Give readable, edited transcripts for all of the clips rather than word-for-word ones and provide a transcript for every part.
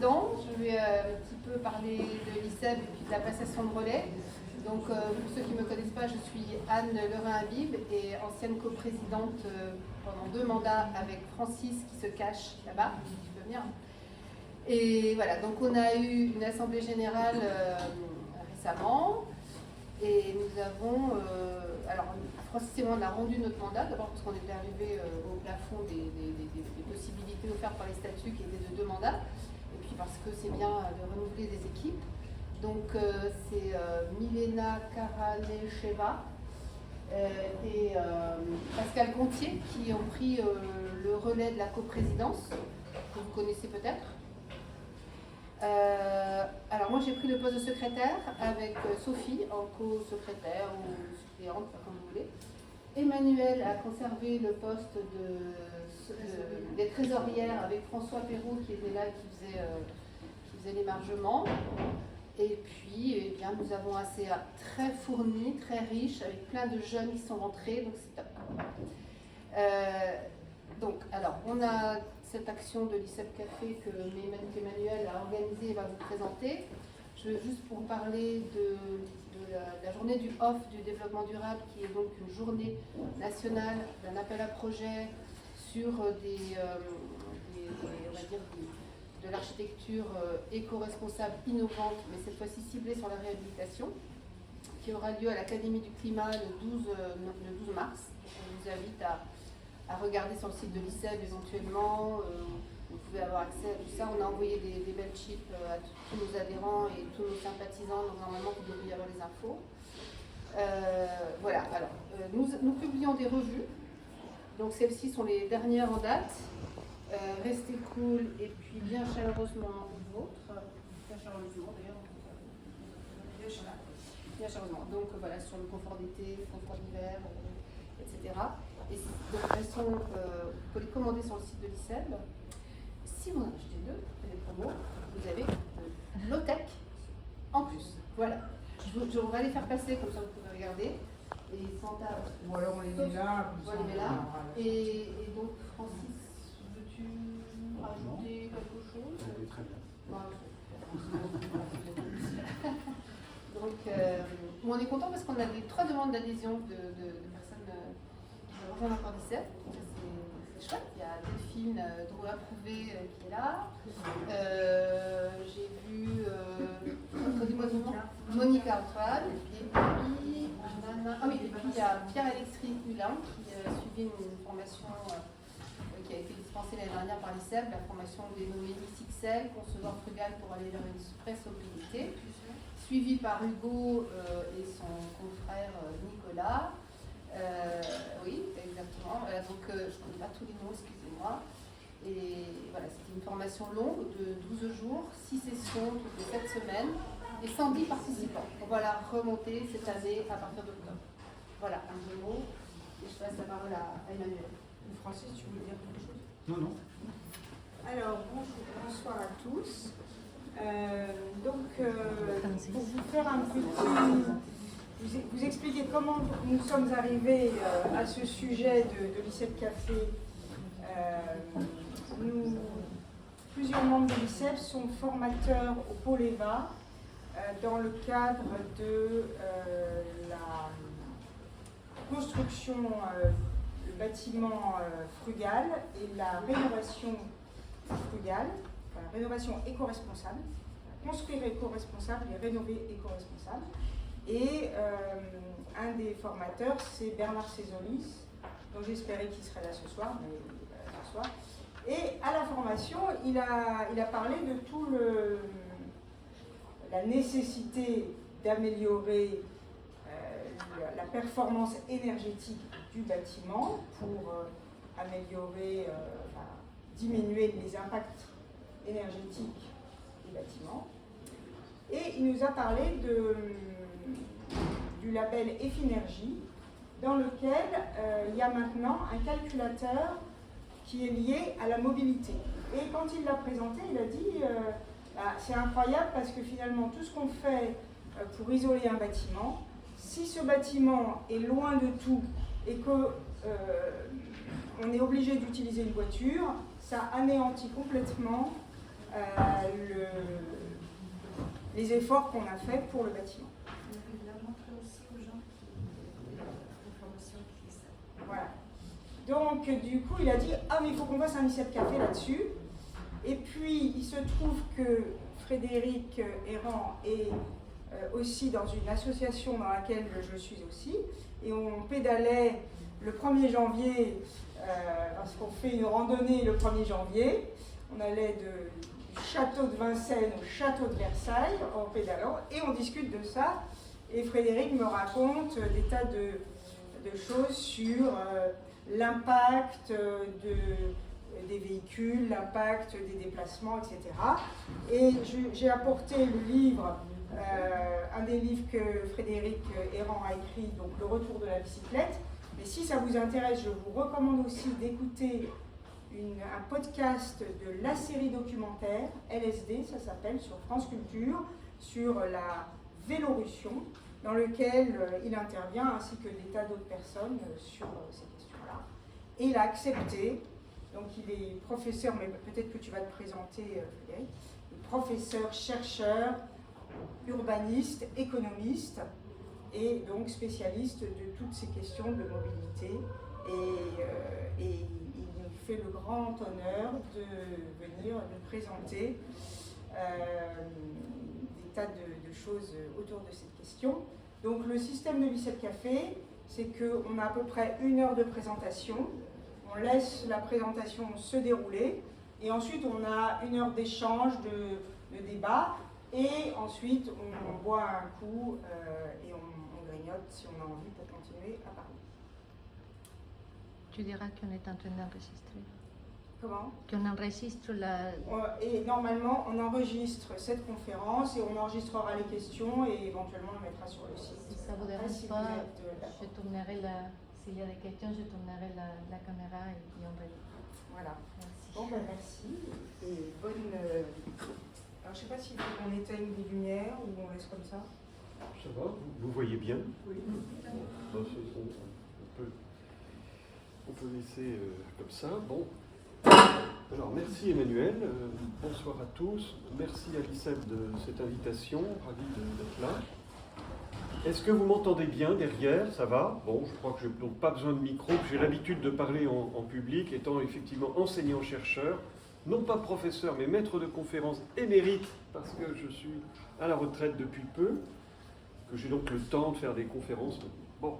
Je vais un petit peu parler de l'ICEB et puis de la passation de relais. Donc, pour ceux qui ne me connaissent pas, je suis Anne Lerin-Habib et ancienne coprésidente pendant 2 mandats avec Francis qui se cache là-bas, tu peux venir. Et voilà, donc on a eu une assemblée générale récemment et nous avons, alors Francis et moi on a rendu notre mandat, d'abord parce qu'on était arrivé au plafond des possibilités offertes par les statuts qui étaient de 2 mandats. Et puis parce que c'est bien de renouveler des équipes. Donc c'est Milena Karanecheva et Pascal Gontier qui ont pris le relais de la coprésidence, que vous connaissez peut-être. Alors moi j'ai pris le poste de secrétaire avec Sophie en co-secrétaire ou suppléante, comme vous voulez. Emmanuel a conservé le poste des trésorières avec François Perrault qui était là, qui faisait l'émargement. Et puis, eh bien, nous avons un CA très fourni, très riche, avec plein de jeunes qui sont rentrés, donc c'est top. Donc, alors, on a cette action de l'ICEB Café que Emmanuel a organisée et va vous présenter. Je veux juste pour parler de la journée du OFF du développement durable, qui est donc une journée nationale d'un appel à projet sur on va dire de l'architecture éco-responsable innovante, mais cette fois-ci ciblée sur la réhabilitation, qui aura lieu à l'Académie du Climat le 12 mars. On vous invite à regarder sur le site de l'ICEB éventuellement. Vous pouvez avoir accès à tout ça. On a envoyé des belles chips à tous nos adhérents et tous nos sympathisants, donc normalement vous devriez avoir les infos. Voilà, alors, nous publions des revues, donc celles-ci sont les dernières en date. Restez cool et puis bien chaleureusement vôtre. Bien chaleureusement d'ailleurs. Bien chaleureusement. Donc voilà, sur le confort d'été, le confort d'hiver, etc. Et donc elles sont, vous pouvez les commander sur le site de l'ICEB. Si vous en achetez 2, les promos, vous avez de low-tech en plus. Voilà. On va les faire passer, comme ça vous pouvez regarder. Et Santa. Ou alors on les met là. On les met là. Et donc, Francis, veux-tu rajouter quelque chose? Oui, très bien. Donc, on est content parce qu'on a 3 demandes d'adhésion de personnes qui veulent rejoindre encore l'ICEB. C'est chouette. Il y a Delphine Drouin-Prouvé qui est là. J'ai vu Monica Antoine. Et puis, il y a Pierre-Alexis Hulin qui a suivi une formation qui a été dispensée l'année dernière par l'ICEB, la formation dénommée XXL, concevoir frugal pour aller vers une vraie sobriété, suivi par Hugo et son confrère Nicolas. Oui, exactement. Voilà, donc je ne connais pas tous les noms, excusez-moi. Et voilà, c'était une formation longue de 12 jours, 6 sessions toutes les 7 semaines et 110 participants. On va la remonter cette année à partir d'octobre. Voilà, un 2 mots. Et je passe la parole à Emmanuel. Francis, tu voulais dire quelque chose? Non. Alors, bonsoir à tous. Pour vous faire un petit... Vous expliquer comment nous sommes arrivés à ce sujet de l'ICEB Café. Plusieurs membres de l'ICEB sont formateurs au Pôle EVA dans le cadre de la construction de bâtiments frugal et la rénovation frugale, enfin, la rénovation éco-responsable, construire éco-responsable et rénover éco-responsable. Et un des formateurs, c'est Bernard Césolis, dont j'espérais qu'il serait là ce soir, mais ce soir. Et à la formation, il a parlé de tout la nécessité d'améliorer la performance énergétique du bâtiment pour améliorer, diminuer les impacts énergétiques du bâtiment. Et il nous a parlé du label Effinergie, dans lequel il y a maintenant un calculateur qui est lié à la mobilité. Et quand il l'a présenté, il a dit c'est incroyable parce que finalement tout ce qu'on fait pour isoler un bâtiment, si ce bâtiment est loin de tout et qu'on est obligé d'utiliser une voiture, ça anéantit complètement les efforts qu'on a faits pour le bâtiment. Voilà. Donc, du coup, il a dit « Ah, mais il faut qu'on fasse un ICEP Café là-dessus ». Et puis, il se trouve que Frédéric Errand est aussi dans une association dans laquelle je suis aussi. Et on pédalait le 1er janvier, parce qu'on fait une randonnée le 1er janvier. On allait du château de Vincennes au château de Versailles en pédalant. Et on discute de ça. Et Frédéric me raconte des tas de choses sur l'impact des véhicules, l'impact des déplacements, etc. Et j'ai apporté le livre, un des livres que Frédéric Errand a écrit, donc Le Retour de la bicyclette. Mais si ça vous intéresse, je vous recommande aussi d'écouter un podcast de la série documentaire, LSD, ça s'appelle, sur France Culture, sur la Vélorussion, dans lequel il intervient, ainsi que des tas d'autres personnes sur ces questions-là. Et il a accepté, donc il est professeur, mais peut-être que tu vas te présenter, Frédéric, professeur, chercheur, urbaniste, économiste, et donc spécialiste de toutes ces questions de mobilité. Et il nous fait le grand honneur de venir nous présenter des tas de choses autour de cette question. Donc le système de l'ICEP Café, c'est qu'on a à peu près 1 heure de présentation, on laisse la présentation se dérouler, et ensuite on a 1 heure d'échange, de débat, et ensuite on boit un coup et on grignote si on a envie pour continuer à parler. Tu diras qu'on est en train d'enregistrer. Comment ? Qu'on enregistre la... Et normalement, on enregistre cette conférence et on enregistrera les questions et éventuellement on le mettra sur le site. Si ça vous dérange pas, je tournerai s'il y a des questions, je tournerai la caméra et puis on va... Voilà. Merci. Bon, ben merci et bonne... Alors, je ne sais pas s'il faut qu'on éteigne les lumières ou on laisse comme ça. Ça va, vous voyez bien? Oui. On peut laisser comme ça. Bon. Alors, merci Emmanuel. Bonsoir à tous. Merci à l'ICEP de cette invitation. Ravi d'être là. Est-ce que vous m'entendez bien derrière? Ça va? Bon, je crois que je n'ai donc pas besoin de micro. J'ai l'habitude de parler en public, étant effectivement enseignant-chercheur. Non pas professeur, mais maître de conférence émérite, parce que je suis à la retraite depuis peu, que j'ai donc le temps de faire des conférences. Bon.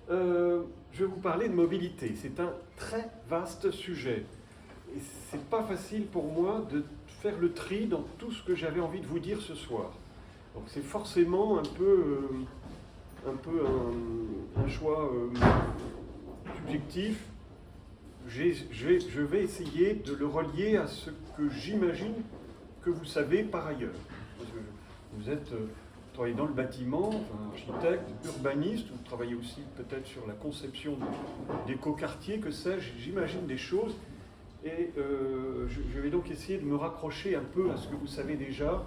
Je vais vous parler de mobilité. C'est un très vaste sujet. Et c'est pas facile pour moi de faire le tri dans tout ce que j'avais envie de vous dire ce soir. Donc c'est forcément un peu un choix subjectif. Je vais essayer de le relier à ce que j'imagine que vous savez par ailleurs. Parce que vous êtes travaillez dans le bâtiment, architecte, urbaniste, vous travaillez aussi peut-être sur la conception d'écoquartiers, que sais-je, j'imagine des choses. Et je vais donc essayer de me raccrocher un peu à ce que vous savez déjà.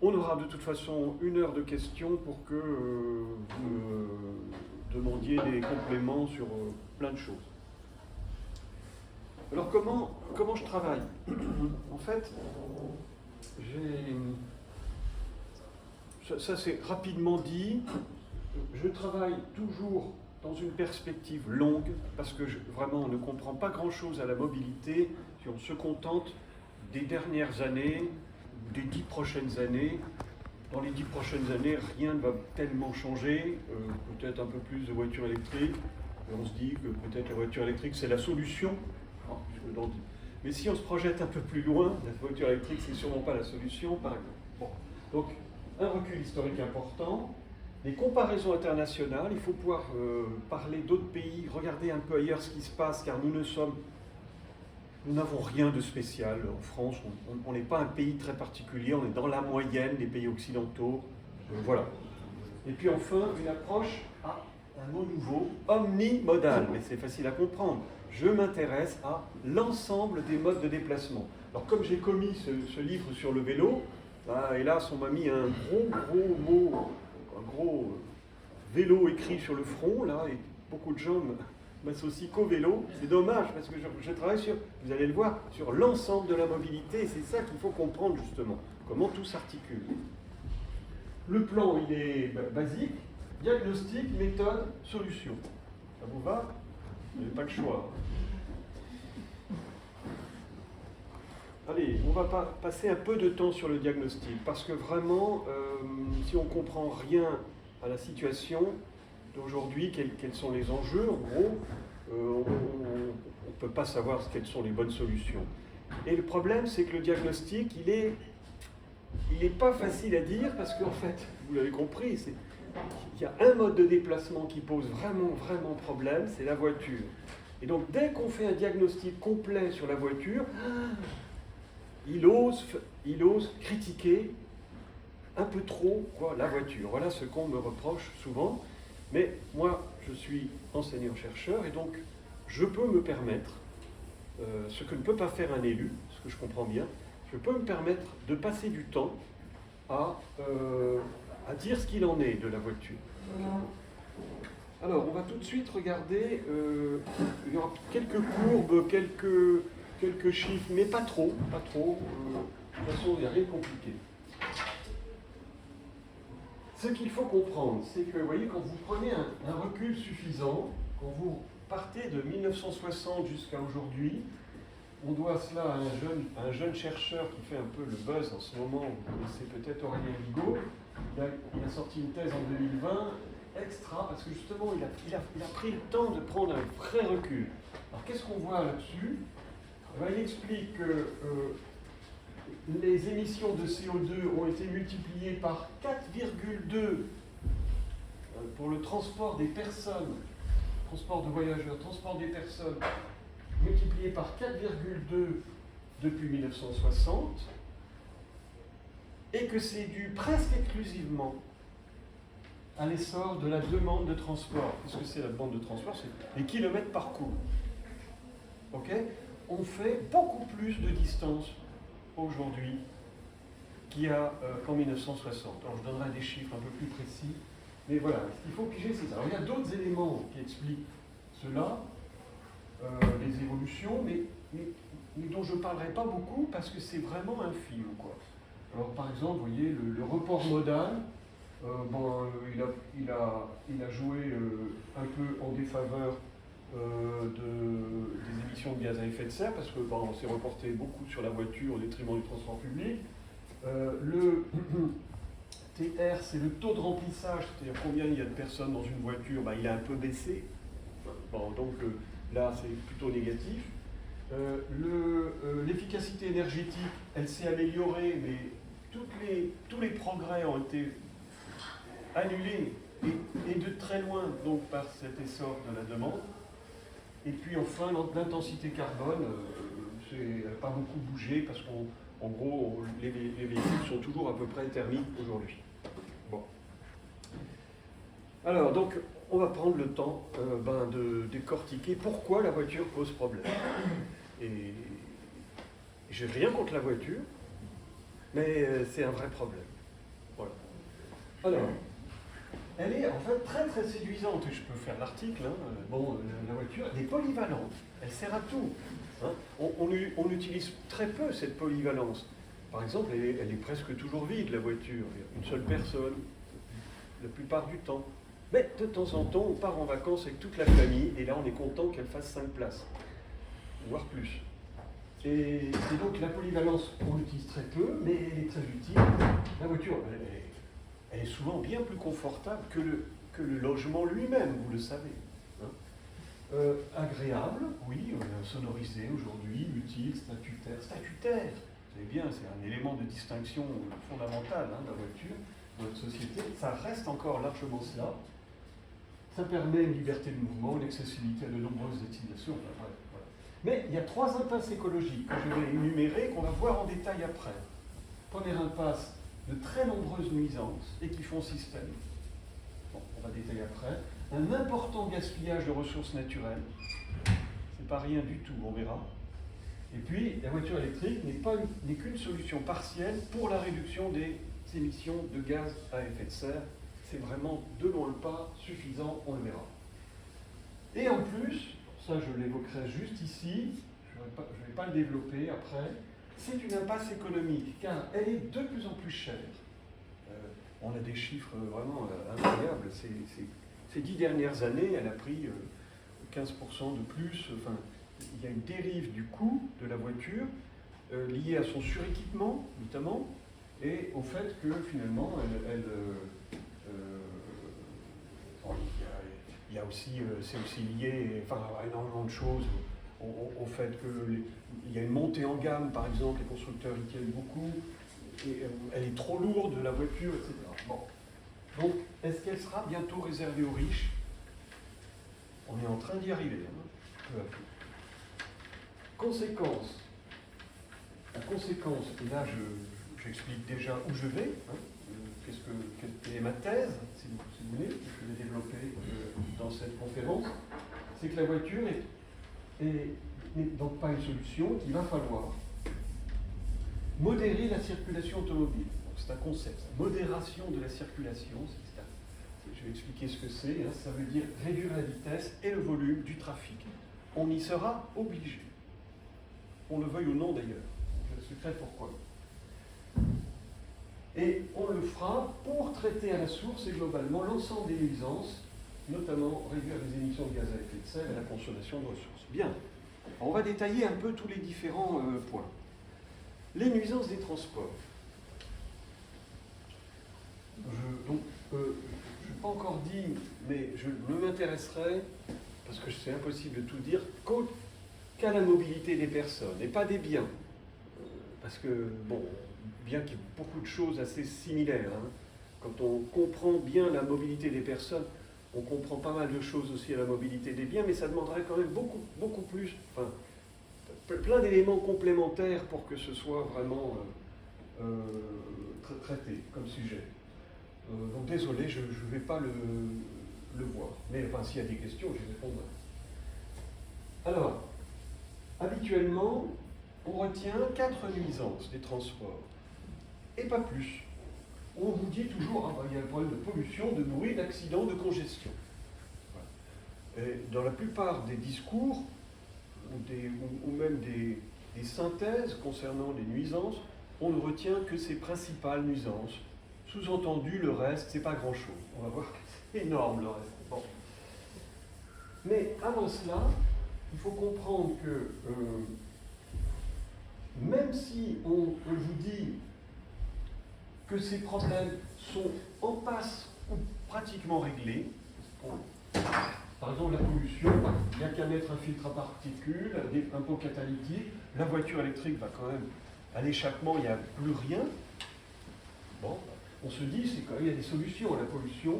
On aura de toute façon 1 heure de questions pour que vous me demandiez des compléments sur plein de choses. Alors comment je travaille? En fait, ça c'est rapidement dit, je travaille toujours dans une perspective longue, parce que vraiment on ne comprend pas grand-chose à la mobilité si on se contente des dernières années, des 10 prochaines années. Dans les 10 prochaines années, rien ne va tellement changer, peut-être un peu plus de voitures électriques, et on se dit que peut-être la voiture électrique c'est la solution. Mais si on se projette un peu plus loin, la voiture électrique c'est sûrement pas la solution, par exemple. Bon. Donc, un recul historique important, des comparaisons internationales, il faut pouvoir parler d'autres pays, regarder un peu ailleurs ce qui se passe, car nous n'avons rien de spécial en France, on n'est pas un pays très particulier, on est dans la moyenne des pays occidentaux, voilà. Et puis enfin, une approche à un mot nouveau, omnimodal, mais c'est facile à comprendre. Je m'intéresse à l'ensemble des modes de déplacement. Alors comme j'ai commis ce livre sur le vélo, hélas on m'a mis un gros mot, un gros vélo écrit sur le front, là, et beaucoup de gens m'associe qu'au vélo. C'est dommage parce que je travaille sur, vous allez le voir, sur l'ensemble de la mobilité. Et c'est ça qu'il faut comprendre justement, comment tout s'articule. Le plan, il est basique. Diagnostic, méthode, solution. Ça vous va? Vous n'avez pas le choix. Allez, on va passer un peu de temps sur le diagnostic, parce que vraiment, si on ne comprend rien à la situation d'aujourd'hui, quels sont les enjeux, en gros, on ne peut pas savoir quelles sont les bonnes solutions. Et le problème, c'est que le diagnostic, il n'est pas facile à dire, parce qu'en fait, vous l'avez compris, il y a un mode de déplacement qui pose vraiment problème, c'est la voiture. Et donc, dès qu'on fait un diagnostic complet sur la voiture, il ose critiquer un peu trop la voiture. Voilà ce qu'on me reproche souvent. Mais moi, je suis enseignant-chercheur et donc je peux me permettre, ce que ne peut pas faire un élu, ce que je comprends bien, je peux me permettre de passer du temps à dire ce qu'il en est de la voiture. Alors, on va tout de suite regarder, il y aura quelques courbes, quelques chiffres, mais pas trop. De toute façon, il n'y a rien de compliqué. Ce qu'il faut comprendre, c'est que, vous voyez, quand vous prenez un recul suffisant, quand vous partez de 1960 jusqu'à aujourd'hui, on doit cela à un jeune chercheur qui fait un peu le buzz en ce moment, vous connaissez peut-être Aurélien Bigot. Il a sorti une thèse en 2020, extra, parce que justement, il a pris le temps de prendre un vrai recul. Alors, qu'est-ce qu'on voit là-dessus? Il explique que les émissions de CO2 ont été multipliées par 4,2 pour le transport des personnes, transport de voyageurs, transport des personnes, multiplié par 4,2 depuis 1960, et que c'est dû presque exclusivement à l'essor de la demande de transport. Qu'est-ce que c'est la demande de transport? C'est les kilomètres parcourus. Ok? On fait beaucoup plus de distance aujourd'hui qu'en 1960. Alors je donnerai des chiffres un peu plus précis, mais voilà, ce qu'il faut piger, c'est ça. Alors il y a d'autres éléments qui expliquent cela, les évolutions, mais dont je ne parlerai pas beaucoup parce que c'est vraiment infime, quoi. Alors par exemple, vous voyez, le report modal, il a joué un peu en défaveur des émissions de gaz à effet de serre, parce que on s'est reporté beaucoup sur la voiture au détriment du transport public. Le TR, c'est le taux de remplissage, c'est-à-dire combien il y a de personnes dans une voiture, il a un peu baissé. Donc là, c'est plutôt négatif. L'efficacité énergétique, elle s'est améliorée, mais tous les progrès ont été annulés et de très loin donc par cet essor de la demande. Et puis enfin, l'intensité carbone, elle n'a pas beaucoup bougé parce qu'en gros, les véhicules sont toujours à peu près thermiques aujourd'hui. Bon. Alors, donc, on va prendre le temps de décortiquer pourquoi la voiture pose problème. Et j'ai rien contre la voiture, mais c'est un vrai problème. Voilà. Alors, elle est en fait très séduisante, et je peux faire l'article, la voiture, elle est polyvalente, elle sert à tout. On utilise très peu cette polyvalence. Par exemple, elle est presque toujours vide, la voiture, il y a une seule personne, la plupart du temps. Mais de temps en temps, on part en vacances avec toute la famille, et là on est content qu'elle fasse 5 places, voire plus. Et donc la polyvalence, on l'utilise très peu, mais elle est très utile. La voiture, elle est souvent bien plus confortable que le logement lui-même, vous le savez. Agréable, oui, sonorisé aujourd'hui, utile, statutaire. Statutaire, vous savez bien, c'est un élément de distinction fondamental de la voiture dans notre société. Ça reste encore largement cela. Ça permet une liberté de mouvement, une accessibilité à de nombreuses destinations. Voilà. Mais il y a 3 impasses écologiques que je vais énumérer, qu'on va voir en détail après. Première impasse, de très nombreuses nuisances et qui font système. Bon, on va détailler après. Un important gaspillage de ressources naturelles. C'est pas rien du tout, on verra. Et puis, la voiture électrique n'est qu'une solution partielle pour la réduction des émissions de gaz à effet de serre. C'est vraiment de loin pas suffisant, on le verra. Et en plus, ça je l'évoquerai juste ici, je ne vais pas le développer après, c'est une impasse économique, car elle est de plus en plus chère. On a des chiffres vraiment incroyables. Ces 10 dernières années, elle a pris 15% de plus. Enfin, il y a une dérive du coût de la voiture liée à son suréquipement, notamment, et au fait que finalement, il y a aussi, c'est aussi lié, enfin, à énormément de choses, au fait qu'il y a une montée en gamme, par exemple, les constructeurs y tiennent beaucoup, et elle est trop lourde, la voiture, etc. Bon. Donc, est-ce qu'elle sera bientôt réservée aux riches? On est en train d'y arriver, hein, peu à peu. Conséquence. La conséquence, et là j'explique déjà où je vais, hein, quelle est ma thèse, si vous voulez, que je vais développer dans cette conférence, c'est que la voiture n'est donc pas une solution, qu'il va falloir modérer la circulation automobile. C'est un concept, modération de la circulation, je vais expliquer ce que c'est, hein, ça veut dire réduire la vitesse et le volume du trafic. On y sera obligé, on le veuille ou non d'ailleurs, je expliquerai pourquoi. Et on le fera pour traiter à la source et globalement l'ensemble des nuisances, notamment réduire les émissions de gaz à effet de serre et la consommation de ressources. Bien, on va détailler un peu tous les différents points. Les nuisances des transports. Je n'ai pas encore dit, mais je ne m'intéresserai, parce que c'est impossible de tout dire, qu'à la mobilité des personnes et pas des biens. Parce que, bon, bien qu'il y ait beaucoup de choses assez similaires, hein, quand on comprend bien la mobilité des personnes, on comprend pas mal de choses aussi à la mobilité des biens, mais ça demanderait quand même beaucoup plus, enfin, plein d'éléments complémentaires pour que ce soit vraiment traité comme sujet. Donc désolé, je ne vais pas le voir. Mais enfin, s'il y a des questions, je répondrai. Alors, habituellement, on retient 4 nuisances des transports, et pas plus. On vous dit toujours, il y a un problème de pollution, de bruit, d'accident, de congestion. Voilà. Et dans la plupart des discours, ou même des synthèses concernant les nuisances, on ne retient que ces principales nuisances. Sous-entendu, le reste, c'est pas grand-chose. On va voir que c'est énorme le reste. Bon. Mais avant cela, il faut comprendre que même si on vous dit que ces problèmes sont en passe ou pratiquement réglés, par exemple la pollution, il n'y a qu'à mettre un filtre à particules, un pot catalytique, la voiture électrique va quand même à l'échappement, il n'y a plus rien. Bon, on se dit qu'il y a des solutions. La pollution,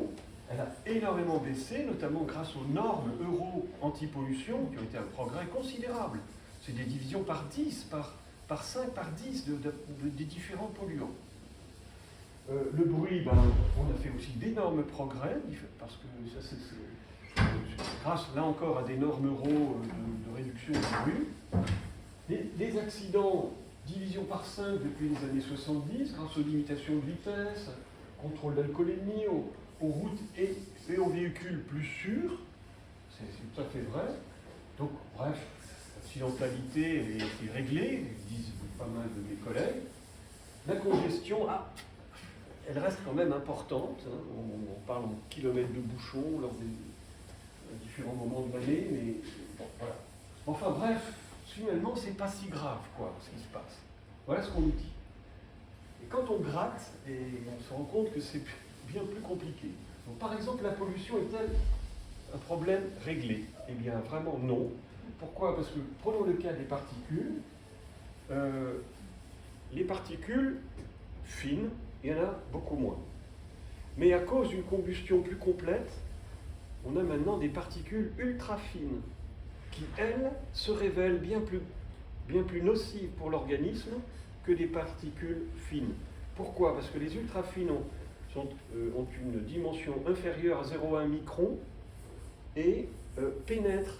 elle a énormément baissé, notamment grâce aux normes euro anti-pollution, qui ont été un progrès considérable. C'est des divisions par 10, par 5, par 10 des différents polluants. Le bruit, on a fait aussi d'énormes progrès, parce que ça c'est grâce là encore à des normes euro de réduction du bruit. Les accidents, division par 5 depuis les années 70, grâce aux limitations de vitesse, contrôle d'alcoolémie, aux routes et aux véhicules plus sûrs, c'est tout à fait vrai. Donc, bref, l'accidentalité est réglée, disent pas mal de mes collègues. La congestion, elle reste quand même importante. Hein. On parle en kilomètres de bouchons lors des différents moments de l'année, mais bon, voilà. Enfin bref, finalement, c'est pas si grave, quoi, ce qui se passe. Voilà ce qu'on nous dit. Et quand on gratte, et on se rend compte que c'est bien plus compliqué. Donc, par exemple, la pollution est-elle un problème réglé? Eh bien, vraiment non. Pourquoi? Parce que, prenons le cas des particules. Les particules fines, il y en a beaucoup moins. Mais à cause d'une combustion plus complète, on a maintenant des particules ultra fines qui, elles, se révèlent bien plus nocives pour l'organisme que des particules fines. Pourquoi? Parce que les ultra fines ont une dimension inférieure à 0,1 micron et pénètrent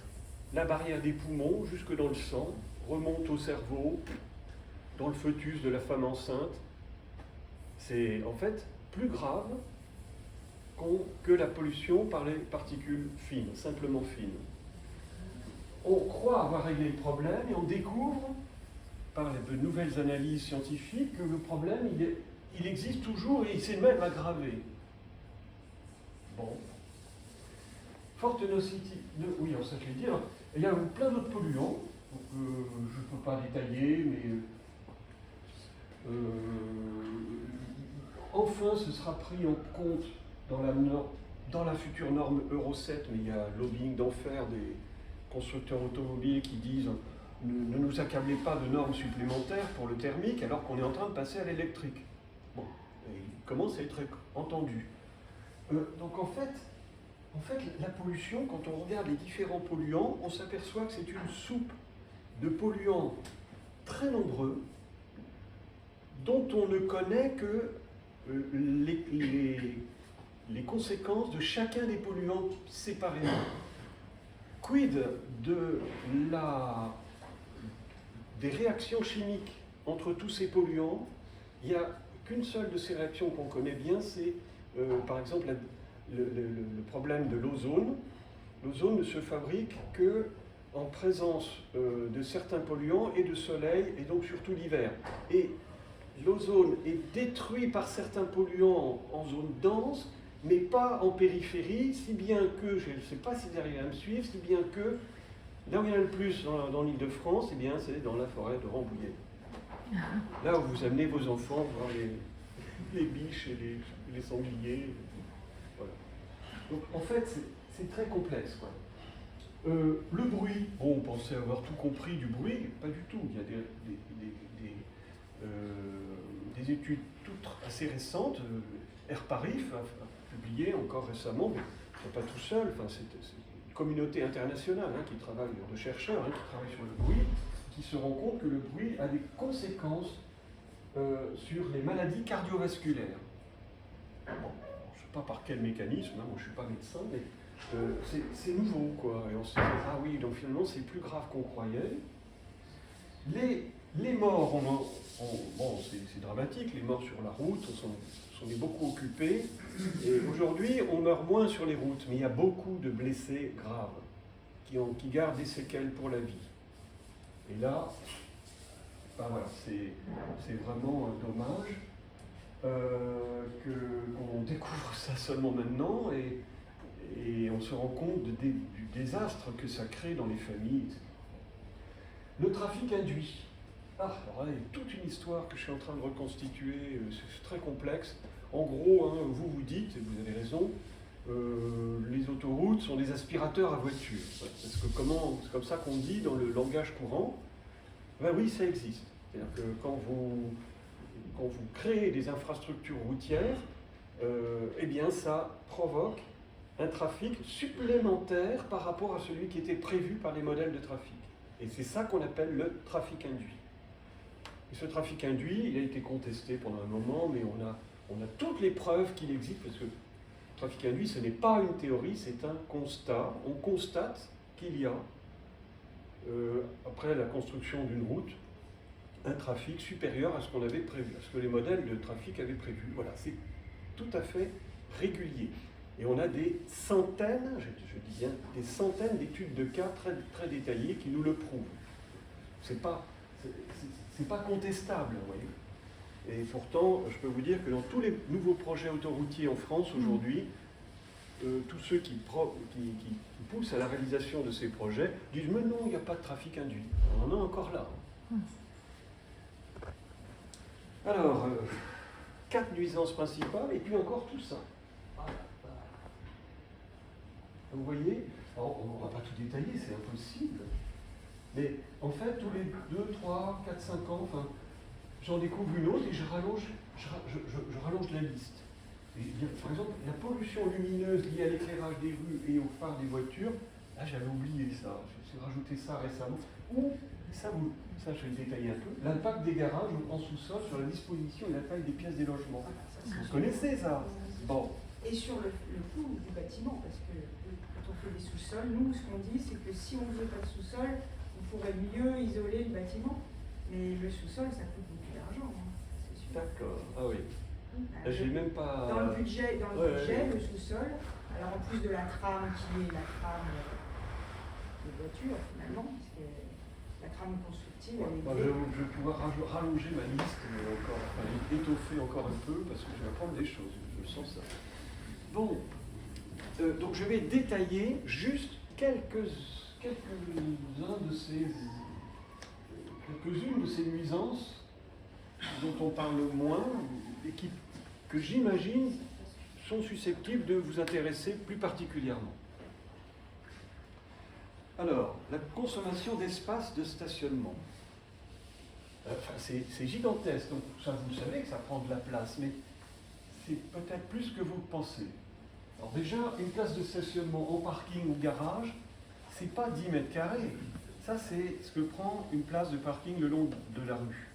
la barrière des poumons jusque dans le sang, remontent au cerveau, dans le fœtus de la femme enceinte. C'est en fait plus grave que la pollution par les particules fines, simplement fines. on croit avoir réglé le problème et on découvre, par les nouvelles analyses scientifiques, que le problème, il existe toujours et il s'est même aggravé. Bon. Forte nocivité. Oui, ça je l'ai dit. Alors, il y a plein d'autres polluants. Je ne peux pas détailler, mais enfin, ce sera pris en compte dans la future norme Euro 7, mais il y a lobbying d'enfer des constructeurs automobiles qui disent ne nous accablez pas de normes supplémentaires pour le thermique alors qu'on est en train de passer à l'électrique. Bon, et il commence à être entendu. Donc en fait, la pollution, quand on regarde les différents polluants, on s'aperçoit que c'est une soupe de polluants très nombreux dont on ne connaît que les conséquences de chacun des polluants séparément. Quid des réactions chimiques entre tous ces polluants? Il n'y a qu'une seule de ces réactions qu'on connaît bien, c'est par exemple le problème de l'ozone. L'ozone ne se fabrique que en présence de certains polluants et de soleil, et donc surtout l'hiver. Et l'ozone est détruit par certains polluants en zone dense, mais pas en périphérie, si bien que, je ne sais pas si vous arrivez à me suivre, si bien que là où il y en a le plus dans l'Île-de-France, eh bien c'est dans la forêt de Rambouillet. Là où vous amenez vos enfants voir les biches et les sangliers. Voilà. Donc en fait, c'est très complexe, quoi. Le bruit, bon, on pensait avoir tout compris du bruit, pas du tout. Il y a des études toutes assez récentes, Airparif a publié encore récemment, mais pas tout seul, enfin, c'est une communauté internationale qui travaille, de chercheurs qui travaillent sur le bruit, qui se rend compte que le bruit a des conséquences sur les maladies cardiovasculaires. Bon, je ne sais pas par quel mécanisme, moi je ne suis pas médecin, mais c'est nouveau, quoi. Et on se dit, ah oui, donc finalement c'est plus grave qu'on croyait. Les morts, bon, c'est dramatique, les morts sur la route, on est beaucoup occupés. Et aujourd'hui, on meurt moins sur les routes, mais il y a beaucoup de blessés graves qui gardent des séquelles pour la vie. Et là, ben voilà, c'est vraiment dommage qu'on découvre ça seulement maintenant et on se rend compte du désastre que ça crée dans les familles. Le trafic induit. Alors là, il y a toute une histoire que je suis en train de reconstituer, c'est très complexe. En gros, vous dites, et vous avez raison, les autoroutes sont des aspirateurs à voiture. Parce que c'est comme ça qu'on dit dans le langage courant. Ben oui, ça existe. C'est-à-dire que quand vous créez des infrastructures routières, eh bien ça provoque un trafic supplémentaire par rapport à celui qui était prévu par les modèles de trafic. Et c'est ça qu'on appelle le trafic induit. Et ce trafic induit, il a été contesté pendant un moment, mais on a toutes les preuves qu'il existe, parce que le trafic induit, ce n'est pas une théorie, c'est un constat. On constate qu'il y a, après la construction d'une route, un trafic supérieur à ce qu'on avait prévu, à ce que les modèles de trafic avaient prévu. Voilà, c'est tout à fait régulier. Et on a des centaines, je dis bien, des centaines d'études de cas très, très détaillées qui nous le prouvent. C'est pas contestable, vous voyez. Et pourtant, je peux vous dire que dans tous les nouveaux projets autoroutiers en France aujourd'hui, tous ceux qui poussent à la réalisation de ces projets disent « Mais non, il n'y a pas de trafic induit. » On en a encore là. Alors, 4 nuisances principales, et puis encore tout ça. Vous voyez, alors, on ne va pas tout détailler, c'est impossible. Mais en fait, tous les 2, 3, 4, 5 ans, enfin, j'en découvre une autre et je rallonge la liste. Et, par exemple, la pollution lumineuse liée à l'éclairage des rues et aux phares des voitures, là j'avais oublié ça, j'ai rajouté ça récemment. Ou, ça je vais le détailler un peu, l'impact des garages en sous-sol sur la disposition et la taille des pièces des logements. Vous connaissez ça? Bon. Et sur le coût du bâtiment, parce que quand on fait des sous-sols, nous, ce qu'on dit, c'est que si on ne faisait pas de sous-sol, on pourrait mieux isoler le bâtiment. Mais le sous-sol, ça coûte beaucoup d'argent, c'est sûr. D'accord, ah oui. J'ai même pas... Dans le budget, le sous-sol, alors en plus de la trame qui est la trame des voitures finalement, parce que la trame constructive, elle est Je vais pouvoir rallonger ma liste encore, enfin, étoffer encore un peu, parce que je vais apprendre des choses, je sens ça. Bon, donc je vais détailler juste quelques-unes de ces nuisances dont on parle moins et que j'imagine sont susceptibles de vous intéresser plus particulièrement. Alors, la consommation d'espace de stationnement. Enfin, c'est gigantesque, donc ça vous savez que ça prend de la place, mais c'est peut-être plus que vous le pensez. Alors déjà, une place de stationnement en parking ou garage, c'est pas 10 mètres carrés. Ça, c'est ce que prend une place de parking le long de la rue.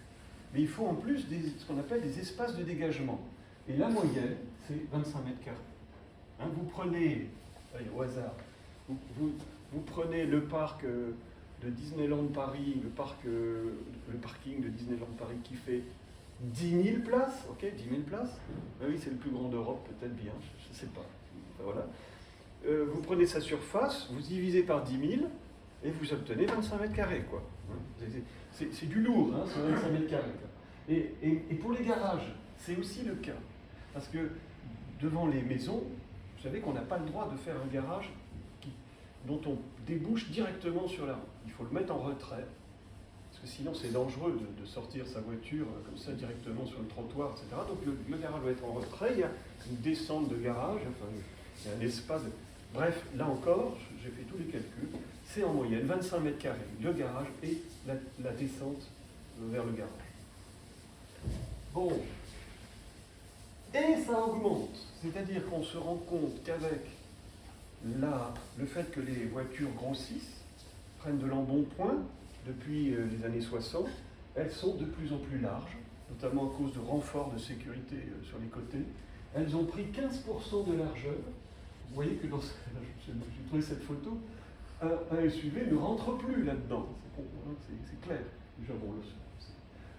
Mais il faut en plus ce qu'on appelle des espaces de dégagement. Et la moyenne, c'est 25 mètres carrés. Hein, vous prenez, allez, au hasard, vous prenez le parc de Disneyland Paris, le parking de Disneyland Paris qui fait 10 000 places, ok, 10 000 places. Ben oui, c'est le plus grand d'Europe, peut-être bien, je ne sais pas. Ben voilà. Vous prenez sa surface, vous divisez par 10 000 et vous obtenez 25 mètres carrés, quoi. C'est du lourd, hein, c'est 25 mètres carrés. Et pour les garages, c'est aussi le cas. Parce que devant les maisons, vous savez qu'on n'a pas le droit de faire un garage dont on débouche directement sur la route. Il faut le mettre en retrait, parce que sinon c'est dangereux de sortir sa voiture comme ça directement sur le trottoir, etc. Donc le garage doit être en retrait, il y a une descente de garage, enfin, il y a un espace. Bref, là encore, j'ai fait tous les calculs, c'est en moyenne 25 mètres carrés, le garage et la descente vers le garage. Bon. Et ça augmente, c'est-à-dire qu'on se rend compte qu'avec le fait que les voitures grossissent, prennent de l'embonpoint depuis les années 60, elles sont de plus en plus larges, notamment à cause de renforts de sécurité sur les côtés. Elles ont pris 15% de largeur. Vous voyez que j'ai trouvé cette photo, un SUV ne rentre plus là-dedans. C'est clair. Déjà, bon,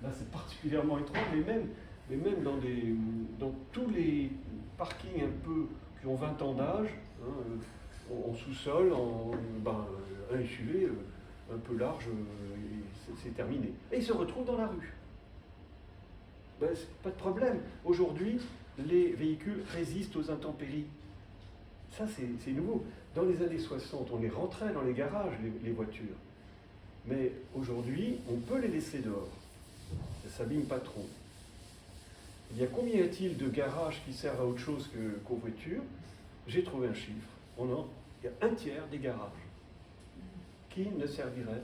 là, c'est particulièrement étroit, mais même dans tous les parkings un peu qui ont 20 ans d'âge, hein, en sous-sol, un SUV un peu large, c'est terminé. Et il se retrouve dans la rue. Ben, pas de problème. Aujourd'hui, les véhicules résistent aux intempéries. Ça, c'est nouveau. Dans les années 60, on les rentrait dans les garages, les voitures. Mais aujourd'hui, on peut les laisser dehors. Ça ne s'abîme pas trop. Il y a combien y a-t-il de garages qui servent à autre chose qu'aux voitures? J'ai trouvé un chiffre. Il y a un tiers des garages qui ne serviraient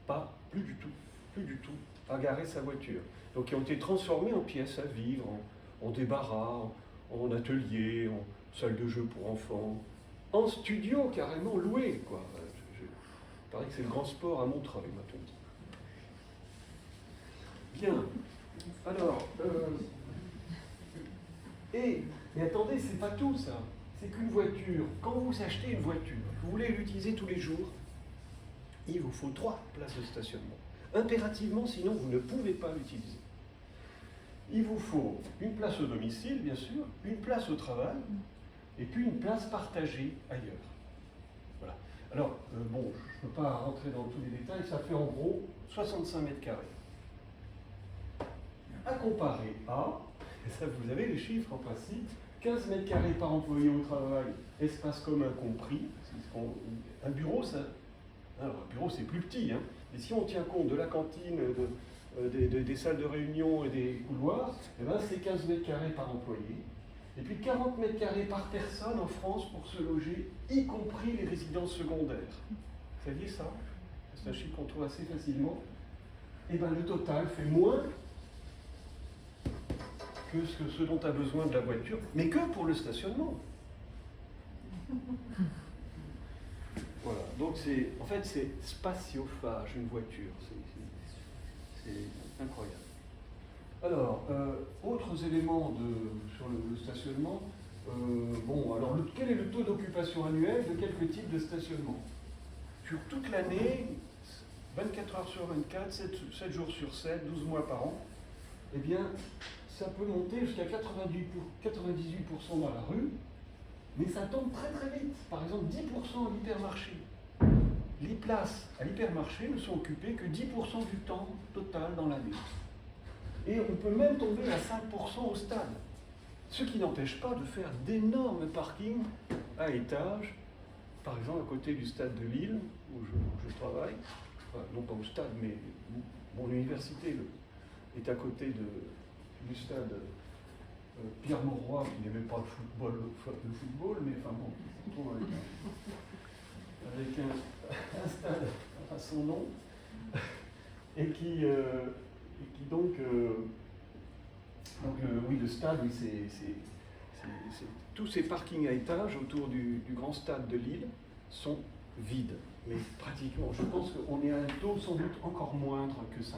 pas, plus du tout, à garer sa voiture. Donc qui ont été transformés en pièces à vivre, en débarras, en atelier, en salle de jeu pour enfants, en studio carrément loué, quoi. Il paraît que c'est le grand sport à Montreuil, m'a-t-on dit. Bien. Alors, mais attendez, c'est pas tout ça. C'est qu'une voiture, quand vous achetez une voiture, vous voulez l'utiliser tous les jours, il vous faut 3 places de stationnement. Impérativement, sinon vous ne pouvez pas l'utiliser. Il vous faut une place au domicile, bien sûr, une place au travail, et puis une place partagée ailleurs. Voilà. Alors, bon, je ne peux pas rentrer dans tous les détails, ça fait en gros 65 mètres carrés. À comparer à, et ça vous avez les chiffres en principe, 15 mètres carrés par employé au travail, espace commun compris. Un bureau, alors un bureau c'est plus petit, hein. Et si on tient compte de la cantine, des salles de réunion et des couloirs, eh ben c'est 15 mètres carrés par employé. Et puis 40 mètres carrés par personne en France pour se loger, y compris les résidences secondaires. Vous saviez ça? C'est un chiffre qu'on trouve assez facilement. Et bien le total fait moins que ce dont a besoin de la voiture, mais que pour le stationnement. Voilà, donc en fait c'est spatiophage, une voiture, c'est incroyable. Alors, autres éléments sur le stationnement, alors quel est le taux d'occupation annuel de quelques types de stationnement? Sur toute l'année, 24 heures sur 24, 7 jours sur 7, 12 mois par an, eh bien, ça peut monter jusqu'à 98% dans la rue, mais ça tombe très très vite. Par exemple, 10% en hypermarché. les places à l'hypermarché ne sont occupées que 10% du temps total dans l'année. Et on peut même tomber à 5% au stade. Ce qui n'empêche pas de faire d'énormes parkings à étages, par exemple à côté du stade de Lille, où je travaille, enfin, non pas au stade, mais mon université est à côté du stade Pierre Mauroy, qui n'aimait pas le football, mais enfin bon, il se trouve avec un stade à son nom, et qui donc, oui, le stade, oui, tous ces parkings à étages autour du grand stade de Lille sont vides, mais pratiquement, je pense qu'on est à un taux sans doute encore moindre que 5%.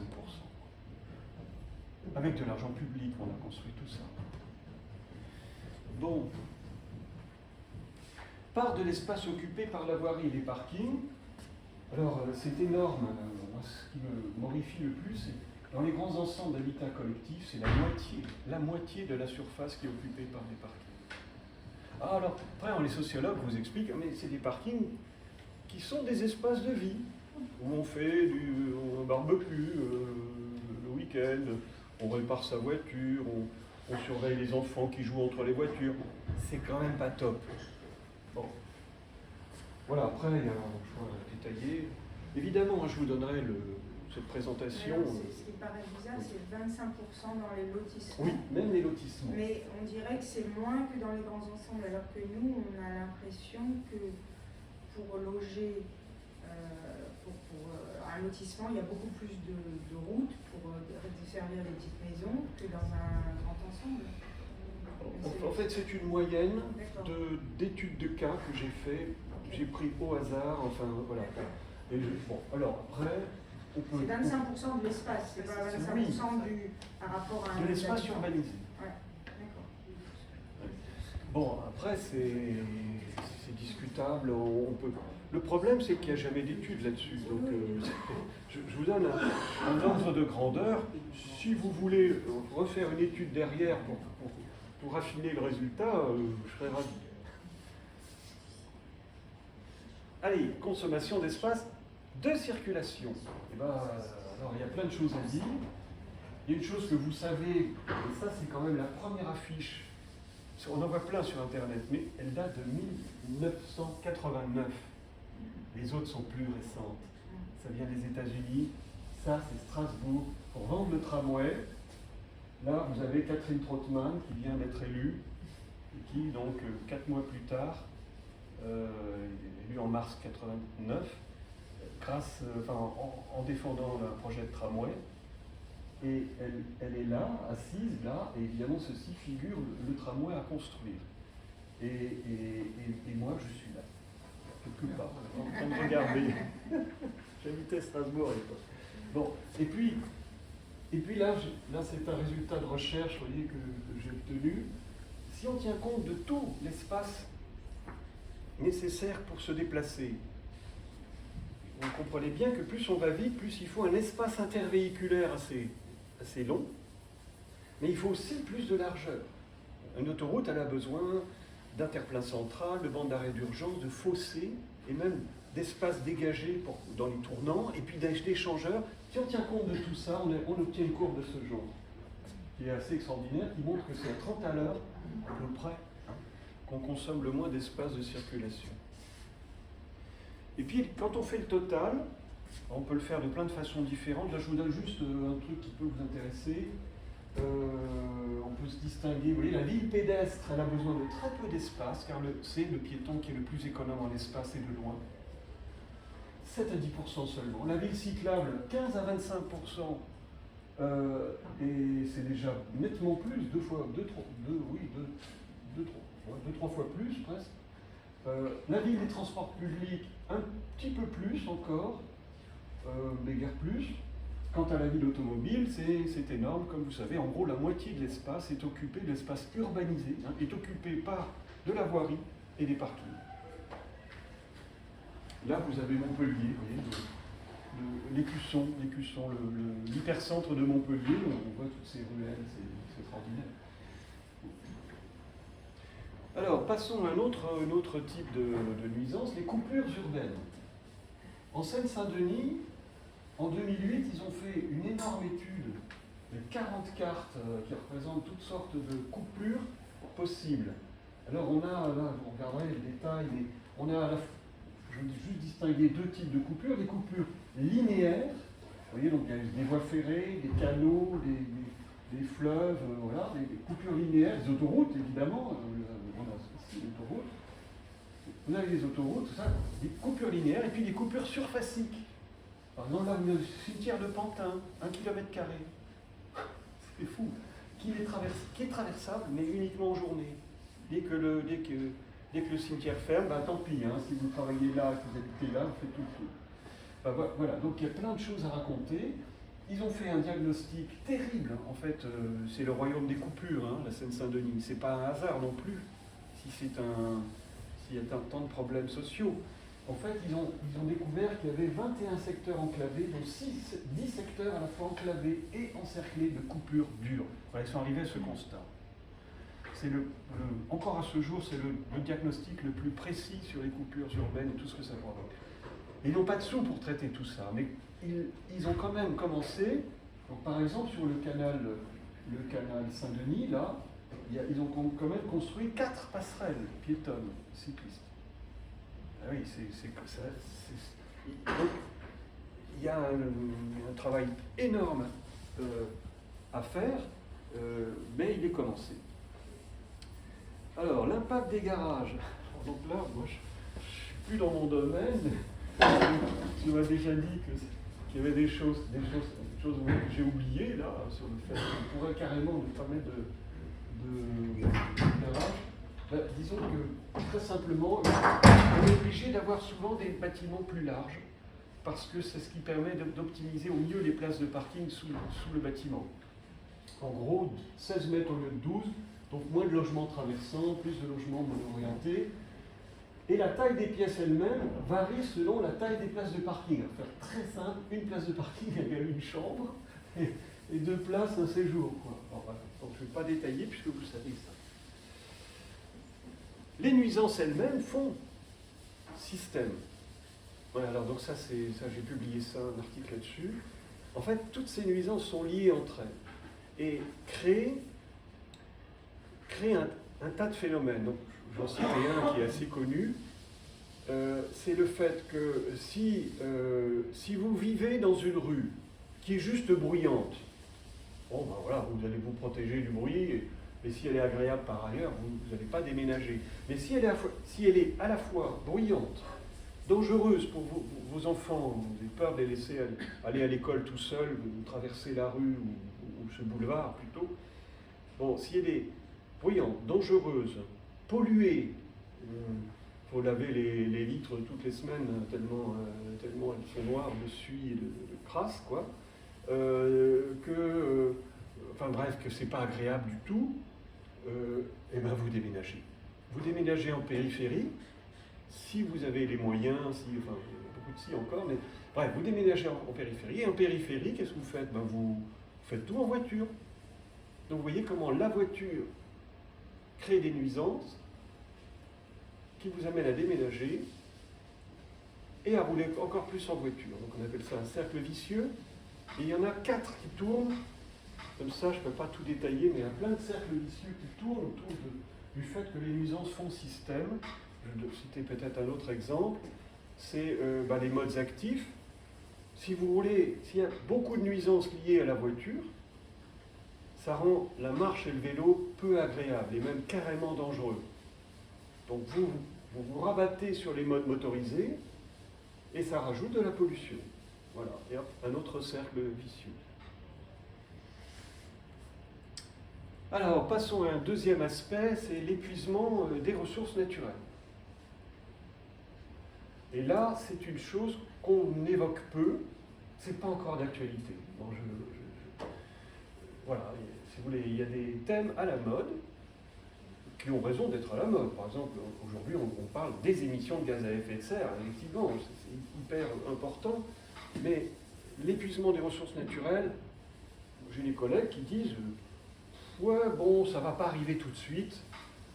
Avec de l'argent public, on a construit tout ça. Bon. Part de l'espace occupé par la voirie et les parkings. Alors, c'est énorme. Moi, ce qui m'horrifie le plus, c'est dans les grands ensembles d'habitat collectif, c'est la moitié de la surface qui est occupée par des parkings. Ah, alors, après, les sociologues vous expliquent, mais c'est des parkings qui sont des espaces de vie, où on fait du barbecue le week-end, on répare sa voiture, on surveille les enfants qui jouent entre les voitures. C'est quand même pas top. Bon. Voilà, après, il y a un choix détaillé. Évidemment, je vous donnerai cette présentation. Ce qui paraît bizarre, c'est 25% dans les lotissements. Oui, même les lotissements. Mais on dirait que c'est moins que dans les grands ensembles, alors que nous, on a l'impression que pour loger un lotissement, il y a beaucoup plus de routes pour desservir les petites maisons que dans un grand ensemble. En fait, c'est une moyenne d'études de cas que j'ai fait. J'ai pris au hasard, enfin voilà. Et bon, alors après, on peut. C'est 25% de l'espace, c'est pas 25% par rapport à un. De l'espace urbanisé. Ouais, d'accord. Bon, après, c'est discutable. On peut. Le problème, c'est qu'il n'y a jamais d'études là-dessus. Donc, je vous donne un ordre de grandeur. Si vous voulez refaire une étude derrière pour affiner le résultat, je serais ravi. Allez, consommation d'espace de circulation. Eh ben, alors, il y a plein de choses à dire. Il y a une chose que vous savez, et ça, c'est quand même la première affiche. On en voit plein sur Internet, mais elle date de 1989. Les autres sont plus récentes. Ça vient des États-Unis. Ça, c'est Strasbourg. Pour vendre le tramway, là, vous avez Catherine Trautmann qui vient d'être élue, et qui, donc, 4 mois plus tard, élue en mars 89, en défendant un projet de tramway. Et elle est là, assise là, et évidemment, ceci figure le tramway à construire. Et moi, je suis là. Quelque part, en train de regarder. J'habitais Strasbourg à l'époque. Bon, et puis là, c'est un résultat de recherche, vous voyez, que j'ai obtenu. Si on tient compte de tout l'espace nécessaire pour se déplacer, vous comprenez bien que plus on va vite, plus il faut un espace intervéhiculaire assez long, mais il faut aussi plus de largeur. Une autoroute, elle a besoin d'interplein central, de bandes d'arrêt d'urgence, de fossés, et même d'espaces dégagés dans les tournants, et puis d'échangeurs. Si on tient compte de tout ça, on obtient une courbe de ce genre, qui est assez extraordinaire, qui montre que c'est à 30 à l'heure, à peu près, qu'on consomme le moins d'espace de circulation. Et puis, quand on fait le total, on peut le faire de plein de façons différentes. Là, je vous donne juste un truc qui peut vous intéresser. On peut se distinguer. Vous voyez, la ville pédestre, elle a besoin de très peu d'espace, car c'est le piéton qui est le plus économe en espace et de loin. 7 à 10% seulement. La ville cyclable, 15 à 25%. Et c'est déjà nettement plus, deux, trois fois plus presque. La ville des transports publics, un petit peu plus encore, mais guère plus. Quant à la ville automobile, c'est énorme. Comme vous savez, en gros, la moitié de l'espace est occupé, de l'espace urbanisé, est occupé par de la voirie et des parkings. Là, vous avez Montpellier, vous voyez, l'Écusson, l'hypercentre de Montpellier, on voit toutes ces ruelles, c'est extraordinaire. Alors, passons à un autre type de nuisance, les coupures urbaines. En Seine-Saint-Denis, en 2008, ils ont fait une énorme étude de 40 cartes qui représentent toutes sortes de coupures possibles. Alors on a, là, vous regarderez les détails, mais on a, je vais juste distinguer deux types de coupures, des coupures linéaires, vous voyez, donc il y a des voies ferrées, des canaux, des fleuves, voilà, des coupures linéaires, des autoroutes évidemment, on a ici l'autoroute. Vous avez les autoroutes, tout ça, des coupures linéaires et puis des coupures surfaciques. Par exemple, là, le cimetière de Pantin, 1 km². C'est fou. Qui est traversable, mais uniquement en journée. Dès que le cimetière ferme, ben, tant pis, hein, si vous travaillez là, que vous habitez là, vous faites tout le tour. Ben, voilà, donc il y a plein de choses à raconter. Ils ont fait un diagnostic terrible. En fait, c'est le royaume des coupures, hein, la Seine-Saint-Denis. C'est pas un hasard non plus, s'il y a tant de problèmes sociaux. En fait, ils ont découvert qu'il y avait 21 secteurs enclavés, dont 10 secteurs à la fois enclavés et encerclés de coupures dures. Voilà, ils sont arrivés à ce constat. C'est encore à ce jour, c'est le diagnostic le plus précis sur les coupures urbaines et tout ce que ça provoque. Ils n'ont pas de sous pour traiter tout ça, mais ils ont quand même commencé. Donc, par exemple, sur le canal Saint-Denis, là, ils ont quand même construit 4 passerelles piétonnes cyclistes. Ah oui, donc, il y a un travail énorme à faire, mais il est commencé. Alors, l'impact des garages. Donc là, moi, je ne suis plus dans mon domaine. Tu m'as déjà dit qu'il y avait des choses que j'ai oubliées, là, sur le fait qu'on pourrait carrément ne pas mettre de garage. Ben, disons que, très simplement, on est obligé d'avoir souvent des bâtiments plus larges, parce que c'est ce qui permet d'optimiser au mieux les places de parking sous le bâtiment. En gros, 16 mètres au lieu de 12, donc moins de logements traversants, plus de logements mono-orientés. Et la taille des pièces elles-mêmes varie selon la taille des places de parking. À faire très simple, une place de parking égale une chambre, et 2 places un séjour, quoi. Alors, voilà. Donc je ne vais pas détailler puisque vous savez ça. Les nuisances elles-mêmes font système. Voilà, alors donc ça j'ai publié ça, un article là-dessus. En fait, toutes ces nuisances sont liées entre elles et créent un tas de phénomènes. Donc, j'en cite un qui est assez connu. C'est le fait que si vous vivez dans une rue qui est juste bruyante, bon ben voilà, vous allez vous protéger du bruit, et si elle est agréable par ailleurs, vous n'allez pas déménager. Mais si elle est à la fois bruyante, dangereuse pour vos enfants, vous avez peur de les laisser aller à l'école tout seuls, ou traverser la rue, ou ce boulevard plutôt, bon, si elle est bruyante, dangereuse, polluée, il faut laver les vitres toutes les semaines, tellement elles sont noires de suie et de crasse, quoi. Enfin bref, que c'est pas agréable du tout, et ben vous déménagez. Vous déménagez en périphérie, si vous avez les moyens, enfin il y a beaucoup de si encore, mais bref, vous déménagez en périphérie, et en périphérie, qu'est-ce que vous faites? Ben vous faites tout en voiture. Donc vous voyez comment la voiture crée des nuisances qui vous amènent à déménager et à rouler encore plus en voiture. Donc on appelle ça un cercle vicieux. Et il y en a 4 qui tournent, comme ça je ne peux pas tout détailler, mais il y a plein de cercles vicieux qui tournent autour du fait que les nuisances font système. Je vais citer peut-être un autre exemple, c'est les modes actifs. Si vous voulez, s'il y a beaucoup de nuisances liées à la voiture, ça rend la marche et le vélo peu agréables et même carrément dangereux. Donc vous rabattez sur les modes motorisés et ça rajoute de la pollution. Voilà, et hop, un autre cercle vicieux. Alors, passons à un deuxième aspect, c'est l'épuisement des ressources naturelles. Et là, c'est une chose qu'on évoque peu, c'est pas encore d'actualité. Bon, voilà, si vous voulez, il y a des thèmes à la mode qui ont raison d'être à la mode. Par exemple, aujourd'hui, on parle des émissions de gaz à effet de serre, effectivement, c'est hyper important. Mais l'épuisement des ressources naturelles, j'ai des collègues qui disent ouais, bon, ça ne va pas arriver tout de suite,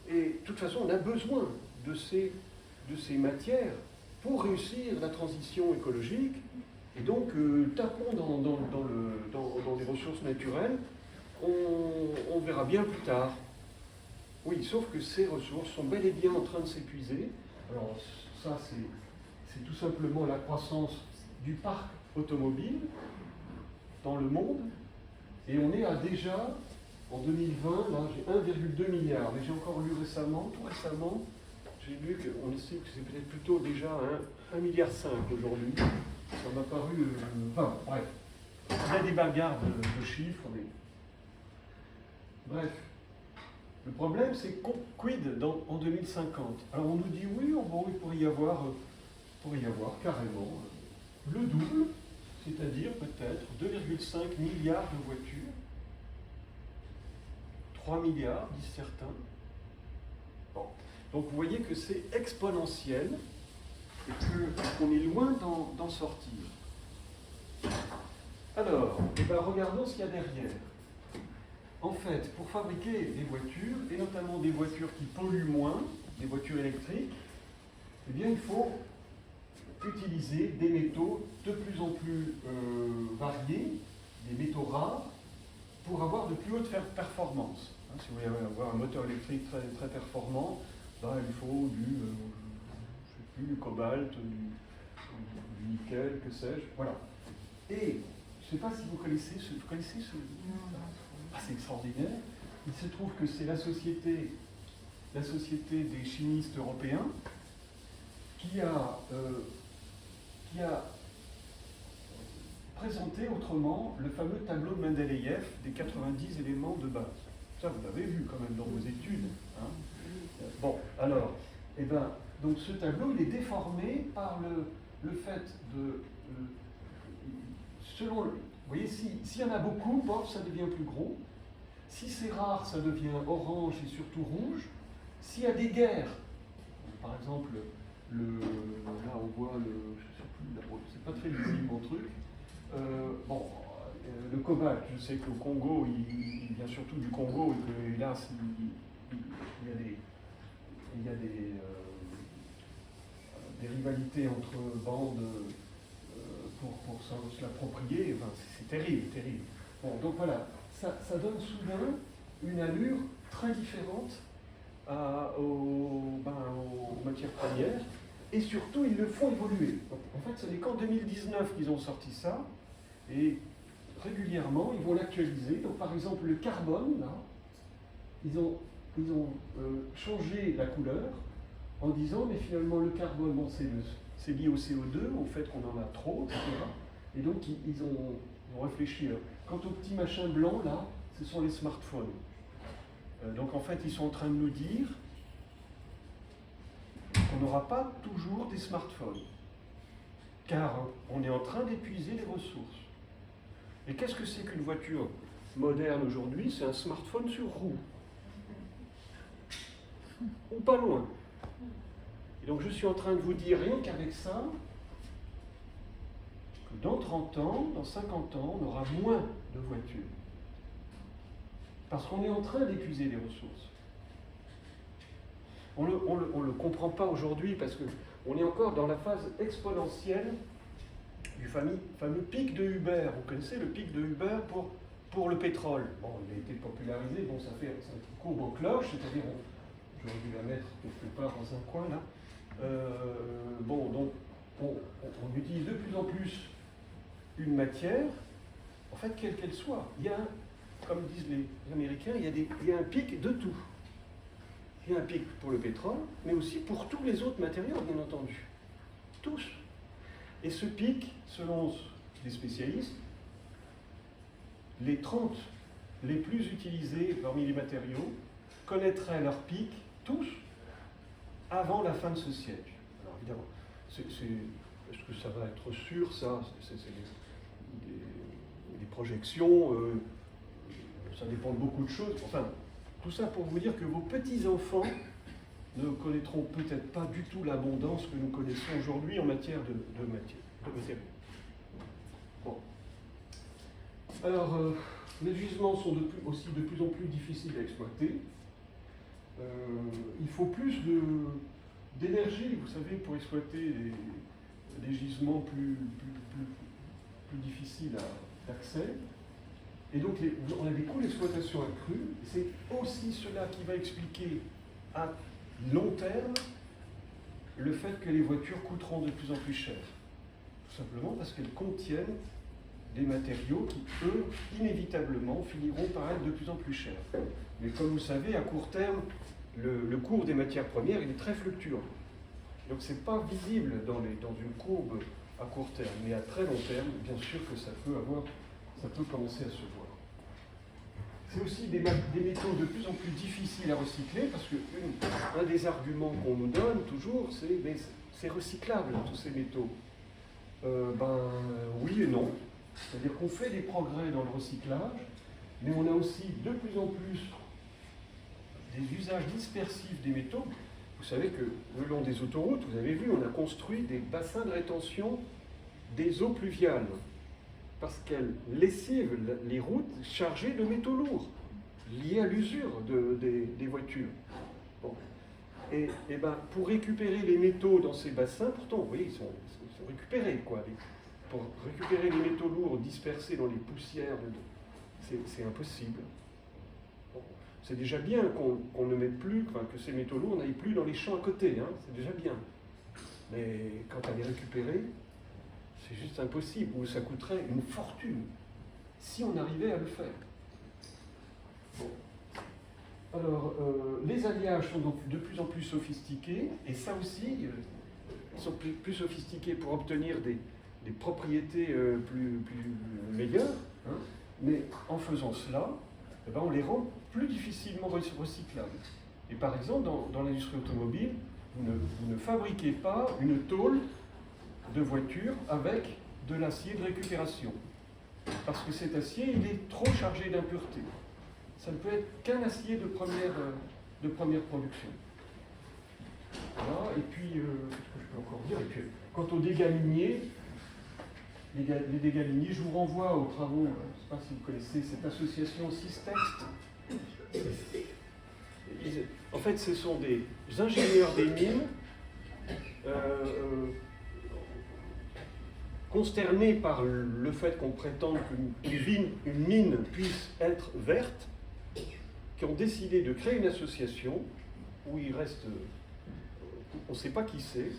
et de toute façon, on a besoin de ces matières pour réussir la transition écologique. Et donc, tapons dans les ressources naturelles, on verra bien plus tard. Oui, sauf que ces ressources sont bel et bien en train de s'épuiser. Alors ça, c'est tout simplement la croissance du parc automobile dans le monde. Et on est à déjà, en 2020, là j'ai 1,2 milliard. Mais j'ai encore lu récemment, tout récemment, j'ai lu qu'on estime que c'est peut-être plutôt déjà 1,5 milliard aujourd'hui. Ça m'a paru... enfin, bref. Il y a des bagarres de chiffres, mais... Bref. Le problème, c'est quid en 2050? Alors on nous dit, oui, bon, il pourrait y avoir carrément le double, c'est-à-dire peut-être 2,5 milliards de voitures, 3 milliards, disent certains. Bon. Donc vous voyez que c'est exponentiel et qu'on est loin d'en sortir. Alors, regardons ce qu'il y a derrière. En fait, pour fabriquer des voitures, et notamment des voitures qui polluent moins, des voitures électriques, eh bien, il faut utiliser des métaux de plus en plus variés, des métaux rares, pour avoir de plus hautes performances. Hein, si vous voulez avoir un moteur électrique très, très performant, ben, il faut du cobalt, du nickel, que sais-je, voilà. Et je ne sais pas si vous connaissez ce... Ah, c'est extraordinaire. Il se trouve que c'est la société des chimistes européens qui a présenté autrement le fameux tableau de Mendeleïev des 90 éléments de base. Ça, vous l'avez vu quand même dans vos études. Hein. Bon, alors, donc ce tableau, il est déformé par le fait de... selon le... Vous voyez, s'il y en a beaucoup, ça devient plus gros. Si c'est rare, ça devient orange et surtout rouge. S'il y a des guerres, par exemple, là on voit je sais plus, c'est pas très visible mon truc. Le cobalt, je sais qu'au Congo, il vient surtout du Congo et que hélas, il y a des rivalités entre bandes pour se l'approprier. Enfin, c'est terrible, terrible. Bon, donc voilà, ça donne soudain une allure très différente aux matières premières, et surtout, ils le font évoluer. Donc, en fait, ce n'est qu'en 2019 qu'ils ont sorti ça, et régulièrement, ils vont l'actualiser. Donc, par exemple, le carbone, là, ils ont changé la couleur en disant, mais finalement, le carbone, bon, c'est lié au CO2, au fait qu'on en a trop, etc. Et donc, ils ont réfléchi. Quant au petit machin blanc, là, ce sont les smartphones. Donc, en fait, ils sont en train de nous dire qu'on n'aura pas toujours des smartphones, car on est en train d'épuiser les ressources. Et qu'est-ce que c'est qu'une voiture moderne aujourd'hui? C'est un smartphone sur roue. Ou pas loin. Et donc je suis en train de vous dire, rien qu'avec ça, que dans 30 ans, dans 50 ans, on aura moins de voitures. Parce qu'on est en train d'épuiser les ressources. On le comprend pas aujourd'hui parce qu'on est encore dans la phase exponentielle du fameux pic de Huber. Vous connaissez le pic de Huber pour le pétrole. Bon, il a été popularisé, bon, ça fait une courbe en cloche, c'est-à-dire, j'aurais dû la mettre quelque part dans un coin là. Donc, on utilise de plus en plus une matière, en fait, quelle qu'elle soit. Il y a, comme disent les Américains, il y a un pic de tout. Il y a un pic pour le pétrole, mais aussi pour tous les autres matériaux, bien entendu. Tous. Et ce pic, selon les spécialistes, les 30 les plus utilisés parmi les matériaux connaîtraient leur pic, tous, avant la fin de ce siècle. Alors évidemment, est-ce que ça va être sûr, ça? C'est des projections, ça dépend de beaucoup de choses. Enfin, tout ça pour vous dire que vos petits-enfants ne connaîtront peut-être pas du tout l'abondance que nous connaissons aujourd'hui en matière de matériaux. Bon. Alors, les gisements sont aussi de plus en plus difficiles à exploiter. Il faut plus d'énergie, vous savez, pour exploiter des gisements plus difficiles d'accès. Et donc, on a des coûts d'exploitation accrus. C'est aussi cela qui va expliquer à long terme le fait que les voitures coûteront de plus en plus cher. Tout simplement parce qu'elles contiennent des matériaux qui, eux, inévitablement, finiront par être de plus en plus chers. Mais comme vous le savez, à court terme, le cours des matières premières, il est très fluctuant. Donc ce n'est pas visible dans une courbe à court terme, mais à très long terme, bien sûr que ça peut commencer à se voir. C'est aussi des métaux de plus en plus difficiles à recycler, parce que un des arguments qu'on nous donne toujours, c'est recyclable, tous ces métaux. Oui et non. C'est-à-dire qu'on fait des progrès dans le recyclage, mais on a aussi de plus en plus des usages dispersifs des métaux. Vous savez que le long des autoroutes, vous avez vu, on a construit des bassins de rétention des eaux pluviales, parce qu'elles lessivent les routes chargées de métaux lourds, liés à l'usure des voitures. Bon. Et pour récupérer les métaux dans ces bassins, pourtant, vous voyez, ils sont récupérés, quoi. Pour récupérer les métaux lourds dispersés dans les poussières, c'est impossible. Bon. C'est déjà bien qu'on ne mette plus, que ces métaux lourds n'aillent plus dans les champs à côté, hein, c'est déjà bien. Mais quant à les récupérer, c'est juste impossible, ou ça coûterait une fortune, si on arrivait à le faire. Bon. Alors, les alliages sont donc de plus en plus sophistiqués, et ça aussi, ils sont plus sophistiqués pour obtenir des propriétés plus meilleures, hein, mais en faisant cela, on les rend plus difficilement recyclables. Et par exemple, dans l'industrie automobile, vous ne fabriquez pas une tôle de voiture avec de l'acier de récupération. Parce que cet acier, il est trop chargé d'impuretés. Ça ne peut être qu'un acier de première production. Voilà. Et puis, qu'est-ce que je peux encore dire? Et puis, quant aux dégâts miniers, les dégâts miniers, je vous renvoie aux travaux, je ne sais pas si vous connaissez cette association Systext. En fait, ce sont des ingénieurs des mines consternés par le fait qu'on prétende qu'une mine puisse être verte, qui ont décidé de créer une association où il reste, on ne sait pas qui c'est,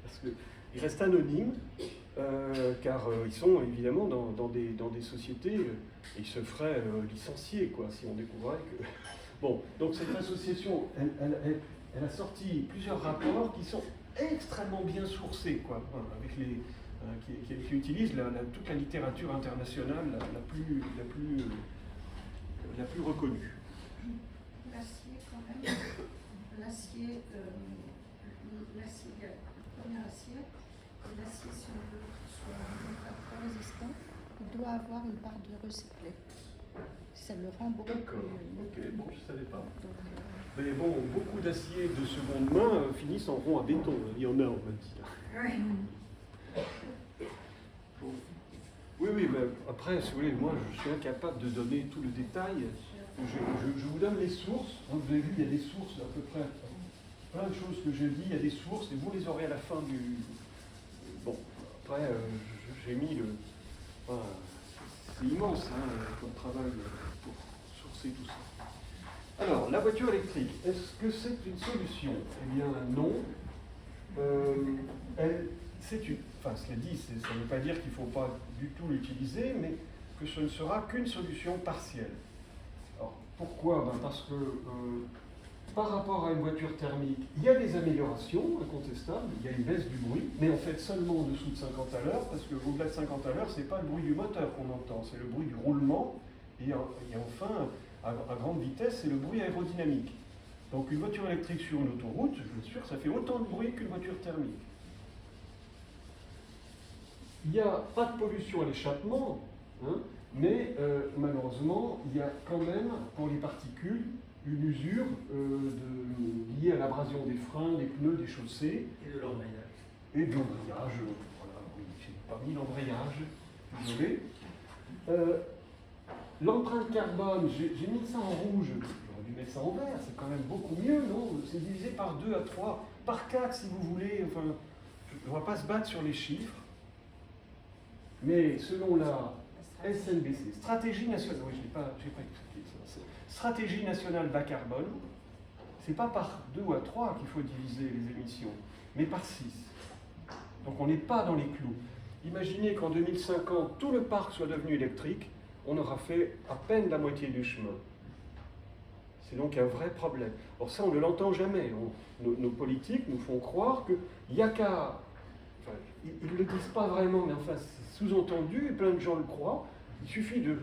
parce qu'ils restent anonymes, car ils sont évidemment dans des sociétés, et ils se feraient licencier, quoi, si on découvrait que... Bon, donc cette association, elle a sorti plusieurs rapports qui sont extrêmement bien sourcés, quoi, avec qui utilisent toute la littérature internationale la plus reconnue. L'acier, quand même, l'acier, le premier acier, l'acier, si on veut qu'il soit très résistant, il doit avoir une part de recyclé. Ça le rend beaucoup plus... Ok, bon, je ne savais pas. Mais bon, beaucoup d'aciers de seconde main finissent en rond à béton. Il y en a, on m'a dit. Oui. Bon. Oui, mais après, si vous voulez, moi, je suis incapable de donner tout le détail. Je vous donne les sources. Donc, vous avez vu, il y a des sources à peu près. Plein de choses que je dis, il y a des sources, et vous les aurez à la fin du... Bon, après, j'ai mis le... Enfin, c'est immense, hein, comme travail pour sourcer tout ça. Alors, la voiture électrique, est-ce que c'est une solution? Eh bien, non. Cela dit, ça ne veut pas dire qu'il ne faut pas du tout l'utiliser, mais que ce ne sera qu'une solution partielle. Alors, pourquoi? Parce que par rapport à une voiture thermique, il y a des améliorations incontestables, il y a une baisse du bruit, mais en fait seulement en dessous de 50 à l'heure, parce qu'au-delà de 50 à l'heure, ce n'est pas le bruit du moteur qu'on entend, c'est le bruit du roulement, et enfin, à grande vitesse, c'est le bruit aérodynamique. Donc une voiture électrique sur une autoroute, je vous assure, ça fait autant de bruit qu'une voiture thermique. Il n'y a pas de pollution à l'échappement, hein, mais malheureusement, il y a quand même, pour les particules, une usure liée à l'abrasion des freins, des pneus, des chaussées. Et de l'embrayage. Et de l'embrayage, voilà, oui, j'ai pas mis l'embrayage, désolé. L'empreinte carbone, j'ai mis ça en rouge, j'aurais aurait dû mettre ça en vert, c'est quand même beaucoup mieux, non? C'est divisé par 2 à 3, par 4 si vous voulez, enfin, on ne va pas se battre sur les chiffres, mais selon la SNBC, Stratégie nationale, oui, je n'ai pas expliqué ça, Stratégie nationale bas carbone, c'est pas par 2 ou à 3 qu'il faut diviser les émissions, mais par 6. Donc on n'est pas dans les clous. Imaginez qu'en 2050, tout le parc soit devenu électrique, on aura fait à peine la moitié du chemin. C'est donc un vrai problème. Or ça, on ne l'entend jamais. Nos politiques nous font croire qu'il n'y a qu'à... Enfin, ils ne le disent pas vraiment, mais enfin, c'est sous-entendu, et plein de gens le croient. Il suffit de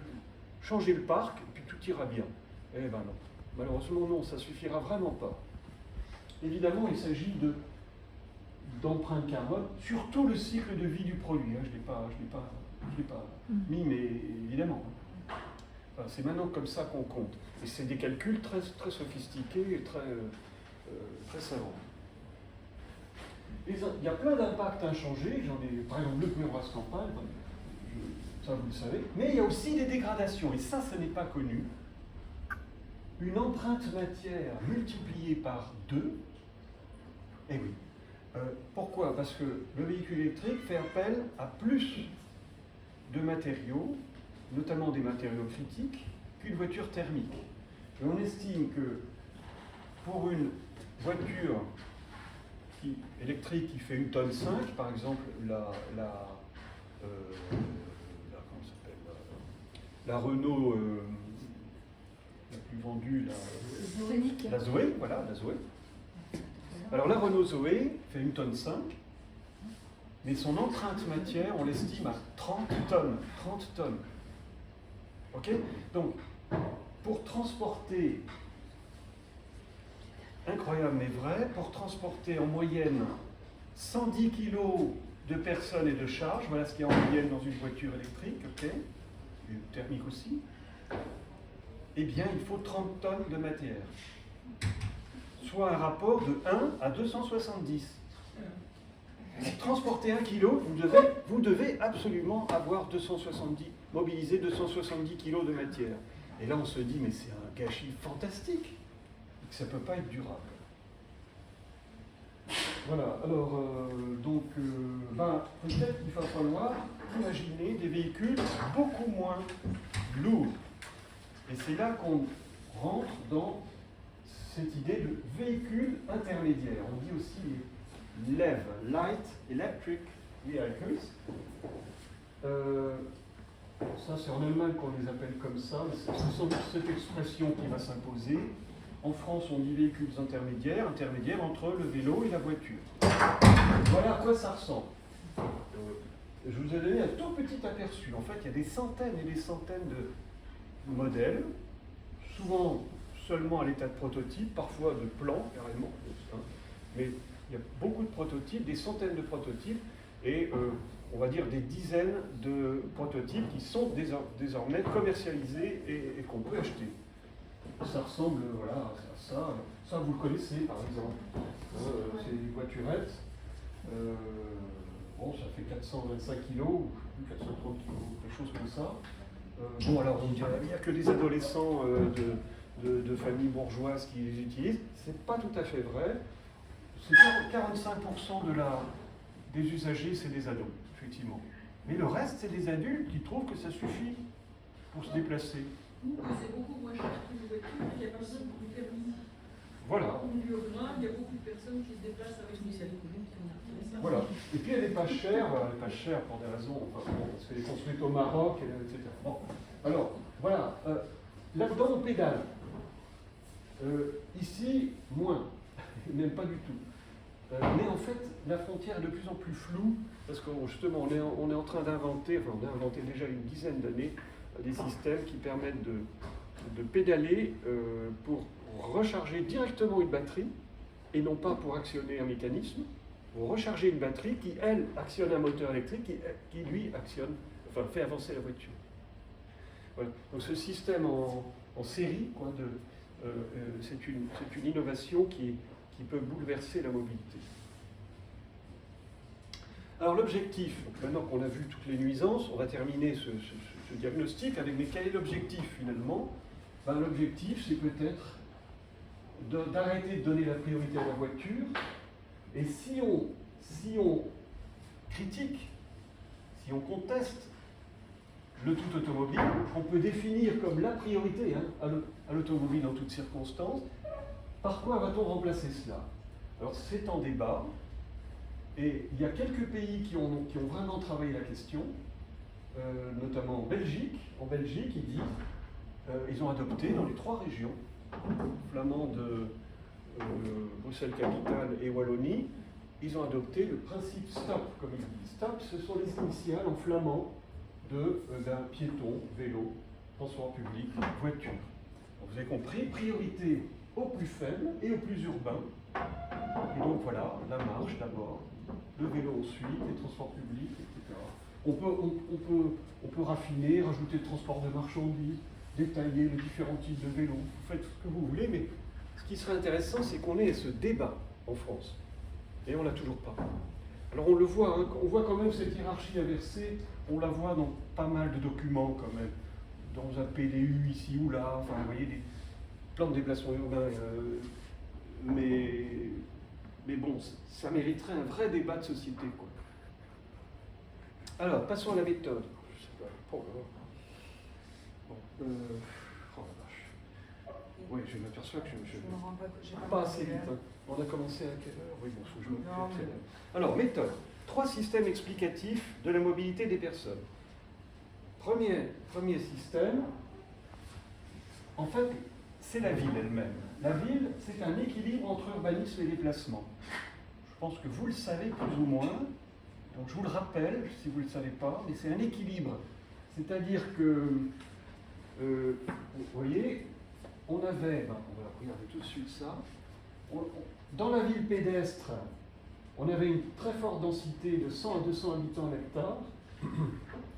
changer le parc, et puis tout ira bien. Eh ben non. Malheureusement, non, ça ne suffira vraiment pas. Évidemment, il s'agit d'empreinte carbone, surtout le cycle de vie du produit. Hein. Je ne l'ai pas mis, mais évidemment. Enfin, c'est maintenant comme ça qu'on compte. Et c'est des calculs très, très sophistiqués et très savants. Il y a plein d'impacts inchangés. J'en ai, par exemple, le pneu Brascampagne, ça vous le savez. Mais il y a aussi des dégradations, et ça, ce n'est pas connu. Une empreinte matière multipliée par 2, eh oui. Pourquoi? Parce que le véhicule électrique fait appel à plus de matériaux, notamment des matériaux critiques, qu'une voiture thermique. Et on estime que pour une voiture électrique qui fait 1,5 tonne, par exemple la Renault la plus vendue, la Zoé, voilà, la Zoé. Alors la Renault Zoé fait 1,5 tonne, mais son empreinte matière, on l'estime à 30 tonnes. 30 tonnes. Ok? Donc, pour transporter, incroyable mais vrai, pour transporter en moyenne 110 kg de personnes et de charges, voilà ce qu'il y a en moyenne dans une voiture électrique, ok? Et thermique aussi, eh bien il faut 30 tonnes de matière. Soit un rapport de 1 à 270. Pour transporter 1 kg, vous devez absolument avoir mobiliser 270 kg de matière. Et là, on se dit, mais c'est un gâchis fantastique, que ça ne peut pas être durable. Voilà, alors, peut-être qu'il va falloir imaginer des véhicules beaucoup moins lourds. Et c'est là qu'on rentre dans cette idée de véhicule intermédiaire. On dit aussi les LEV, Light Electric Vehicles. Ça, c'est en Allemagne qu'on les appelle comme ça. C'est cette expression qui va s'imposer. En France, on dit véhicules intermédiaires entre le vélo et la voiture. Voilà à quoi ça ressemble. Je vous ai donné un tout petit aperçu. En fait, il y a des centaines et des centaines de modèles, souvent seulement à l'état de prototype, parfois de plans, carrément. Mais il y a beaucoup de prototypes, des centaines de prototypes, et on va dire des dizaines de prototypes qui sont désormais commercialisés et qu'on peut acheter. Ça ressemble voilà, à ça. Ça, vous le connaissez, par exemple. C'est une voiturette. Bon, ça fait 425 kg, ou 430 kg, quelque chose comme ça. Bon, alors on dirait qu'il n'y a que des adolescents de familles bourgeoises qui les utilisent. C'est pas tout à fait vrai. C'est 45% des usagers, c'est des ados, effectivement. Mais le reste, c'est des adultes qui trouvent que ça suffit pour se déplacer. C'est beaucoup moins cher qu'une voiture, il n'y a pas besoin de permis. Voilà. On lui au grain, il y a beaucoup de personnes qui se déplacent avec des Voilà. Et puis elle n'est pas chère pour des raisons, enfin, parce qu'elle est construite au Maroc, etc. Bon. Alors, voilà. Là-dedans, on pédale. Ici, moins. Même pas du tout. Mais en fait, la frontière est de plus en plus floue, parce que justement, on est en train d'inventer, enfin on a inventé déjà une dizaine d'années, des systèmes qui permettent de pédaler pour recharger directement une batterie, et non pas pour actionner un mécanisme, pour recharger une batterie qui, elle, actionne un moteur électrique, qui lui, fait avancer la voiture. Voilà. Donc ce système en série, quoi, c'est une innovation qui peut bouleverser la mobilité. Alors l'objectif, maintenant qu'on a vu toutes les nuisances, on va terminer ce diagnostic avec mais quel est l'objectif finalement? L'objectif, c'est peut-être d'arrêter de donner la priorité à la voiture. Et si on critique, si on conteste le tout automobile, qu'on peut définir comme la priorité à l'automobile en toutes circonstances, par quoi va-t-on remplacer cela? Alors c'est en débat, et il y a quelques pays qui ont vraiment travaillé la question, notamment en Belgique. En Belgique, ils ont adopté dans les 3 régions, flamande, Bruxelles-Capitale et Wallonie, ils ont adopté le principe STOP, comme ils disent. STOP, ce sont les initiales en flamand d'un piéton, vélo, transport public, voiture. Donc, vous avez compris, priorité aux plus faibles et aux plus urbains. Et donc voilà, la marche d'abord, le vélo ensuite, les transports publics, etc. On peut raffiner, rajouter le transport de marchandises, détailler les différents types de vélos. Vous faites ce que vous voulez, mais ce qui serait intéressant, c'est qu'on ait ce débat en France. Et on ne l'a toujours pas. Alors on le voit, hein, on voit quand même cette hiérarchie inversée, on la voit dans pas mal de documents quand même, dans un PDU ici ou là, enfin vous voyez des plans de déplacement urbain, mais bon, ça mériterait un vrai débat de société, quoi. Alors, passons à la méthode. Je sais pas. Oh là là. Bon, oh la vache. Oui, je m'aperçois que je me rends pas assez vite. Hein. On a commencé à quelle heure? Oui, bon, faut que je me... Alors, méthode. 3 systèmes explicatifs de la mobilité des personnes. Premier système, en fait, c'est la ville elle-même. La ville, c'est un équilibre entre urbanisme et déplacement. Je pense que vous le savez plus ou moins, donc je vous le rappelle si vous ne le savez pas, mais c'est un équilibre. C'est-à-dire que, vous voyez, on va regarder tout de suite ça. Dans la ville pédestre, on avait une très forte densité de 100 à 200 habitants à l'hectare,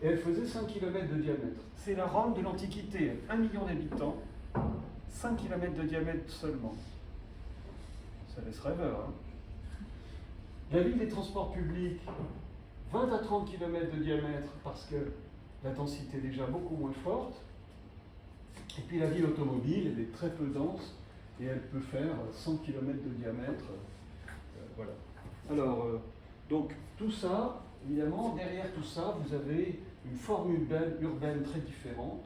et elle faisait 5 km de diamètre. C'est la Rome de l'Antiquité, 1 million d'habitants, 5 km de diamètre seulement. Ça laisse rêveur, hein. La ville des transports publics, 20 à 30 km de diamètre, parce que la densité est déjà beaucoup moins forte. Et puis la ville automobile, elle est très peu dense, et elle peut faire 100 km de diamètre. Voilà. Alors, donc tout ça, évidemment, derrière tout ça, vous avez une forme urbaine très différente.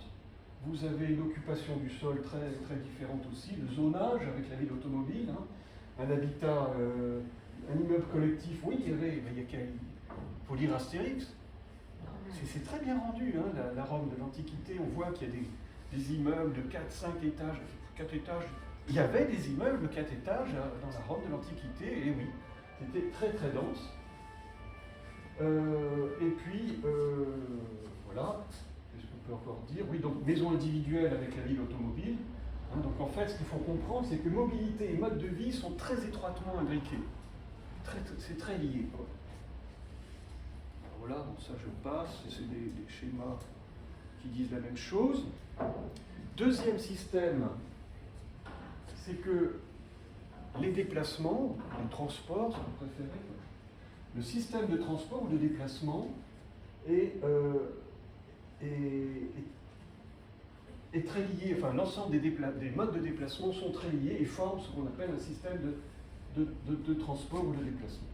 Vous avez une occupation du sol très, très différente aussi, le zonage avec la ville automobile, hein. Un habitat, un immeuble collectif, oui, il faut lire Astérix. C'est très bien rendu, hein, la Rome de l'Antiquité. On voit qu'il y a des immeubles de 4-5 étages, 4 étages. Il y avait des immeubles de 4 étages dans la Rome de l'Antiquité, et oui, c'était très très dense. Et puis, voilà, qu'est-ce qu'on peut encore dire? Oui, donc maison individuelle avec la ville automobile. Hein, donc en fait, ce qu'il faut comprendre, c'est que mobilité et mode de vie sont très étroitement imbriqués. C'est très lié, quoi. Alors voilà, bon, ça je passe, c'est des schémas qui disent la même chose. Deuxième système, c'est que les déplacements, le transport, si vous préférez, le système de transport ou de déplacement est très lié, enfin l'ensemble des modes de déplacement sont très liés et forment ce qu'on appelle un système de transport ou de déplacement.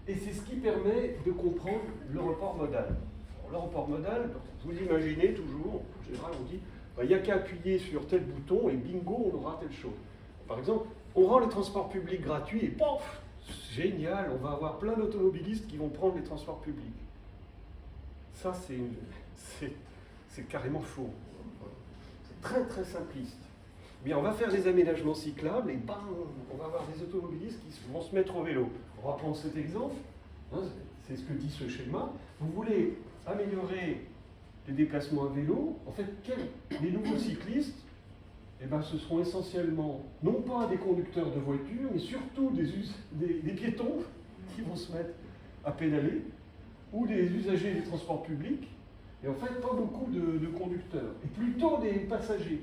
Et c'est ce qui permet de comprendre le report modal. Alors, le report modal, vous imaginez toujours, en général on dit, il n'y a qu'à appuyer sur tel bouton et bingo, on aura telle chose. Par exemple, on rend les transports publics gratuits et pof, génial, on va avoir plein d'automobilistes qui vont prendre les transports publics. Ça, c'est carrément faux. C'est très très simpliste. Bien, on va faire des aménagements cyclables et bam, on va avoir des automobilistes qui vont se mettre au vélo. On va prendre cet exemple, hein, c'est ce que dit ce schéma. Vous voulez améliorer les déplacements à vélo, en fait, les nouveaux cyclistes, eh ben, ce seront essentiellement, non pas des conducteurs de voitures, mais surtout des piétons qui vont se mettre à pédaler, ou des usagers des transports publics, et en fait, pas beaucoup de conducteurs, et plutôt des passagers.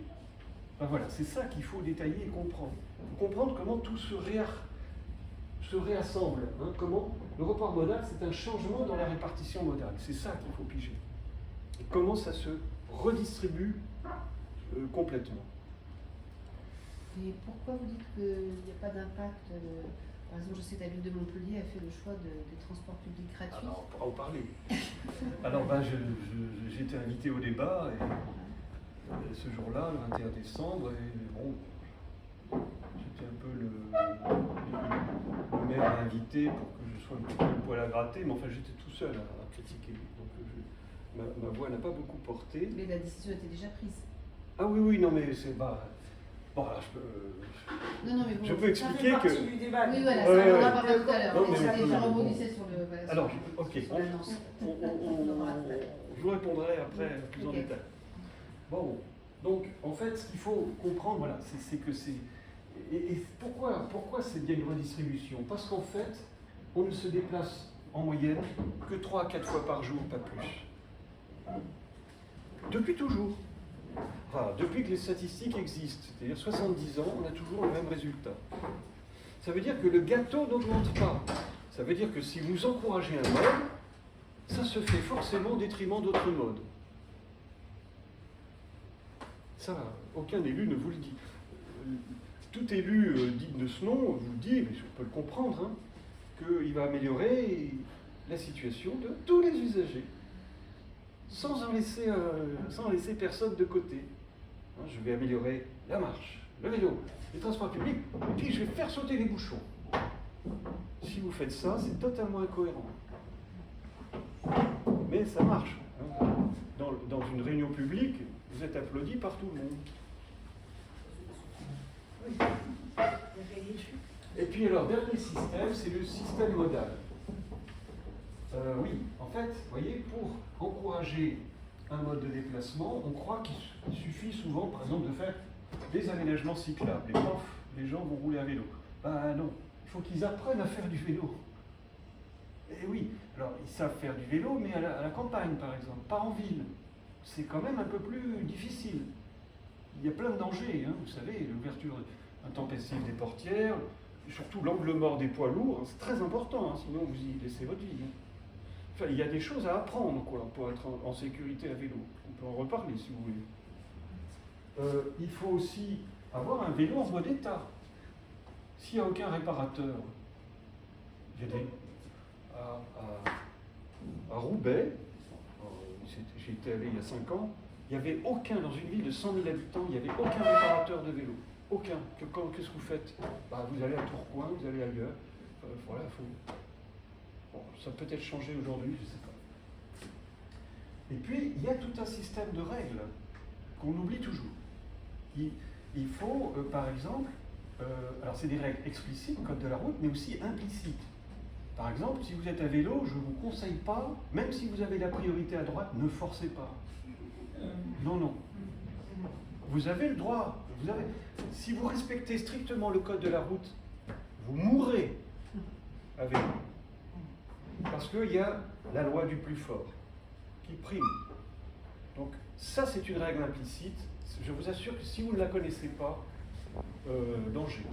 Ben voilà, c'est ça qu'il faut détailler et comprendre. Il faut comprendre comment tout se réassemble, hein, comment le report modal, c'est un changement dans la répartition modale. C'est ça qu'il faut piger. Et comment ça se redistribue complètement. Et pourquoi vous dites qu'il n'y a pas d'impact par exemple, je sais que la ville de Montpellier a fait le choix des transports publics gratuits. Alors, on pourra en parler. Alors, j'ai été invité au débat, et ce jour-là, le 21 décembre, et bon, j'étais un peu le maire invité pour que je sois un petit peu le poil à gratter, mais enfin, j'étais tout seul à critiquer. Donc, ma voix n'a pas beaucoup porté. Mais la décision était déjà prise. Ah oui, non, mais c'est pas... Bon, là, je peux expliquer que... Du débat, oui, voilà, ouais, ça, on en ouais. parlera tout à l'heure. Non, mais Je rebondissais sur le... Voilà, alors, sur, ok, sur l'annonce. je vous répondrai après plus en détail. Bon, donc, en fait, ce qu'il faut comprendre, voilà, c'est que c'est... Et pourquoi c'est bien une redistribution? Parce qu'en fait, on ne se déplace en moyenne que 3 à 4 fois par jour, pas plus. Depuis toujours. Enfin, depuis que les statistiques existent, c'est-à-dire 70 ans, on a toujours le même résultat. Ça veut dire que le gâteau n'augmente pas. Ça veut dire que si vous encouragez un mode, ça se fait forcément au détriment d'autres modes. Ça, aucun élu ne vous le dit. Tout élu digne de ce nom vous dit, mais je peux le comprendre, hein, qu'il va améliorer la situation de tous les usagers, sans laisser personne de côté. Hein, je vais améliorer la marche, le vélo, les transports publics, et puis je vais faire sauter les bouchons. Si vous faites ça, c'est totalement incohérent. Mais ça marche. Hein. Dans une réunion publique, vous êtes applaudi par tout le monde. Et puis alors, dernier système, c'est le système modal. Oui, en fait, vous voyez, pour encourager un mode de déplacement, on croit qu'il suffit souvent, par exemple, de faire des aménagements cyclables. Et pof, les gens vont rouler à vélo. Ben non, il faut qu'ils apprennent à faire du vélo. Et oui, alors ils savent faire du vélo, mais à la campagne, par exemple, pas en ville. C'est quand même un peu plus difficile. Il y a plein de dangers, hein, vous savez, l'ouverture intempestive des portières, surtout l'angle mort des poids lourds, hein, c'est très important, hein, sinon vous y laissez votre vie. Hein. Enfin, il y a des choses à apprendre quoi, pour être en sécurité à vélo. On peut en reparler si vous voulez. Il faut aussi avoir un vélo en bon état. S'il n'y a aucun réparateur, il y a des... À Roubaix, j'y étais allé il y a 5 ans, il n'y avait aucun, dans une ville de 100 000 habitants, il n'y avait aucun réparateur de vélo. Aucun. Qu'est-ce que vous faites? Vous allez à Tourcoing, vous allez ailleurs. Voilà, bon, ça peut peut-être changé aujourd'hui, je ne sais pas. Et puis, il y a tout un système de règles qu'on oublie toujours. Il faut, par exemple, alors c'est des règles explicites, code de la route, mais aussi implicites. Par exemple, si vous êtes à vélo, je ne vous conseille pas, même si vous avez la priorité à droite, ne forcez pas. Non, non. Vous avez le droit. Si vous respectez strictement le code de la route, vous mourrez à vélo. Parce qu'il y a la loi du plus fort qui prime. Donc ça, c'est une règle implicite. Je vous assure que si vous ne la connaissez pas, danger.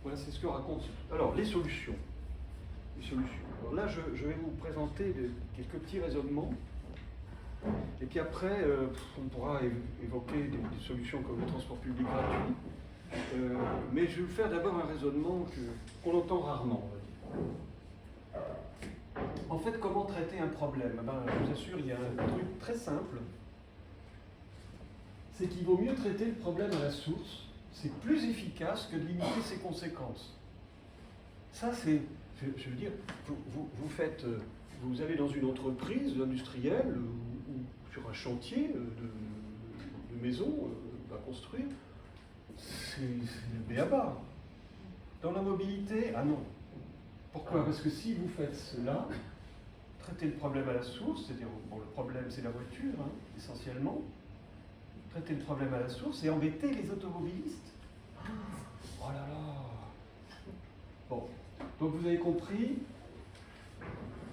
Voilà, c'est ce que raconte. Alors, les solutions. Alors là, je vais vous présenter quelques petits raisonnements. Et puis après, on pourra évoquer des solutions comme le transport public gratuit. Mais je vais vous faire d'abord un raisonnement qu'on entend rarement, on va dire. En fait, comment traiter un problème? Je vous assure, il y a un truc très simple. C'est qu'il vaut mieux traiter le problème à la source. C'est plus efficace que de limiter ses conséquences. Ça, c'est, je veux dire, vous allez dans une entreprise industrielle ou sur un chantier de maison à construire, c'est le b.a.-ba. Dans la mobilité, ah non. Pourquoi? Parce que si vous faites cela, traitez le problème à la source, c'est-à-dire, bon, le problème c'est la voiture, hein, essentiellement, traiter le problème à la source et embêter les automobilistes. Oh là là! Bon, donc vous avez compris,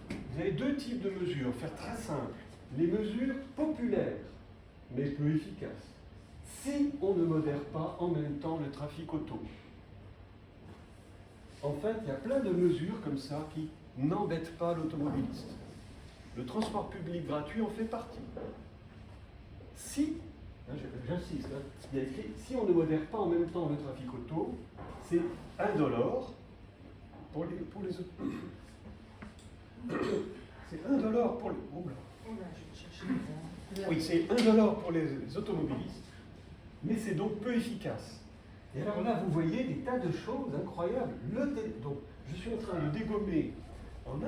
vous avez 2 types de mesures, faire très simple. Les mesures populaires, mais peu efficaces, si on ne modère pas en même temps le trafic auto. En fait, il y a plein de mesures comme ça qui n'embêtent pas l'automobiliste. Le transport public gratuit en fait partie. Si hein, j'insiste, hein, il y a écrit, si on ne modère pas en même temps le trafic auto, c'est indolore pour les c'est indolore pour les... Oula. Oui, c'est indolore pour les automobilistes, mais c'est donc peu efficace. Et alors là, vous voyez des tas de choses incroyables. Donc, je suis en train de dégommer en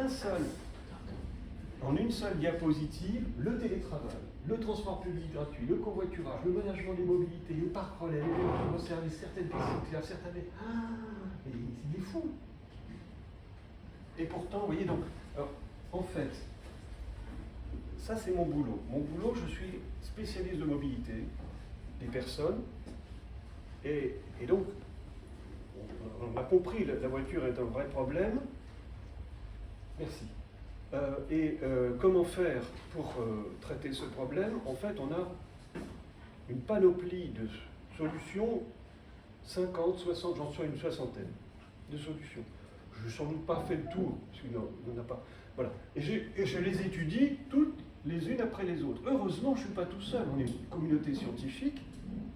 une seule diapositive le télétravail, le transport public gratuit, le covoiturage, le management des mobilités, les parcs relais, les vélos de service, certaines pistes cyclables, certaines... mais c'est des fous. Et pourtant, vous voyez, donc, alors, en fait, ça c'est mon boulot. Mon boulot, je suis spécialiste de mobilité des personnes, et donc, on a compris, la voiture est un vrai problème. Merci. Comment faire pour traiter ce problème? En fait, on a une panoplie de solutions, 50, 60, j'en suis à une soixantaine de solutions. Je n'ai sans doute pas fait le tour, parce qu'il n'y en a pas. Voilà. Et je les étudie toutes les unes après les autres. Heureusement, je ne suis pas tout seul. On est une communauté scientifique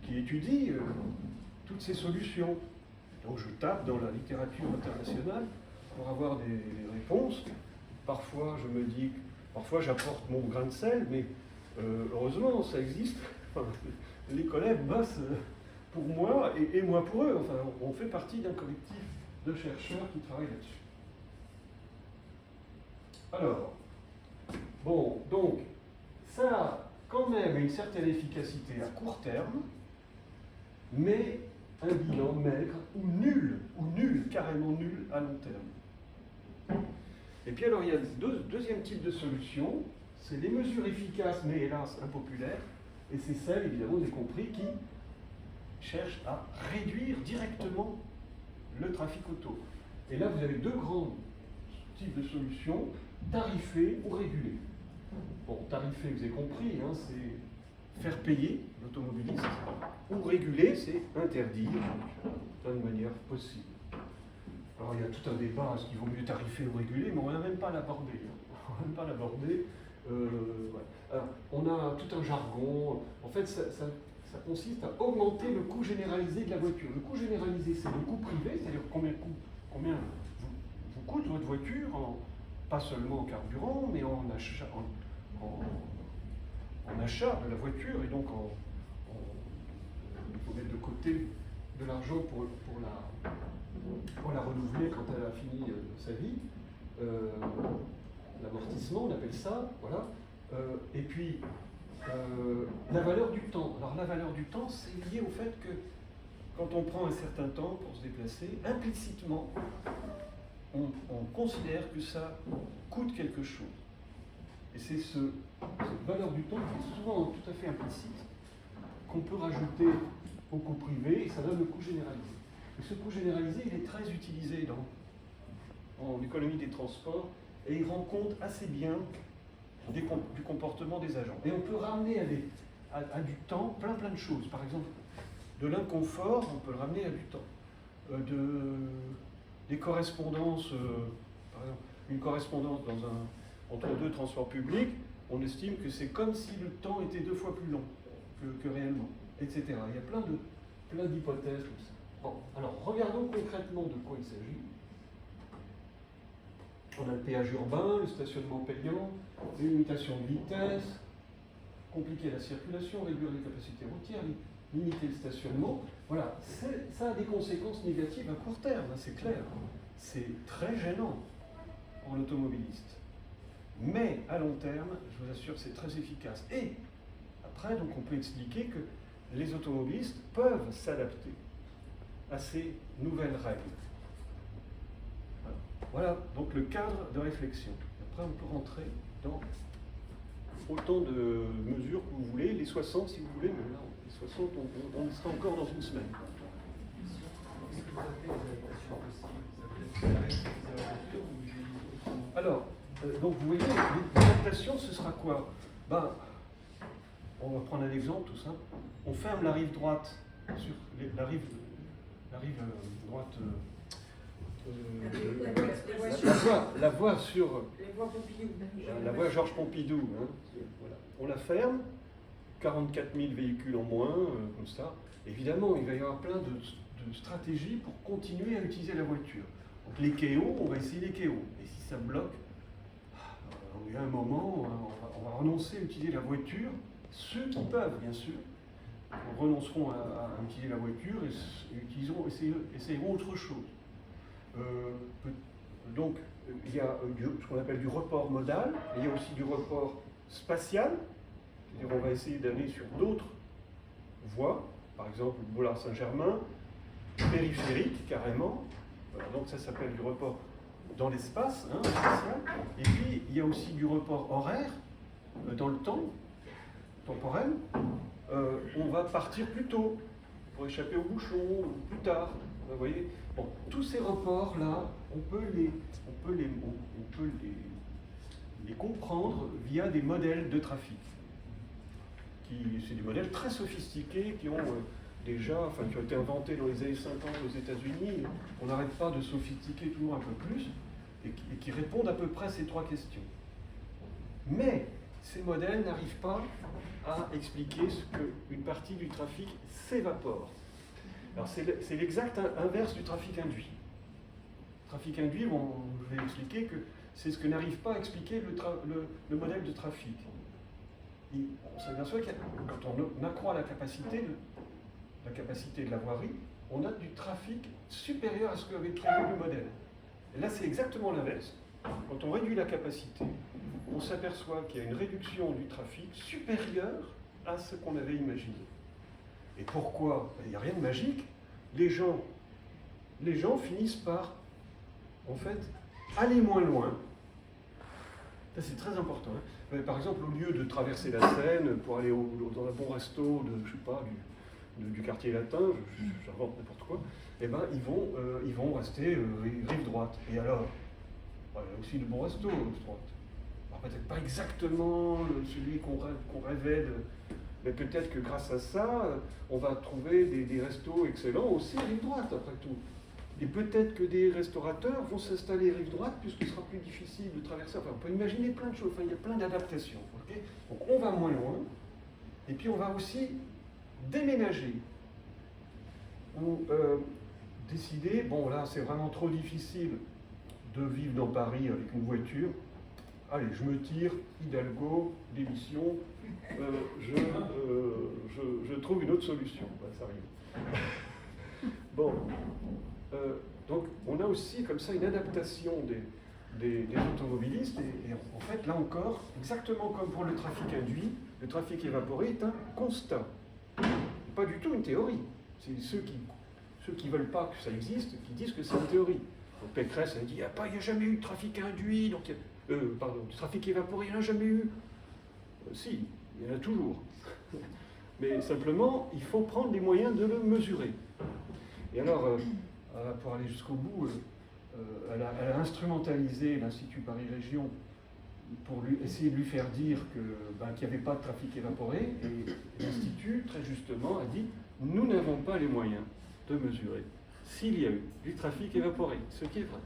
qui étudie toutes ces solutions. Donc je tape dans la littérature internationale pour avoir des réponses. Parfois, je me dis, parfois j'apporte mon grain de sel, mais heureusement, ça existe. Enfin, les collègues bossent pour moi et moi pour eux. Enfin, on fait partie d'un collectif de chercheurs qui travaillent là-dessus. Alors, bon, donc, ça a quand même une certaine efficacité à court terme, mais un bilan maigre ou nul, carrément nul à long terme. Et puis alors, il y a deuxième type de solution, c'est les mesures efficaces, mais hélas impopulaires, et c'est celles, évidemment, vous avez compris, qui cherchent à réduire directement le trafic auto. Et là, vous avez deux grands types de solutions, tarifées ou régulées. Bon, tarifé, vous avez compris, hein, c'est faire payer l'automobiliste, ou réguler, c'est interdire d'une manière possible. Alors il y a tout un débat, est-ce qu'il vaut mieux tarifer ou réguler, mais on n'a même pas l'aborder. On n'a même pas l'aborder. Ouais. Alors, on a tout un jargon. En fait, ça consiste à augmenter le coût généralisé de la voiture. Le coût généralisé, c'est le coût privé, c'est-à-dire combien vous coûte votre voiture, pas seulement en carburant, mais en achat, en achat de la voiture, et donc il faut mettre de côté de l'argent pour la renouveler quand elle a fini sa vie. L'amortissement, on appelle ça, voilà. Et puis, la valeur du temps. Alors la valeur du temps, c'est lié au fait que quand on prend un certain temps pour se déplacer, implicitement, on considère que ça coûte quelque chose. Et c'est cette valeur du temps qui est souvent tout à fait implicite, qu'on peut rajouter au coût privé, et ça donne le coût généralisé. Et ce coût généralisé, il est très utilisé en économie des transports, et il rend compte assez bien du comportement des agents. Et on peut ramener à du temps plein de choses. Par exemple, de l'inconfort, on peut le ramener à du temps. Des correspondances, par exemple, une correspondance entre deux transports publics, on estime que c'est comme si le temps était 2 fois plus long que réellement, etc. Il y a plein d'hypothèses comme ça. Bon, alors regardons concrètement de quoi il s'agit. On a le péage urbain, le stationnement payant, les limitations de vitesse, compliquer la circulation, réduire les capacités routières, limiter le stationnement. Voilà, ça a des conséquences négatives à court terme, hein, c'est clair. C'est très gênant pour l'automobiliste. Mais à long terme, je vous assure, c'est très efficace. Et après, donc, on peut expliquer que les automobilistes peuvent s'adapter à ces nouvelles règles. Voilà donc le cadre de réflexion. Après, on peut rentrer dans autant de mesures que vous voulez, les 60 si vous voulez, mais là, les 60, on y sera encore dans une semaine. Alors, donc vous voyez, l'adaptation, ce sera quoi? Ben, on va prendre un exemple tout simple. On ferme la rive droite, sur la rive droite. La voie sur la voie Georges Pompidou, hein, voilà. On la ferme, 44 000 véhicules en moins, comme ça. Évidemment, il va y avoir plein de stratégies pour continuer à utiliser la voiture. Donc les KO, on va essayer les KO. Et si ça bloque, il y a un moment, on va renoncer à utiliser la voiture. Ceux qui peuvent, bien sûr, renonceront à utiliser la voiture et essayeront autre chose. Donc, il y a ce qu'on appelle du report modal, mais il y a aussi du report spatial. C'est-à-dire on va essayer d'aller sur d'autres voies, par exemple le boulevard Saint-Germain, périphérique carrément. Voilà, donc ça s'appelle du report dans l'espace, spatial. Et puis il y a aussi du report horaire, dans le temps, temporel. On va partir plus tôt pour échapper au bouchon, ou plus tard. Vous voyez, bon, tous ces reports-là, on peut les comprendre via des modèles de trafic. C'est des modèles très sophistiqués qui ont qui ont été inventés dans les années 50 aux États-Unis. On n'arrête pas de sophistiquer toujours un peu plus et qui répondent à peu près à ces trois questions. Mais ces modèles n'arrivent pas à expliquer ce qu'une partie du trafic s'évapore. Alors c'est l'exact inverse du trafic induit. Le trafic induit, je vais expliquer que c'est ce que n'arrive pas à expliquer le modèle de trafic. On s'aperçoit que quand on accroît la capacité de la voirie, on a du trafic supérieur à ce qu'avait prévu le modèle. Et là, c'est exactement l'inverse. Quand on réduit la capacité, on s'aperçoit qu'il y a une réduction du trafic supérieure à ce qu'on avait imaginé. Et pourquoi? Il n'y a rien de magique. Les gens finissent par, en fait, aller moins loin. Ça, c'est très important. Par exemple, au lieu de traverser la Seine pour aller dans un bon resto du quartier latin, j'invente n'importe quoi, eh ben, ils vont rester rive droite. Et alors, il y a aussi de bons restos rive droite. Alors, peut-être pas exactement celui qu'on rêvait, mais peut-être que grâce à ça, on va trouver des restos excellents aussi rive droite, après tout. Et peut-être que des restaurateurs vont s'installer rive droite puisqu'il sera plus difficile de traverser. Enfin, on peut imaginer plein de choses, il y a plein d'adaptations. Okay, donc on va moins loin, et puis on va aussi déménager. Ou décider, bon là c'est vraiment trop difficile de vivre dans Paris avec une voiture. Allez, je me tire, Hidalgo, démission, je trouve une autre solution. Ben, ça arrive. Bon. Donc on a aussi comme ça une adaptation des automobilistes et en fait là encore, exactement comme pour le trafic induit, le trafic évaporé est un constat, pas du tout une théorie. C'est ceux qui veulent pas que ça existe qui disent que c'est une théorie. Donc Pécresse a dit il n'y a jamais eu de trafic induit, donc du trafic évaporé il n'y en a jamais eu. Si, il y en a toujours. Mais simplement il faut prendre les moyens de le mesurer. Et alors pour aller jusqu'au bout, elle a instrumentalisé l'Institut Paris Région pour essayer de lui faire dire qu'il n'y avait pas de trafic évaporé. Et l'Institut, très justement, a dit « Nous n'avons pas les moyens de mesurer s'il y a eu du trafic évaporé », ce qui est vrai.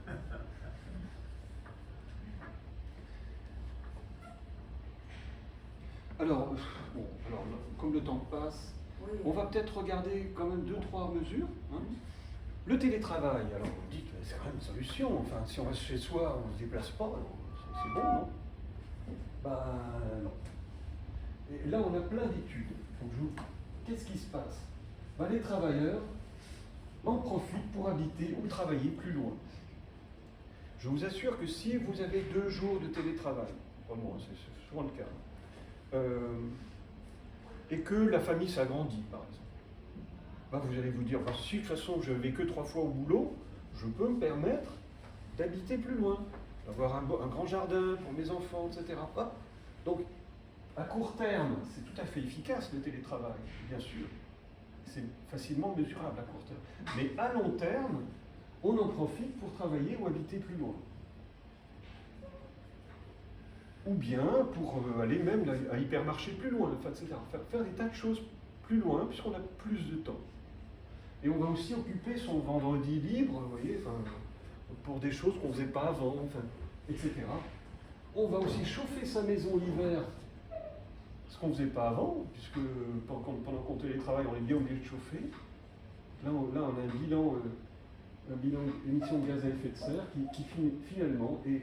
Alors, comme le temps passe, on va peut-être regarder quand même 2-3 mesures. Le télétravail, alors vous dites, c'est quand même une solution, enfin si on reste chez soi, on ne se déplace pas, c'est bon, non? Ben non. Et là on a plein d'études. Qu'est-ce qui se passe? Ben, les travailleurs en profitent pour habiter ou travailler plus loin. Je vous assure que si vous avez 2 jours de télétravail, vraiment, c'est souvent le cas, et que la famille s'agrandit par exemple, ben vous allez vous dire, si de toute façon je vais que 3 fois au boulot, je peux me permettre d'habiter plus loin, d'avoir un grand jardin pour mes enfants, etc. Donc, à court terme, c'est tout à fait efficace le télétravail, bien sûr. C'est facilement mesurable à court terme. Mais à long terme, on en profite pour travailler ou habiter plus loin. Ou bien pour aller même à l'hypermarché plus loin, enfin, etc. Faire des tas de choses plus loin, puisqu'on a plus de temps. Et on va aussi occuper son vendredi libre, vous voyez, enfin, pour des choses qu'on ne faisait pas avant, enfin, etc. On va aussi chauffer sa maison l'hiver, parce qu'on ne faisait pas avant, puisque pendant qu'on télétravaille, on est bien obligé de chauffer. Là, on a un bilan d'émissions de gaz à effet de serre qui finalement est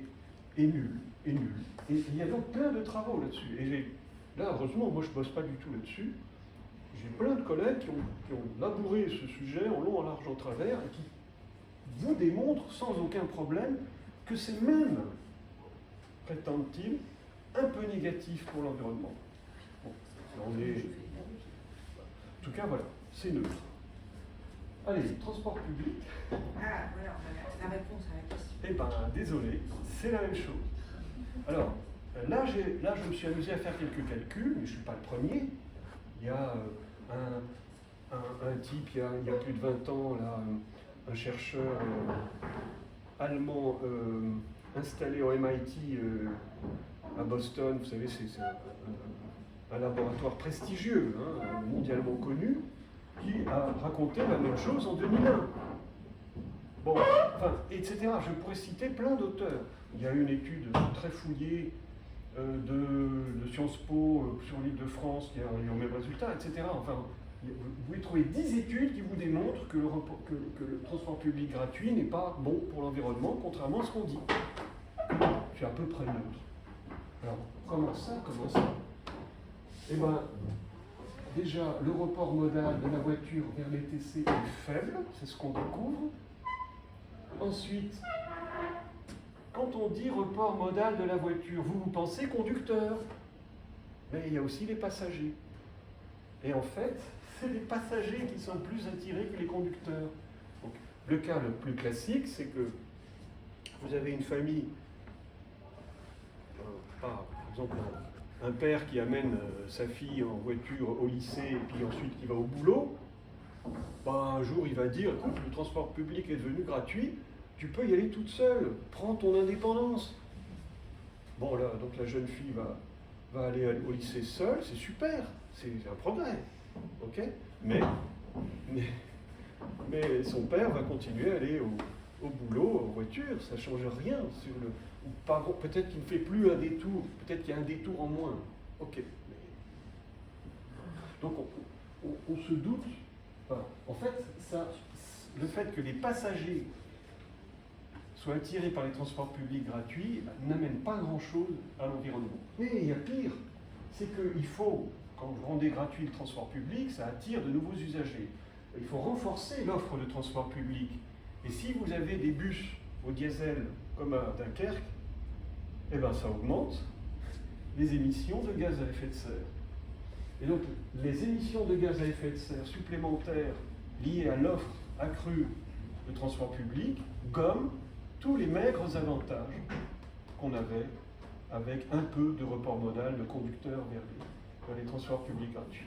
nul. Et il y a donc plein de travaux là-dessus. Et là, heureusement, moi je ne bosse pas du tout là-dessus. J'ai plein de collègues qui ont labouré ce sujet en long, en large, en travers, et qui vous démontrent sans aucun problème que c'est même, prétendent-ils, un peu négatif pour l'environnement. Bon, en tout cas, voilà, c'est neutre. Allez, transport public. Ah, voilà, on a la réponse à la question. Eh ben, désolé, c'est la même chose. Alors, là, je me suis amusé à faire quelques calculs, mais je ne suis pas le premier. Il y a un type, il y a plus de 20 ans, là, un chercheur allemand installé au MIT à Boston, vous savez, c'est un laboratoire prestigieux, hein, mondialement connu, qui a raconté la même chose en 2001. Bon, enfin, etc. Je pourrais citer plein d'auteurs. Il y a une étude très fouillée de Sciences Po sur l'Île-de-France qui a eu le même résultat, etc. Enfin, vous pouvez trouver 10 études qui vous démontrent que le transport public gratuit n'est pas bon pour l'environnement, contrairement à ce qu'on dit. Je suis à peu près neutre. Alors, comment ça? Eh bien, déjà, le report modal de la voiture vers les TC est faible, c'est ce qu'on découvre. Ensuite, quand on dit report modal de la voiture, vous pensez conducteur, mais il y a aussi les passagers. Et en fait, c'est les passagers qui sont plus attirés que les conducteurs. Donc, le cas le plus classique, c'est que vous avez une famille, par exemple un père qui amène sa fille en voiture au lycée et puis ensuite qui va au boulot. Ben, un jour il va dire, écoute, le transport public est devenu gratuit, tu peux y aller toute seule, prends ton indépendance. Bon là, donc la jeune fille va aller au lycée seule, c'est super, c'est un progrès, ok, mais son père va continuer à aller au boulot en voiture, ça ne change rien sur le... Peut-être qu'il ne fait plus un détour, peut-être qu'il y a un détour en moins, ok. Donc on se doute, enfin, en fait, le fait que les passagers soient attirés par les transports publics gratuits n'amène pas grand-chose à l'environnement. Mais il y a pire, c'est qu'il faut, quand vous rendez gratuit le transport public, ça attire de nouveaux usagers. Il faut renforcer l'offre de transport public. Et si vous avez des bus au diesel comme à Dunkerque, eh ben ça augmente les émissions de gaz à effet de serre. Et donc, les émissions de gaz à effet de serre supplémentaires liées à l'offre accrue de transport public gomment tous les maigres avantages qu'on avait avec un peu de report modal de conducteurs vers les transports publics gratuits.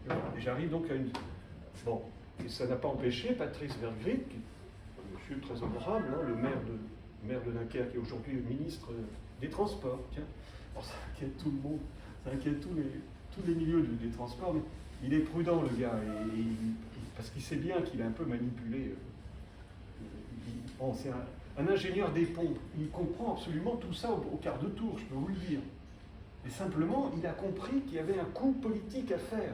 Et j'arrive donc à une... Bon, et ça n'a pas empêché Patrice Vergrit, qui est un monsieur très honorable, hein, le maire de Dunkerque, qui est aujourd'hui le ministre des Transports. Tiens, alors ça inquiète tout le monde, ça inquiète tous les milieux des transports, mais il est prudent le gars, parce qu'il sait bien qu'il a un peu manipulé. Bon, c'est un ingénieur des ponts, il comprend absolument tout ça au quart de tour, je peux vous le dire. Et simplement, il a compris qu'il y avait un coup politique à faire.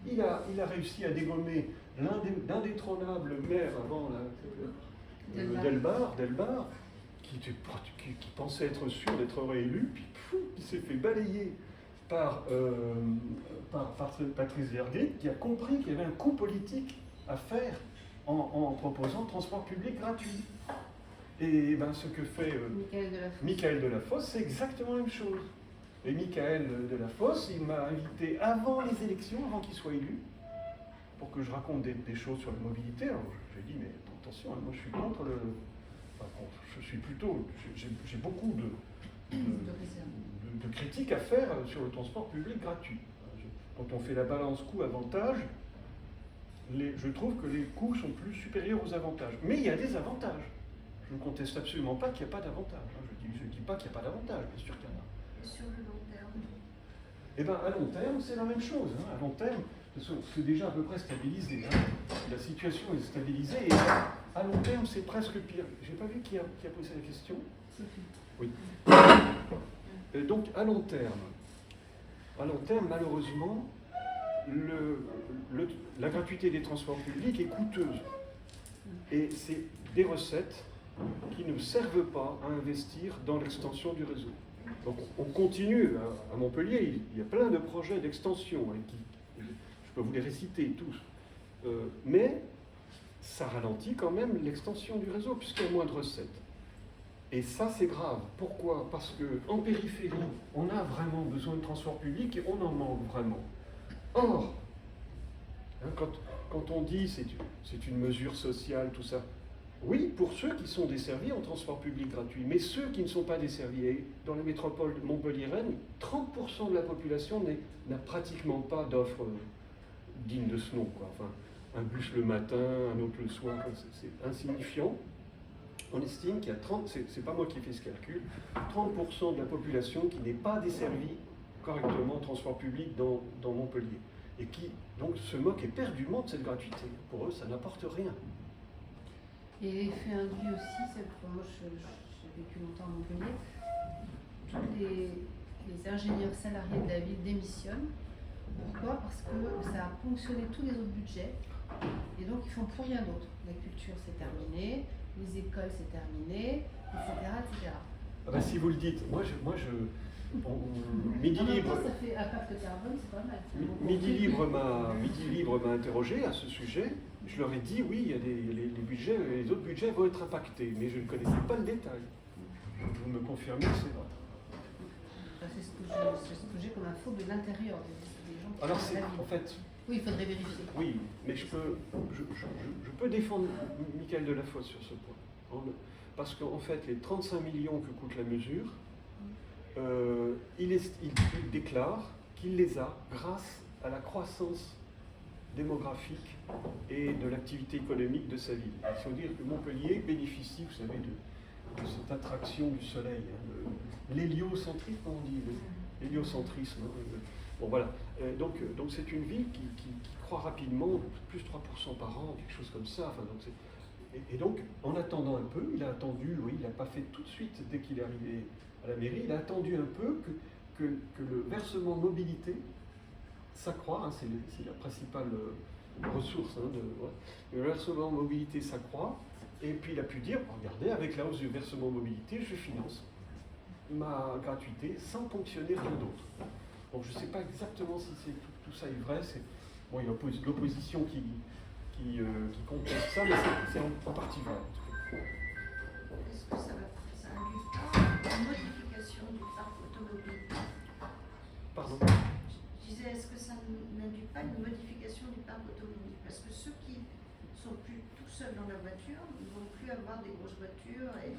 Il a réussi à dégommer l'indétrônable maire avant Delbar, qui pensait être sûr d'être réélu, puis il s'est fait balayer par Patrice Vergrit, qui a compris qu'il y avait un coup politique à faire en proposant le transport public gratuit. Et ben, ce que fait Michael Delafosse, c'est exactement la même chose. Et Michael Delafosse, il m'a invité avant les élections, avant qu'il soit élu, pour que je raconte des choses sur la mobilité. Alors j'ai dit, mais attention, moi je suis contre le... Enfin, je suis plutôt... J'ai beaucoup de critiques à faire sur le transport public gratuit. Quand on fait la balance coût-avantage, je trouve que les coûts sont plus supérieurs aux avantages. Mais il y a des avantages. Je ne conteste absolument pas qu'il n'y a pas d'avantages. Je ne dis pas qu'il n'y a pas d'avantages, bien sûr qu'il y en a. Sur le long terme? Eh bien, à long terme, c'est la même chose. Hein. À long terme, c'est déjà à peu près stabilisé. Hein. La situation est stabilisée et à long terme, c'est presque pire. Je n'ai pas vu qui a posé la question. Oui. Donc, à long terme, à long terme, malheureusement, la gratuité des transports publics est coûteuse. Et c'est des recettes qui ne servent pas à investir dans l'extension du réseau. Donc on continue à Montpellier, il y a plein de projets d'extension, je peux vous les réciter tous, mais ça ralentit quand même l'extension du réseau puisqu'il y a moins de recettes. Et ça c'est grave. Pourquoi? Parce qu'en périphérie, on a vraiment besoin de transport public et on en manque vraiment. Or, hein, quand on dit c'est une mesure sociale, tout ça, oui, pour ceux qui sont desservis en transport public gratuit, mais ceux qui ne sont pas desservis, et dans la métropole montpelliéraine, 30% de la population n'a pratiquement pas d'offre digne de ce nom, quoi. Enfin, un bus le matin, un autre le soir, c'est insignifiant. On estime qu'il y a 30, c'est pas moi qui ai fait ce calcul, 30% de la population qui n'est pas desservie correctement en transport public dans Montpellier, et qui donc se moque éperdument de cette gratuité. Pour eux, ça n'apporte rien. Et l'effet induit aussi, c'est que moi j'ai vécu longtemps à Montpellier, tous les ingénieurs salariés de la ville démissionnent. Pourquoi? Parce que ça a ponctionné tous les autres budgets et donc ils font plus rien d'autre. La culture c'est terminé, les écoles c'est terminé, etc. Ah bah, si vous le dites, Midi Libre, ça fait impact carbone, c'est pas mal. Midi Libre m'a interrogé à ce sujet. Je leur ai dit, oui, il y a les budgets, les autres budgets vont être impactés, mais je ne connaissais pas le détail. Vous me confirmez que c'est vrai. C'est ce que j'ai comme info de l'intérieur des gens qui Alors sont c'est dans la ville. en fait... Oui, il faudrait vérifier. Oui, mais je peux défendre Michael Delafosse sur ce point. Parce qu'en fait, les 35 millions que coûte la mesure, il déclare qu'il les a grâce à la croissance démographique et de l'activité économique de sa ville. Il faut dire que Montpellier bénéficie, vous savez, de cette attraction du soleil, hein, l'héliocentrisme, on dit, l'héliocentrisme. Bon voilà, donc c'est une ville qui croît rapidement, plus 3% par an, quelque chose comme ça. Enfin, et donc, en attendant un peu, il a attendu, oui, il n'a pas fait tout de suite dès qu'il est arrivé à la mairie, il a attendu un peu que le versement mobilité s'accroît, hein, c'est la principale ressource, hein, le versement mobilité s'accroît, et puis il a pu dire, regardez, avec la hausse du versement mobilité, je finance ma gratuité sans ponctionner rien d'autre. Donc je ne sais pas exactement si tout ça est vrai, bon, il y a l'opposition qui conteste ça, mais c'est en partie vrai. En tout cas. Est-ce que ça induit pas une modification du parc automobile? Pardon? Je disais, est-ce que ça n'induit pas une modification du parc automobile? Parce que ceux qui sont plus tout seuls dans la voiture ne vont plus avoir des grosses voitures et...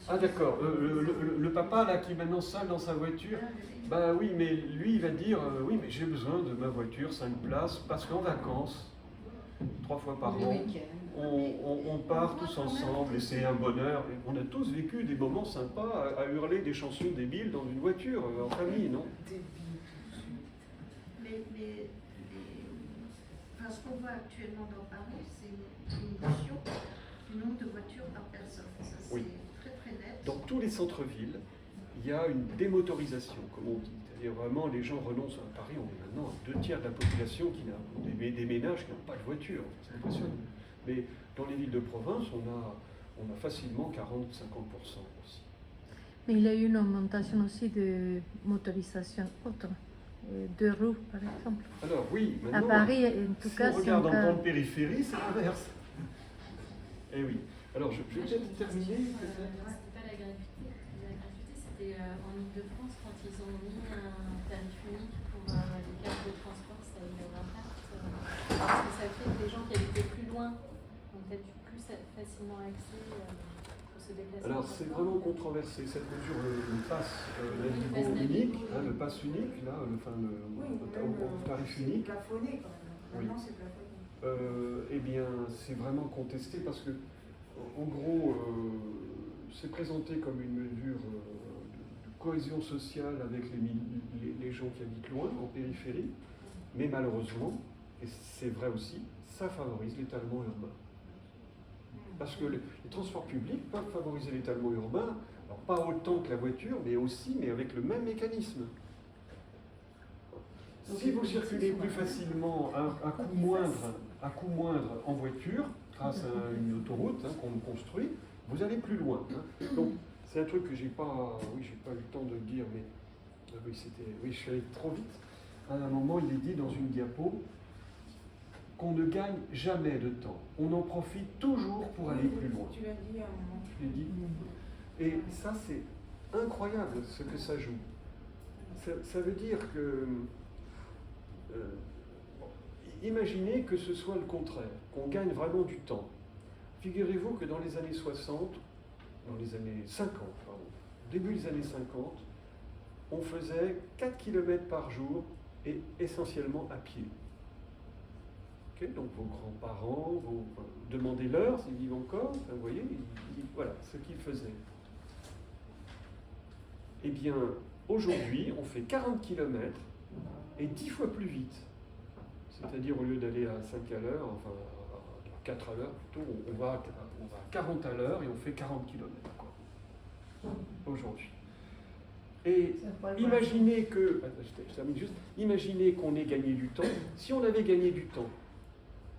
Ah d'accord, le papa là qui est maintenant seul dans sa voiture, bah oui, mais lui il va dire, oui mais j'ai besoin de ma voiture 5 places parce qu'en vacances, 3 fois par an, on part tous ensemble et c'est un bonheur. Et on a tous vécu des moments sympas à hurler des chansons débiles dans une voiture, en famille, non? Enfin, ce qu'on voit actuellement dans Paris, c'est une diminution du nombre de voitures par personne. Ça, c'est très très net. Dans tous les centres-villes, il y a une démotorisation, comme on dit. C'est-à-dire vraiment, les gens renoncent à Paris. On est maintenant à 2 tiers de la population qui n'a des ménages qui n'ont pas de voiture. C'est impressionnant. Mais dans les villes de province, on a facilement 40-50% aussi. Mais il y a eu une augmentation aussi de motorisation autre, de roues par exemple. Alors oui, À maintenant, Paris, en tout cas, si on regarde en grande périphérie, c'est l'inverse. Eh oui. Alors je vais peut-être terminer. C'était pas la gratuité. La gratuité, c'était en Ile-de-France quand ils ont mis un tarif unique pour les cartes de transport, ça a eu un impact. Parce que ça fait que les gens qui habitaient plus loin ont peut-être eu plus facilement accès pour se déplacer. Alors c'est vraiment controversé cette mesure, le pass unique, hein, le pass unique, là, le tarif unique. Plafonné quand même. Maintenant c'est plafonné. Eh bien, c'est vraiment contesté parce que, en gros, c'est présenté comme une mesure de cohésion sociale avec les gens qui habitent loin, en périphérie, mais malheureusement, et c'est vrai aussi, ça favorise l'étalement urbain. Parce que les transports publics peuvent favoriser l'étalement urbain Alors pas autant que la voiture, mais aussi, mais avec le même mécanisme. Si vous circulez plus facilement à coût moindre en voiture, grâce à une autoroute qu'on construit, vous allez plus loin. Donc c'est un truc que j'ai pas eu le temps de dire, mais oui, je suis allé trop vite. À un moment, il est dit dans une diapo qu'on ne gagne jamais de temps. On en profite toujours pour aller plus loin. Tu l'as dit à un moment. Je l'ai dit. Et ça, c'est incroyable ce que ça joue. Ça veut dire que... imaginez que ce soit le contraire, qu'on gagne vraiment du temps. Figurez-vous que dans les années 60, dans les années 50, pardon, début des années 50, on faisait 4 km par jour et essentiellement à pied. Okay, donc vos grands-parents, demandez-leur s'ils vivent encore, enfin, vous voyez, voilà ce qu'ils faisaient. Eh bien, aujourd'hui, on fait 40 km et 10 fois plus vite. C'est-à-dire, au lieu d'aller à 5 à l'heure, enfin à 4 à l'heure plutôt, on va à 40 à l'heure et on fait 40 km aujourd'hui. Et imaginez que, je termine juste, imaginez qu'on ait gagné du temps. Si on avait gagné du temps,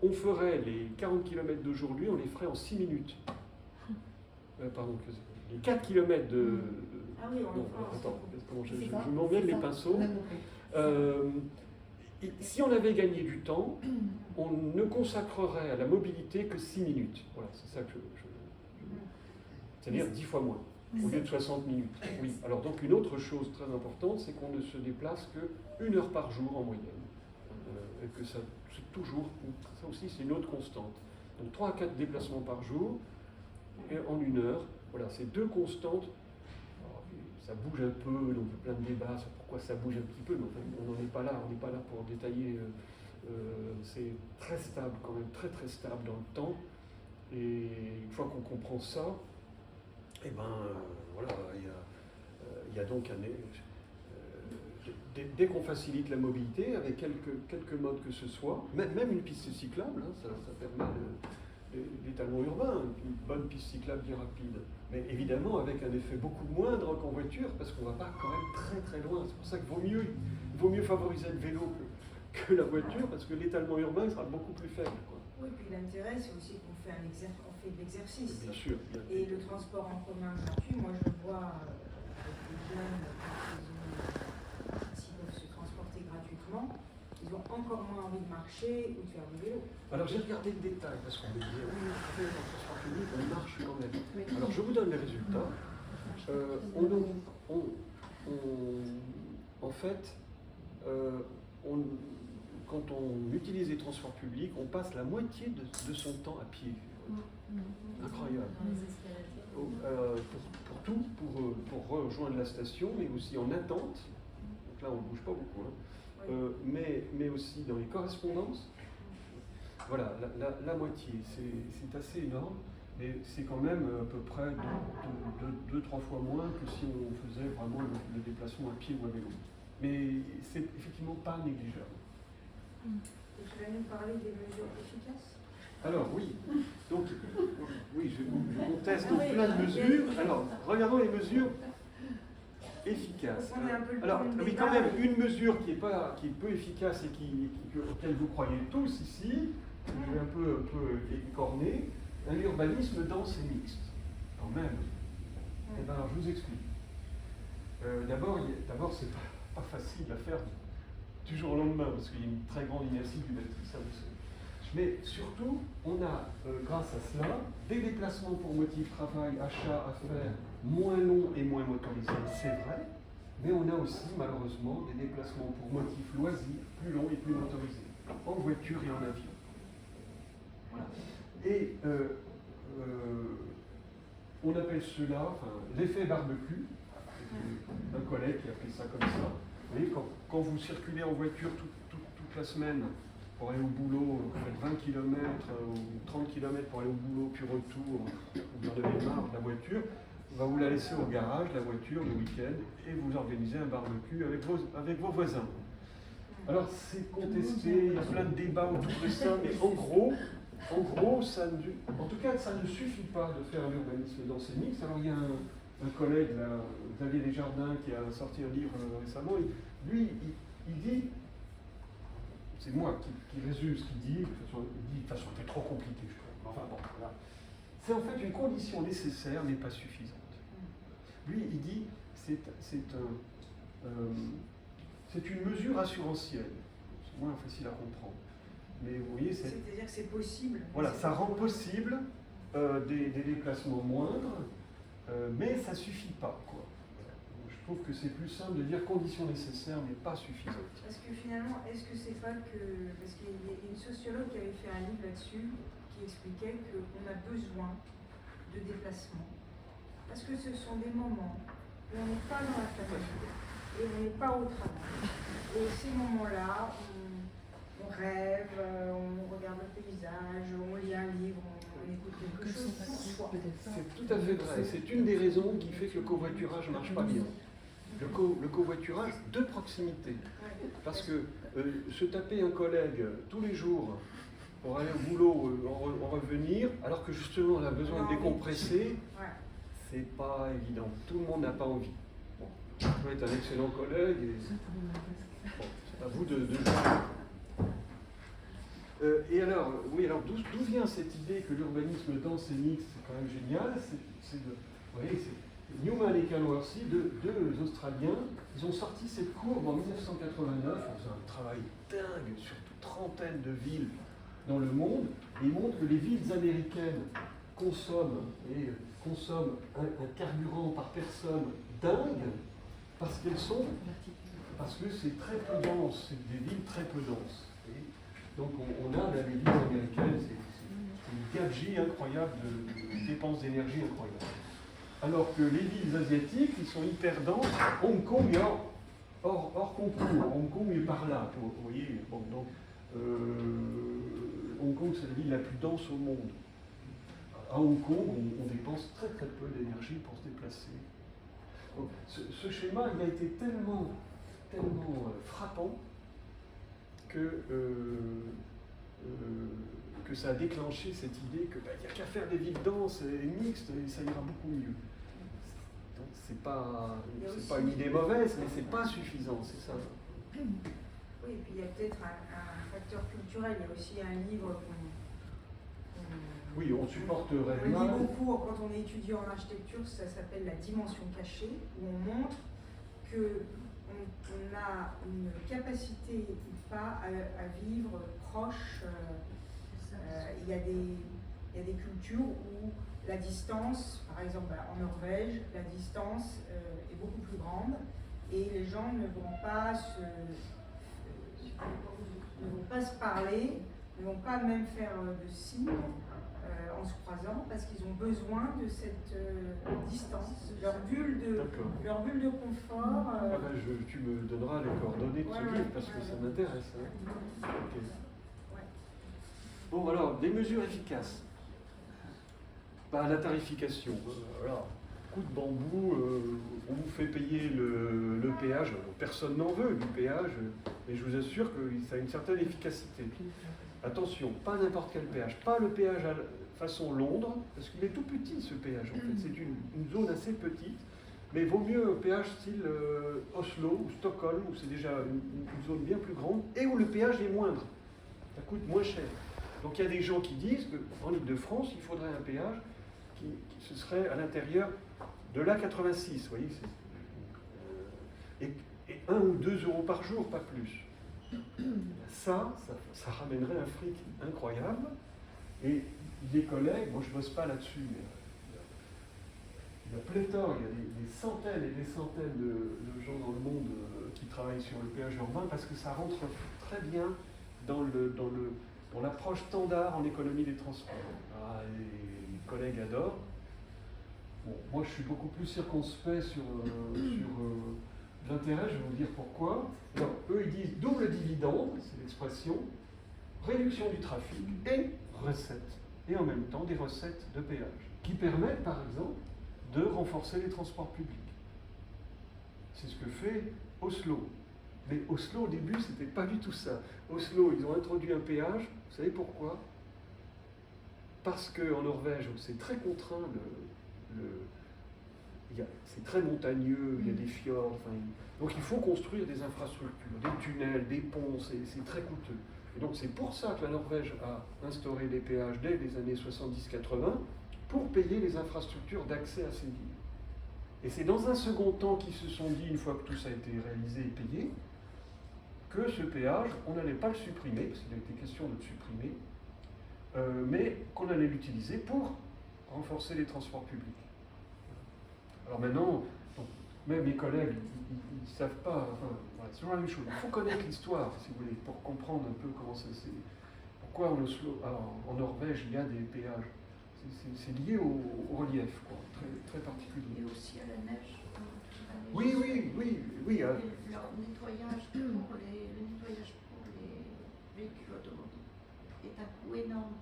on ferait les 40 km d'aujourd'hui, on les ferait en 6 minutes. Pardon, les 4 km de... Ah oui, on non, le fera. attends, je m'emmène les pinceaux. Si on avait gagné du temps, on ne consacrerait à la mobilité que 6 minutes. Voilà, c'est ça que c'est-à-dire 10 fois moins, au lieu de 60 minutes. Oui. Alors donc une autre chose très importante, c'est qu'on ne se déplace que 1 heure par jour en moyenne. Et que ça, c'est toujours, ça aussi c'est une autre constante. Donc 3 à 4 déplacements par jour, et en 1 heure, voilà, c'est 2 constantes. Ça bouge un peu, donc il y a plein de débats sur pourquoi ça bouge un petit peu, mais enfin, on n'en est pas là, on n'est pas là pour détailler. C'est très stable, quand même, très très stable dans le temps. Et une fois qu'on comprend ça, eh ben voilà, il y a donc dès qu'on facilite la mobilité, avec quelques modes que ce soit, même une piste cyclable, ça permet l'étalement urbain, une bonne piste cyclable bien rapide. Mais évidemment avec un effet beaucoup moindre qu'en voiture, parce qu'on ne va pas quand même très très loin. C'est pour ça qu'il vaut mieux favoriser le vélo que la voiture, parce que l'étalement urbain sera beaucoup plus faible. Quoi. Oui, puis l'intérêt, c'est aussi qu'on fait, on fait de l'exercice. Bien sûr. Et le transport en commun gratuit, moi je vois avec les jeunes, s'ils peuvent se transporter gratuitement, ils ont encore moins envie de marcher ou de faire du vélo. Alors j'ai regardé le détail, parce qu'on me disait, oui, on fait dans le transport public, on marche quand même. Alors je vous donne les résultats. En fait, quand on utilise les transports publics, on passe la moitié de son temps à pied. Incroyable. Pour tout, pour rejoindre la station, mais aussi en attente. Donc là, on ne bouge pas beaucoup. Mais aussi dans les correspondances. Voilà, la moitié. C'est assez énorme. Mais c'est quand même à peu près 2-3 fois moins que si on faisait vraiment le déplacement à pied ou à vélo. Mais c'est effectivement pas négligeable. Et tu vas nous parler des mesures efficaces? Alors oui, donc oui, je conteste plein de mesures. Alors, regardons les mesures efficaces. Alors, oui, quand même, une mesure qui est peu efficace et auquel vous croyez tous ici, je vais un peu écorner, un urbanisme dense et mixte. Quand même. Eh bien, alors, je vous explique. D'abord, c'est pas facile à faire du jour au lendemain, parce qu'il y a une très grande inertie du bâtiment, ça vous savez. Mais surtout, on a, grâce à cela, des déplacements pour motif travail, achat, affaires, moins longs et moins motorisés, c'est vrai, mais on a aussi, malheureusement, des déplacements pour motif loisirs, plus longs et plus motorisés, en voiture et en avion. Voilà. Et on appelle cela l'effet barbecue. C'est un collègue qui a appelé ça comme ça. Vous voyez, quand vous circulez en voiture toute la semaine pour aller au boulot, vous faites 20 km ou 30 km pour aller au boulot, puis retour, vous en avez marre de la voiture, vous la laissez au garage, la voiture, le week-end, et vous organisez un barbecue avec vos voisins. Alors c'est contesté, il y a plein de débats autour de ça, mais en gros, en tout cas, ça ne suffit pas de faire un urbanisme dense et mixte. Alors il y a un collègue, là, Xavier Desjardins, qui a sorti un livre récemment, il dit, c'est moi qui résume ce qu'il dit, il dit de façon peut-être trop compliquée, je trouve. Enfin bon, voilà. C'est en fait une condition nécessaire, mais pas suffisante. Lui, il dit, c'est une mesure assurantielle. C'est moins facile à comprendre. Mais vous voyez, c'est-à-dire que c'est possible. Voilà, ça rend possible des déplacements moindres, mais ça ne suffit pas, quoi. Je trouve que c'est plus simple de dire conditions nécessaires, mais pas suffisantes. Parce que finalement, est-ce que c'est pas que... Parce qu'il y a une sociologue qui avait fait un livre là-dessus, qui expliquait qu'on a besoin de déplacements. Parce que ce sont des moments où on n'est pas dans la famille, et on n'est pas au travail. Et ces moments-là, on rêve, on regarde le paysage, on lit un livre, on écoute quelque chose pour soi. C'est tout à fait vrai. C'est une des raisons qui fait que le covoiturage ne marche pas bien. Le covoiturage de proximité. Parce que se taper un collègue tous les jours pour aller au boulot, en revenir, alors que justement on a besoin de décompresser, c'est pas évident. Tout le monde n'a pas envie. Bon, vous pouvez être un excellent collègue et bon, c'est à vous de et alors, oui, alors d'où vient cette idée que l'urbanisme dense et mixte, c'est quand même génial. Vous voyez, c'est Newman et Kalworthy, deux Australiens, ils ont sorti cette courbe en 1989, en faisant un travail dingue sur toute trentaine de villes dans le monde, et ils montrent que les villes américaines consomment un carburant par personne dingue, parce que c'est très peu dense, c'est des villes très peu denses. Donc on a les villes américaines, c'est une gabegie incroyable de dépenses d'énergie incroyable. Alors que les villes asiatiques, ils sont hyper denses. Hong Kong est hors concours. Hong Kong est par là. Vous voyez, bon, donc Hong Kong, c'est la ville la plus dense au monde. À Hong Kong, on dépense très très peu d'énergie pour se déplacer. Donc, ce schéma, il a été tellement frappant que ça a déclenché cette idée qu'il n'y a qu'à faire des villes denses et mixtes et ça ira beaucoup mieux. Donc c'est pas une idée mauvaise, mais c'est pas suffisant, c'est ça. Oui, et puis il y a peut-être un facteur culturel, il y a aussi un livre oui, on supporterait on mal. lit beaucoup quand on est étudiant en architecture, ça s'appelle la dimension cachée, où on montre qu'on a une capacité ou pas à vivre proche. Il y a des cultures où la distance, par exemple en Norvège, la distance est beaucoup plus grande et les gens ne vont pas se parler, ne vont pas même faire de signes en se croisant parce qu'ils ont besoin de cette distance, leur bulle de confort. Tu me donneras les coordonnées de ce livre parce que ça m'intéresse. Hein. Okay. Bon, alors, des mesures efficaces. La tarification. Alors, coup de bambou, on vous fait payer le péage. Personne n'en veut du péage, mais je vous assure que ça a une certaine efficacité. Attention, pas n'importe quel péage. Pas le péage à façon Londres, parce qu'il est tout petit ce péage en fait. C'est une zone assez petite, mais vaut mieux un péage style Oslo ou Stockholm, où c'est déjà une zone bien plus grande, et où le péage est moindre. Ça coûte moins cher. Donc il y a des gens qui disent qu'en Île-de-France, il faudrait un péage qui serait à l'intérieur de l'A86, vous voyez, et 1 ou 2 euros par jour, pas plus. Ça ramènerait un fric incroyable. Et des collègues, moi je ne bosse pas là-dessus, mais il y a pléthore, il y a des centaines et des centaines de gens dans le monde qui travaillent sur le péage urbain parce que ça rentre très bien dans l'approche standard en économie des transports. Les collègues adorent. Bon, moi je suis beaucoup plus circonspect sur l'intérêt, je vais vous dire pourquoi. Alors, eux ils disent double dividende, c'est l'expression, réduction du trafic et recettes. Et en même temps des recettes de péage qui permettent par exemple de renforcer les transports publics. C'est ce que fait Oslo. Mais Oslo au début c'était pas du tout ça. Oslo ils ont introduit un péage, vous savez pourquoi? Parce qu'en Norvège c'est très contraint c'est très montagneux, il y a des fjords. Enfin, donc il faut construire des infrastructures, des tunnels, des ponts, c'est très coûteux. Et donc c'est pour ça que la Norvège a instauré des péages dès les années 70-80 pour payer les infrastructures d'accès à ces villes. Et c'est dans un second temps qu'ils se sont dit, une fois que tout ça a été réalisé et payé, que ce péage, on n'allait pas le supprimer, parce qu'il a été question de le supprimer, mais qu'on allait l'utiliser pour renforcer les transports publics. Alors maintenant, même mes collègues, ils ne savent pas, enfin, voilà, c'est toujours la même chose. Il faut connaître l'histoire, si vous voulez, pour comprendre un peu comment ça s'est... Pourquoi en Oslo, en Norvège, il y a des péages. C'est lié au relief, quoi, très, très particulier. Et aussi à la neige. Oui. Leur nettoyage pour les véhicules automobiles est un coût énorme.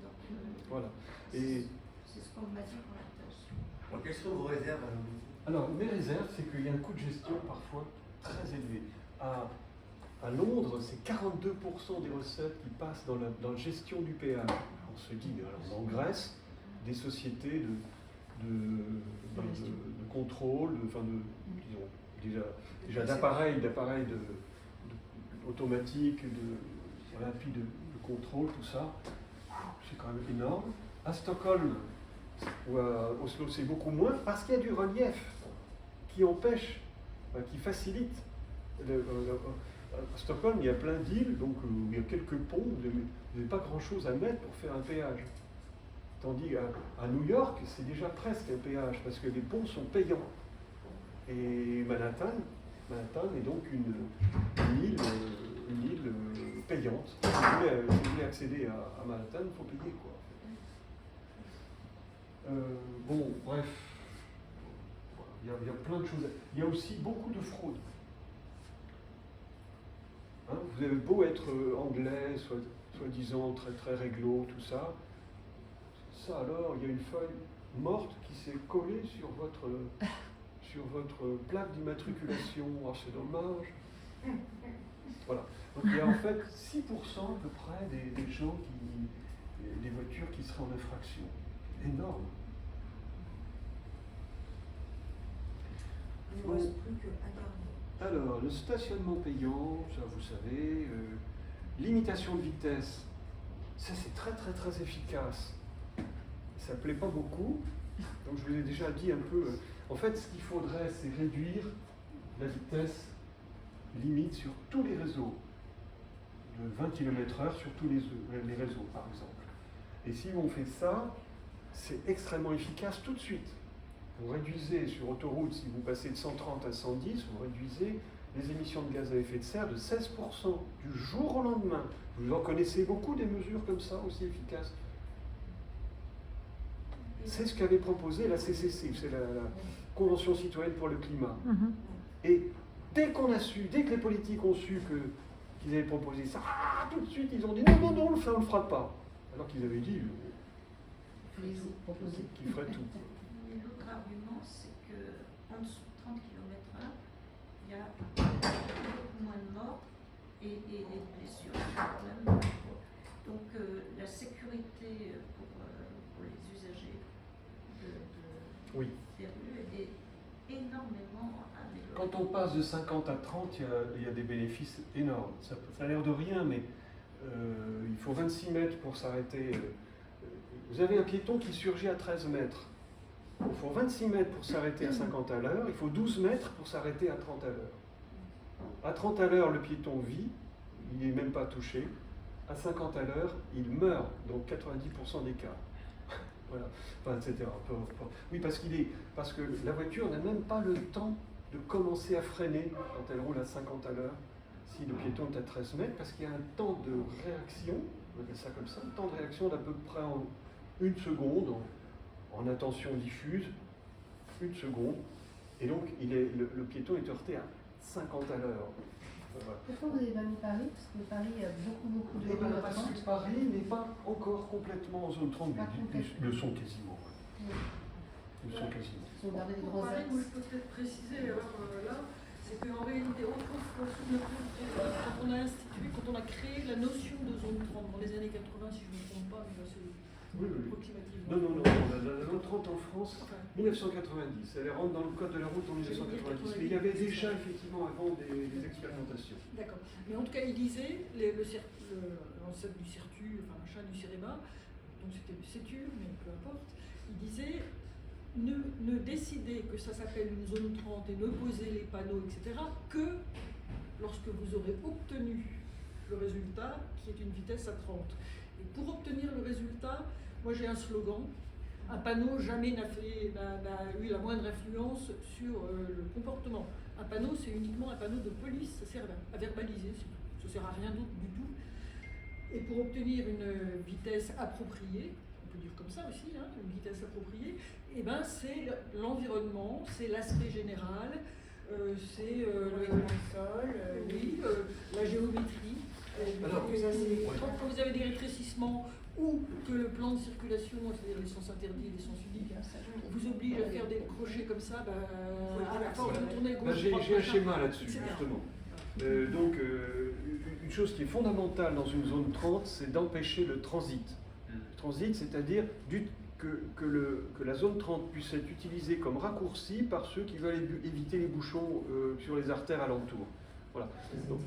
Donc, Voilà. Et c'est ce qu'on m'a dit pour la tâche. Alors, quelles sont vos réserves à l'ONU? alors, mes réserves, c'est qu'il y a un coût de gestion parfois très élevé. À Londres, c'est 42% des recettes qui passent dans la gestion du péage. On se dit, mais alors en Grèce, des sociétés de contrôle, disons, déjà d'appareils automatiques, puis de contrôle, tout ça, c'est quand même énorme. À Stockholm ou à Oslo, c'est beaucoup moins parce qu'il y a du relief qui empêche, qui facilite. À Stockholm, il y a plein d'îles, donc il y a quelques ponts, vous n'avez pas grand-chose à mettre pour faire un péage. Tandis qu'à New York, c'est déjà presque un péage, parce que les ponts sont payants. Et Manhattan est donc une île payante. Si vous voulez accéder à Manhattan, il faut payer, quoi. Bon, bref, il y a plein de choses. Il y a aussi beaucoup de fraude. Hein, vous avez beau être anglais, soi-disant très très réglo, tout ça. Ça alors, il y a une feuille morte qui s'est collée sur votre plaque d'immatriculation. Ah, c'est dommage. Voilà. Donc il y a en fait 6% à peu près des gens des voitures qui seraient en infraction. Énorme. Il ne reste plus qu'un dernier. Alors, le stationnement payant, ça vous savez, limitation de vitesse, ça c'est très très très efficace. Ça ne plaît pas beaucoup, donc je vous ai déjà dit un peu. En fait, ce qu'il faudrait, c'est réduire la vitesse limite sur tous les réseaux, de 20 km/h sur tous les réseaux, par exemple. Et si on fait ça, c'est extrêmement efficace tout de suite. Vous réduisez sur autoroute, si vous passez de 130 à 110, vous réduisez les émissions de gaz à effet de serre de 16% du jour au lendemain. Vous en connaissez beaucoup des mesures comme ça, aussi efficaces. C'est ce qu'avait proposé la CCC, c'est la Convention citoyenne pour le climat. Et dès que les politiques ont su qu'ils avaient proposé ça, tout de suite ils ont dit non, on le fera pas. Alors qu'ils avaient dit qu'ils feraient tout. L'autre argument, c'est qu'en dessous de 30 km/h, il y a beaucoup moins de morts et des blessures. Donc la sécurité pour les usagers des rues est énormément améliorée. Quand on passe de 50 à 30, il y a des bénéfices énormes. Ça a l'air de rien, mais il faut 26 mètres pour s'arrêter. Vous avez un piéton qui surgit à 13 mètres. Il faut 26 mètres pour s'arrêter à 50 à l'heure, il faut 12 mètres pour s'arrêter à 30 à l'heure. À 30 à l'heure, le piéton vit, il n'est même pas touché. À 50 à l'heure, il meurt, donc 90% des cas. Voilà, enfin, etc. Oui, parce que la voiture n'a même pas le temps de commencer à freiner quand elle roule à 50 à l'heure, si le piéton est à 13 mètres, parce qu'il y a un temps de réaction, on appelle ça comme ça, un temps de réaction d'à peu près en 1 seconde, en attention diffuse, 1 seconde, et donc le piéton est heurté à 50 à l'heure. Voilà. Pourquoi vous n'avez pas mis Paris? Parce que Paris a beaucoup de zones à Parce 30. que Paris n'est pas encore complètement en zone 30, mais ils le sont quasiment. Oui. Ils le sont quasiment. Ils ont gardé des Pour gros Paris, axes. moi je peux peut-être préciser là, c'est qu'en réalité, quand on a créé la notion de zone 30 dans les années 80, si je ne me trompe pas, mais là, Oui, oui. approximativement. Non, la zone 30 en France, Enfin, 1990, elle rentre dans le code de la route en 1990. Mais il y avait déjà effectivement avant des expérimentations. d'accord. Mais en tout cas, il disait, l'ancêtre du CERTU, enfin machin du CIREMA, donc c'était le CETUR, mais peu importe, il disait ne décidez que ça s'appelle une zone 30 et ne posez les panneaux, etc., que lorsque vous aurez obtenu le résultat, qui est une vitesse à 30. Et pour obtenir le résultat, moi j'ai un slogan. Un panneau jamais n'a eu la moindre influence sur le comportement. Un panneau, c'est uniquement un panneau de police, ça sert à verbaliser, c'est tout. Ça ne sert à rien d'autre du tout. Et pour obtenir une vitesse appropriée, on peut dire comme ça aussi, hein, une vitesse appropriée, eh ben, c'est l'environnement, c'est l'aspect général, c'est Le sol, oui, la géométrie. Alors, Quand vous avez des rétrécissements ou que le plan de circulation, c'est-à-dire les sens interdits et les sens uniques, vous oblige à faire des crochets comme ça, à la force de tourner Ben, gauche. j'ai droite, un machin, schéma là-dessus, etc. justement. Une chose qui est fondamentale dans une zone 30, c'est d'empêcher le transit. Le transit, c'est-à-dire que la zone 30 puisse être utilisée comme raccourci par ceux qui veulent éviter les bouchons sur les artères alentours. Voilà. Donc,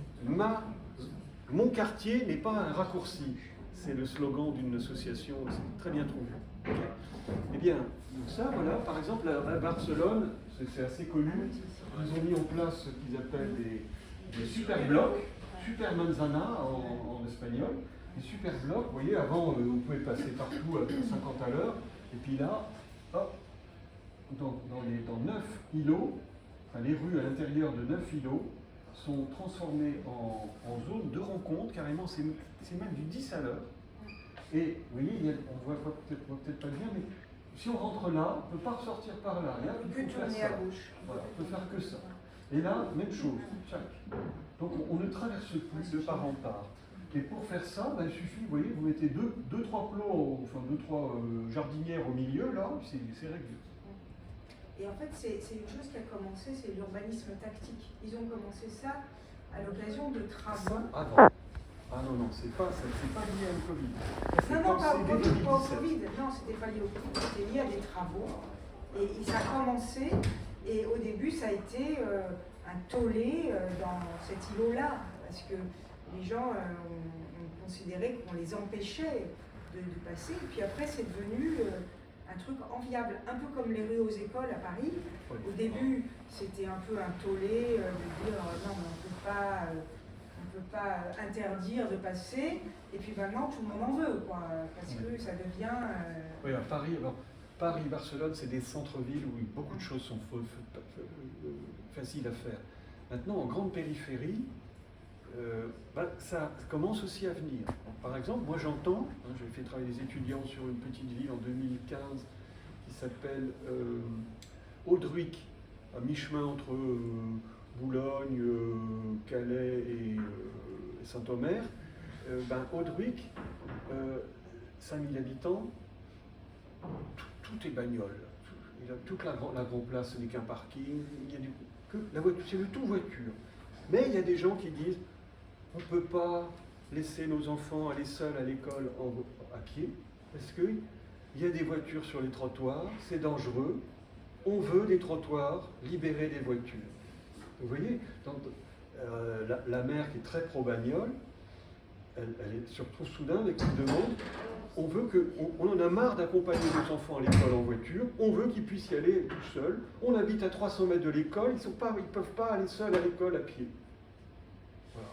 mon quartier n'est pas un raccourci. C'est le slogan d'une association, c'est très bien trouvé. Eh bien, ça, voilà, par exemple, à Barcelone, c'est assez connu, ils ont mis en place ce qu'ils appellent des super blocs, super manzana en espagnol. Les super blocs, vous voyez, avant, on pouvait passer partout à 50 à l'heure, et puis là, hop, dans 9 îlots, enfin, les rues à l'intérieur de 9 îlots sont transformées en zone de rencontre, carrément, c'est même du 10 à l'heure. Et vous voyez, on ne voit peut-être pas bien, mais si on rentre là, on ne peut pas ressortir par là. Là, on il peut faut faire tourner ça. à gauche. Voilà, on peut faire que ça. Et là, même chose, chaque. Donc on ne traverse plus de part en part. Et pour faire ça, il suffit, vous voyez, vous mettez deux, trois plots, enfin 2-3 jardinières au milieu, là, c'est réglé. Et en fait, c'est une chose qui a commencé, c'est l'urbanisme tactique. Ils ont commencé ça à l'occasion de travaux. Ah non, c'est pas lié à le Covid. Non, pas au Covid, 2017. non, c'était pas lié au Covid, c'était lié à des travaux. Et ça a commencé, et au début, ça a été un tollé dans cet îlot-là, parce que les gens ont considéré qu'on les empêchait de passer. Et puis après, c'est devenu un truc enviable, un peu comme les rues aux écoles à Paris. Oui. Au début, c'était un peu un tollé de dire non, mais on ne peut pas interdire de passer. Et puis maintenant, tout le monde en veut, quoi, parce que ça devient... Oui, à Paris, alors, Paris, Barcelone, c'est des centres-villes où beaucoup de choses sont faciles à faire. Maintenant, en grande périphérie, ça commence aussi à venir. Par exemple, moi j'entends, j'ai fait travailler des étudiants sur une petite ville en 2015 qui s'appelle Audruic, à mi-chemin entre Boulogne, Calais et Saint-Omer. Audruic, 5000 habitants, tout est bagnole. Toute la grande place, ce n'est qu'un parking, il y a la voiture, c'est le tout voiture. Mais il y a des gens qui disent on ne peut pas laisser nos enfants aller seuls à l'école à pied, parce qu'il y a des voitures sur les trottoirs, c'est dangereux, on veut des trottoirs libérés des voitures. Vous voyez, donc, la maire qui est très pro-bagnole, elle se retrouve soudain avec une demande, on en a marre d'accompagner nos enfants à l'école en voiture, on veut qu'ils puissent y aller tout seuls, on habite à 300 mètres de l'école, ils ne peuvent pas aller seuls à l'école à pied. Voilà.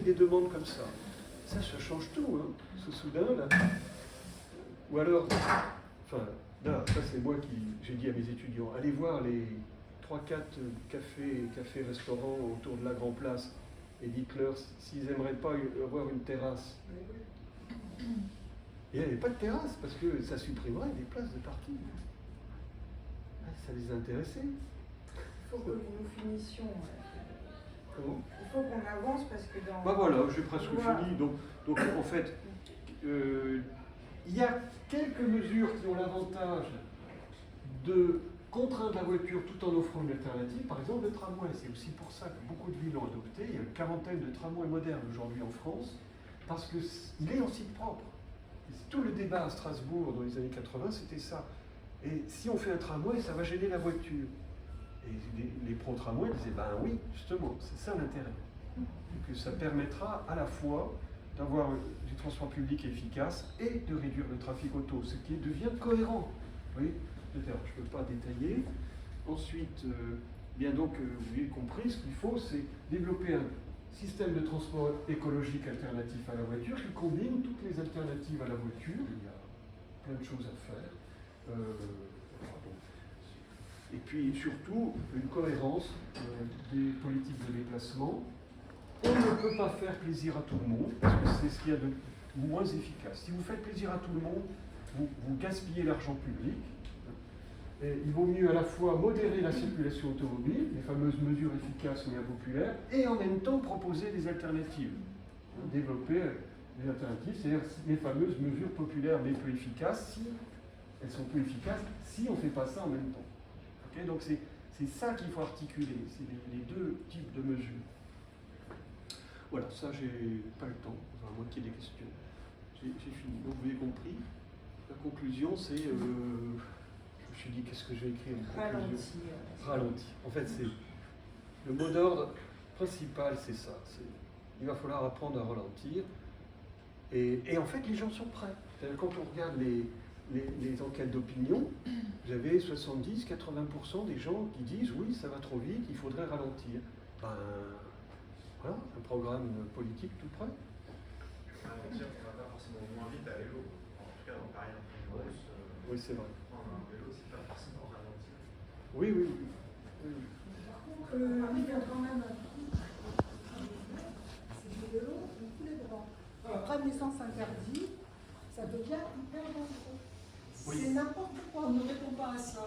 Des demandes comme ça. Ça change tout, hein. Ce soudain, là. Ou alors, enfin, là, ça c'est moi j'ai dit à mes étudiants, allez voir les 3-4 cafés, restaurants autour de la Grand Place et dites-leur s'ils n'aimeraient pas avoir une terrasse. Et il n'y avait pas de terrasse parce que ça supprimerait des places de parking. Ça les intéressait. Il faut que nous finissions. Comment ? Il faut qu'on avance parce que dans... Voilà, j'ai presque fini. Donc en fait, il y a quelques mesures qui ont l'avantage de contraindre la voiture tout en offrant une alternative. Par exemple, le tramway. C'est aussi pour ça que beaucoup de villes l'ont adopté. Il y a une quarantaine de tramways modernes aujourd'hui en France parce qu'il est en site propre. Tout le débat à Strasbourg dans les années 80, c'était ça. Et si on fait un tramway, ça va gêner la voiture. Et les pro-tramway disaient, ben oui, justement, c'est ça l'intérêt. Et que ça permettra à la fois d'avoir du transport public efficace et de réduire le trafic auto, ce qui devient cohérent. Oui, je ne peux pas détailler. Ensuite, bien donc, vous avez compris, ce qu'il faut, c'est développer un système de transport écologique alternatif à la voiture qui combine toutes les alternatives à la voiture. Il y a plein de choses à faire. Et puis surtout, une cohérence des politiques de déplacement. On ne peut pas faire plaisir à tout le monde, parce que c'est ce qu'il y a de moins efficace. Si vous faites plaisir à tout le monde, vous gaspillez l'argent public. Et il vaut mieux à la fois modérer la circulation automobile, les fameuses mesures efficaces mais impopulaires, et en même temps proposer des alternatives. Développer des alternatives, c'est-à-dire les fameuses mesures populaires mais peu efficaces, si elles sont peu efficaces, si on ne fait pas ça en même temps. Okay, donc c'est ça qu'il faut articuler, c'est les deux types de mesures. Voilà, ça j'ai pas le temps, à moins qu'il y ait des questions. J'ai fini. Donc vous avez compris, la conclusion c'est... je me suis dit, qu'est-ce que j'ai écrit en conclusion ? Ralenti. En fait, c'est le mot d'ordre principal, c'est ça. Il va falloir apprendre à ralentir. Et en fait, les gens sont prêts. Quand on regarde les enquêtes d'opinion, vous avez 70-80% des gens qui disent oui, ça va trop vite, il faudrait ralentir. Ben, voilà, un programme politique tout prêt. Ralentir, on va pas forcément moins vite à vélo. En tout cas, dans Paris, oui, c'est vrai. Prendre un vélo, c'est pas forcément ralentir. Oui. Par contre, il y a quand même un truc, c'est que le vélo, on tous les droits. Après l'essence interdit, ça devient hyper dangereux. Oui. C'est n'importe quoi, on ne répond pas à ça.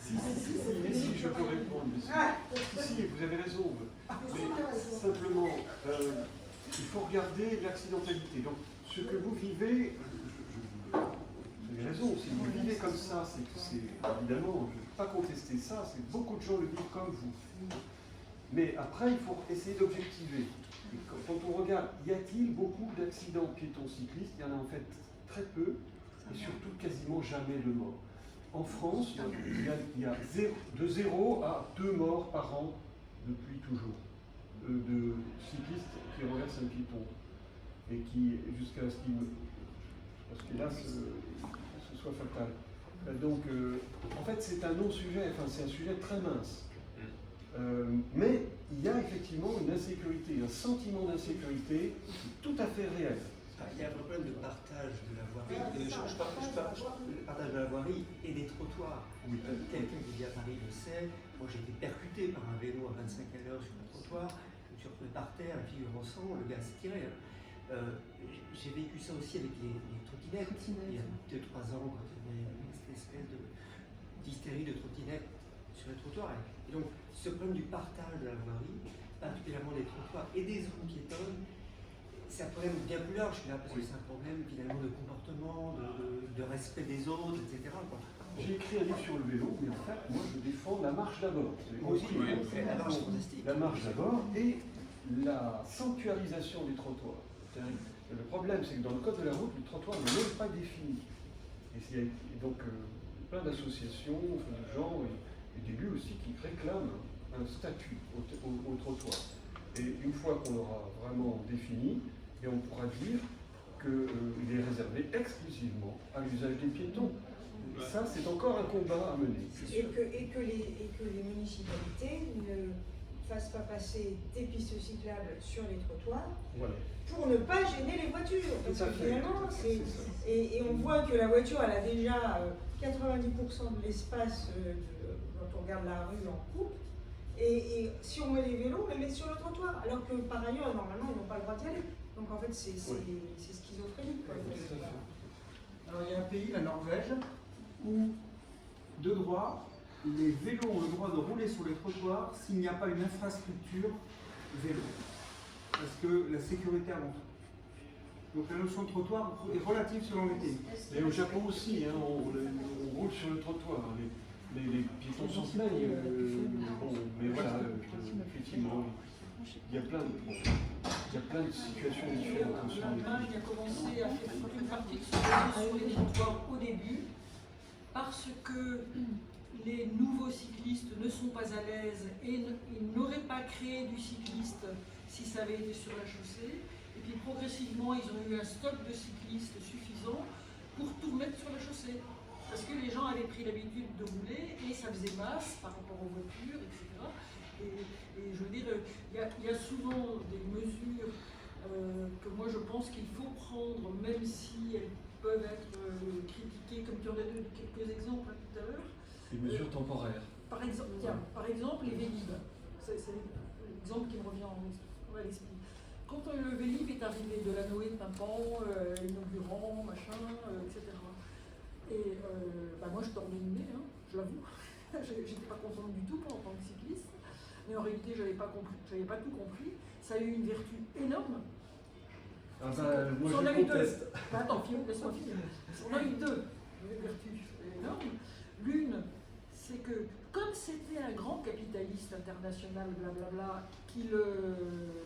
Si, je peux répondre. Si, vous avez raison. Mais simplement, il faut regarder l'accidentalité. Donc, ce que vous vivez, vous avez raison, si vous vivez comme ça, c'est évidemment, je ne vais pas contester ça, c'est beaucoup de gens le vivent comme vous. Mais après, il faut essayer d'objectiver. Quand on regarde, y a-t-il beaucoup d'accidents piétons-cyclistes? Il y en a en fait très peu, et surtout quasiment jamais de morts. En France, il y a de 0 à 2 morts par an depuis toujours, de cyclistes qui renversent un piéton, et qui, jusqu'à ce ce soit fatal. Donc, en fait, c'est un non-sujet, enfin, c'est un sujet très mince. Mais il y a effectivement une insécurité, un sentiment d'insécurité tout à fait réel. Il y a un problème de partage de la voirie. Je partage le partage de la voirie et des trottoirs. Oui. Quelqu'un qui vit à Paris le sait. Moi, j'ai été percuté par un vélo à 25 à l'heure sur un trottoir. Je me suis retrouvé par terre, la figure en sang, le gars s'est tiré. J'ai vécu ça aussi avec les trottinettes. Il y a 2-3 ans, quand il y avait cette espèce d'hystérie de trottinettes sur les trottoirs. Et donc, ce problème du partage de la voirie, particulièrement des trottoirs et des zones piétonnes, c'est un problème bien plus large là, parce que c'est un problème finalement de comportement, de respect des autres, etc. J'ai écrit un livre sur le vélo, mais en fait, moi je défends la marche d'abord. Moi aussi, la marche fantastique. La marche d'abord et la sanctuarisation des trottoirs. Le problème, c'est que dans le code de la route, le trottoir n'est même pas défini. Et donc, plein d'associations, de gens et d'élus aussi qui réclament un statut au trottoir. Et une fois qu'on l'aura vraiment défini, et on pourra dire qu'il est réservé exclusivement à l'usage des piétons. Et ça, c'est encore un combat à mener. Et que les municipalités ne fassent pas passer des pistes cyclables sur les trottoirs, voilà, pour ne pas gêner les voitures. Parce que finalement, et on voit que la voiture, elle a déjà 90% de l'espace quand on regarde la rue en coupe. Et si on met les vélos, on les met sur le trottoir, alors que par ailleurs, normalement, ils n'ont pas le droit d'y aller. Donc en fait, c'est schizophrénique. Alors il y a un pays, la Norvège, où, de droit, les vélos ont le droit de rouler sur les trottoirs s'il n'y a pas une infrastructure vélo. Parce que la sécurité avant tout. Donc la notion de trottoir est relative selon les pays. Et au Japon aussi, hein, on roule sur le trottoir. Les piétons s'en plaignent, mais voilà, effectivement, il y a plein de... Il y a plein de situations différentes. L'Allemagne a commencé à faire une partie de son réseau sur les trottoirs au début, parce que les nouveaux cyclistes ne sont pas à l'aise et ils n'auraient pas créé du cycliste si ça avait été sur la chaussée. Et puis progressivement, ils ont eu un stock de cyclistes suffisant pour tout remettre sur la chaussée. Parce que les gens avaient pris l'habitude de rouler et ça faisait masse par rapport aux voitures, etc. Et je veux dire, il y a souvent des mesures que moi je pense qu'il faut prendre, même si elles peuvent être critiquées, comme tu en as donné quelques exemples tout à l'heure. Des mesures temporaires. Par exemple, les Vélib. C'est l'exemple qui me revient à l'esprit. Quand le Vélib est arrivé de la Noé de Pimpan, inaugurant, machin, etc. Et moi je tordais le nez, hein, je l'avoue. J'étais pas contente du tout en tant que cycliste. Mais en réalité, j'avais pas tout compris. Ça a eu une vertu énorme. Moi je eu conteste. Deux. Attends, laisse-moi finir. On a eu deux vertus énormes. L'une, c'est que comme c'était un grand capitaliste international, blablabla, qui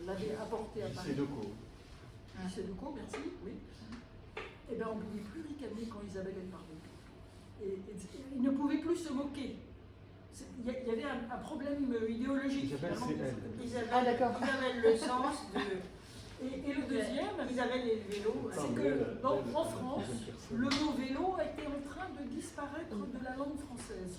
l'avait apporté à Paris. J.C. Decaux, merci, oui. Eh bien, on ne pouvait plus ricaner quand Isabelle elle parlait. Et il ne pouvait plus se moquer. Il y avait un problème idéologique. Isabelle, le sens de... Et le deuxième, Isabelle et le vélo. c'est que en France, le mot vélo était en train de disparaître de la langue française.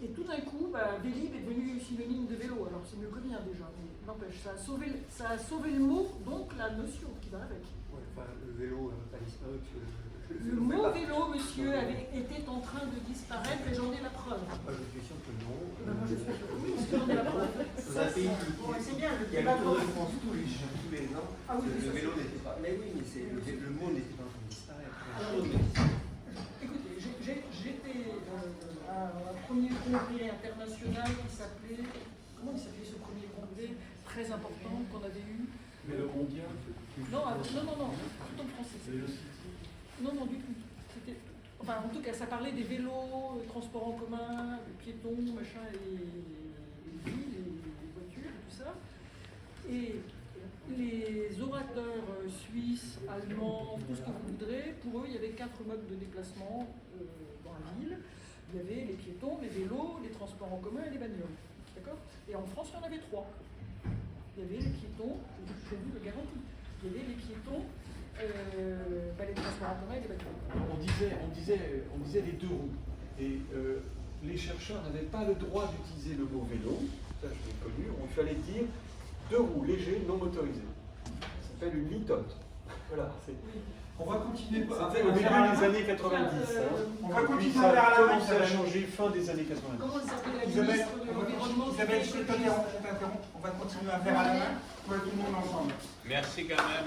Et tout d'un coup, Vélib est devenu synonyme de vélo. Alors c'est mieux que rien déjà, mais n'empêche, ça a sauvé le mot, donc la notion qui va avec. Ouais, enfin, le vélo n'a pas disparu. Le mot vélo, monsieur, était en train de disparaître et j'en ai la preuve. Moi, je suis sûr que non. Moi, je suis sûr que oui, parce que j'en ai la preuve. Dans un pays c'est bien, le qui a le Tour de France tous les ans, Ah oui, le vélo n'était pas. Mais oui, mais le mot n'était pas en train de disparaître. Écoutez, j'étais à un premier congrès international qui s'appelait. Comment il s'appelait ce premier congrès très important qu'on avait eu? Mais le mondial. Non, tout en français. Non, du tout. Enfin, en tout cas, ça parlait des vélos, des transports en commun, des piétons, machin, et les villes, les voitures, et tout ça. Et les orateurs suisses, allemands, tout ce que vous voudrez, pour eux, il y avait 4 modes de déplacement dans la ville. Il y avait les piétons, les vélos, les transports en commun et les bagnoles. D'accord? Et en France, il y en avait 3. Il y avait les piétons, je vous le garantis. Il y avait les piétons, les transports en commun et les bagnoles. On disait les deux roues. Et les chercheurs n'avaient pas le droit d'utiliser le mot vélo, ça je l'ai connu, il fallait dire deux roues légers non motorisés. Ça s'appelle une litote. Voilà, on va continuer au début des années 90. On va continuer ça à a commencé à changer fin des années 90. Comment elle s'appelle la Isabelle, ministre de l'Environnement? Isabelle, je t'interromps. On va continuer à faire à la main. Tout le monde ensemble. Merci quand même.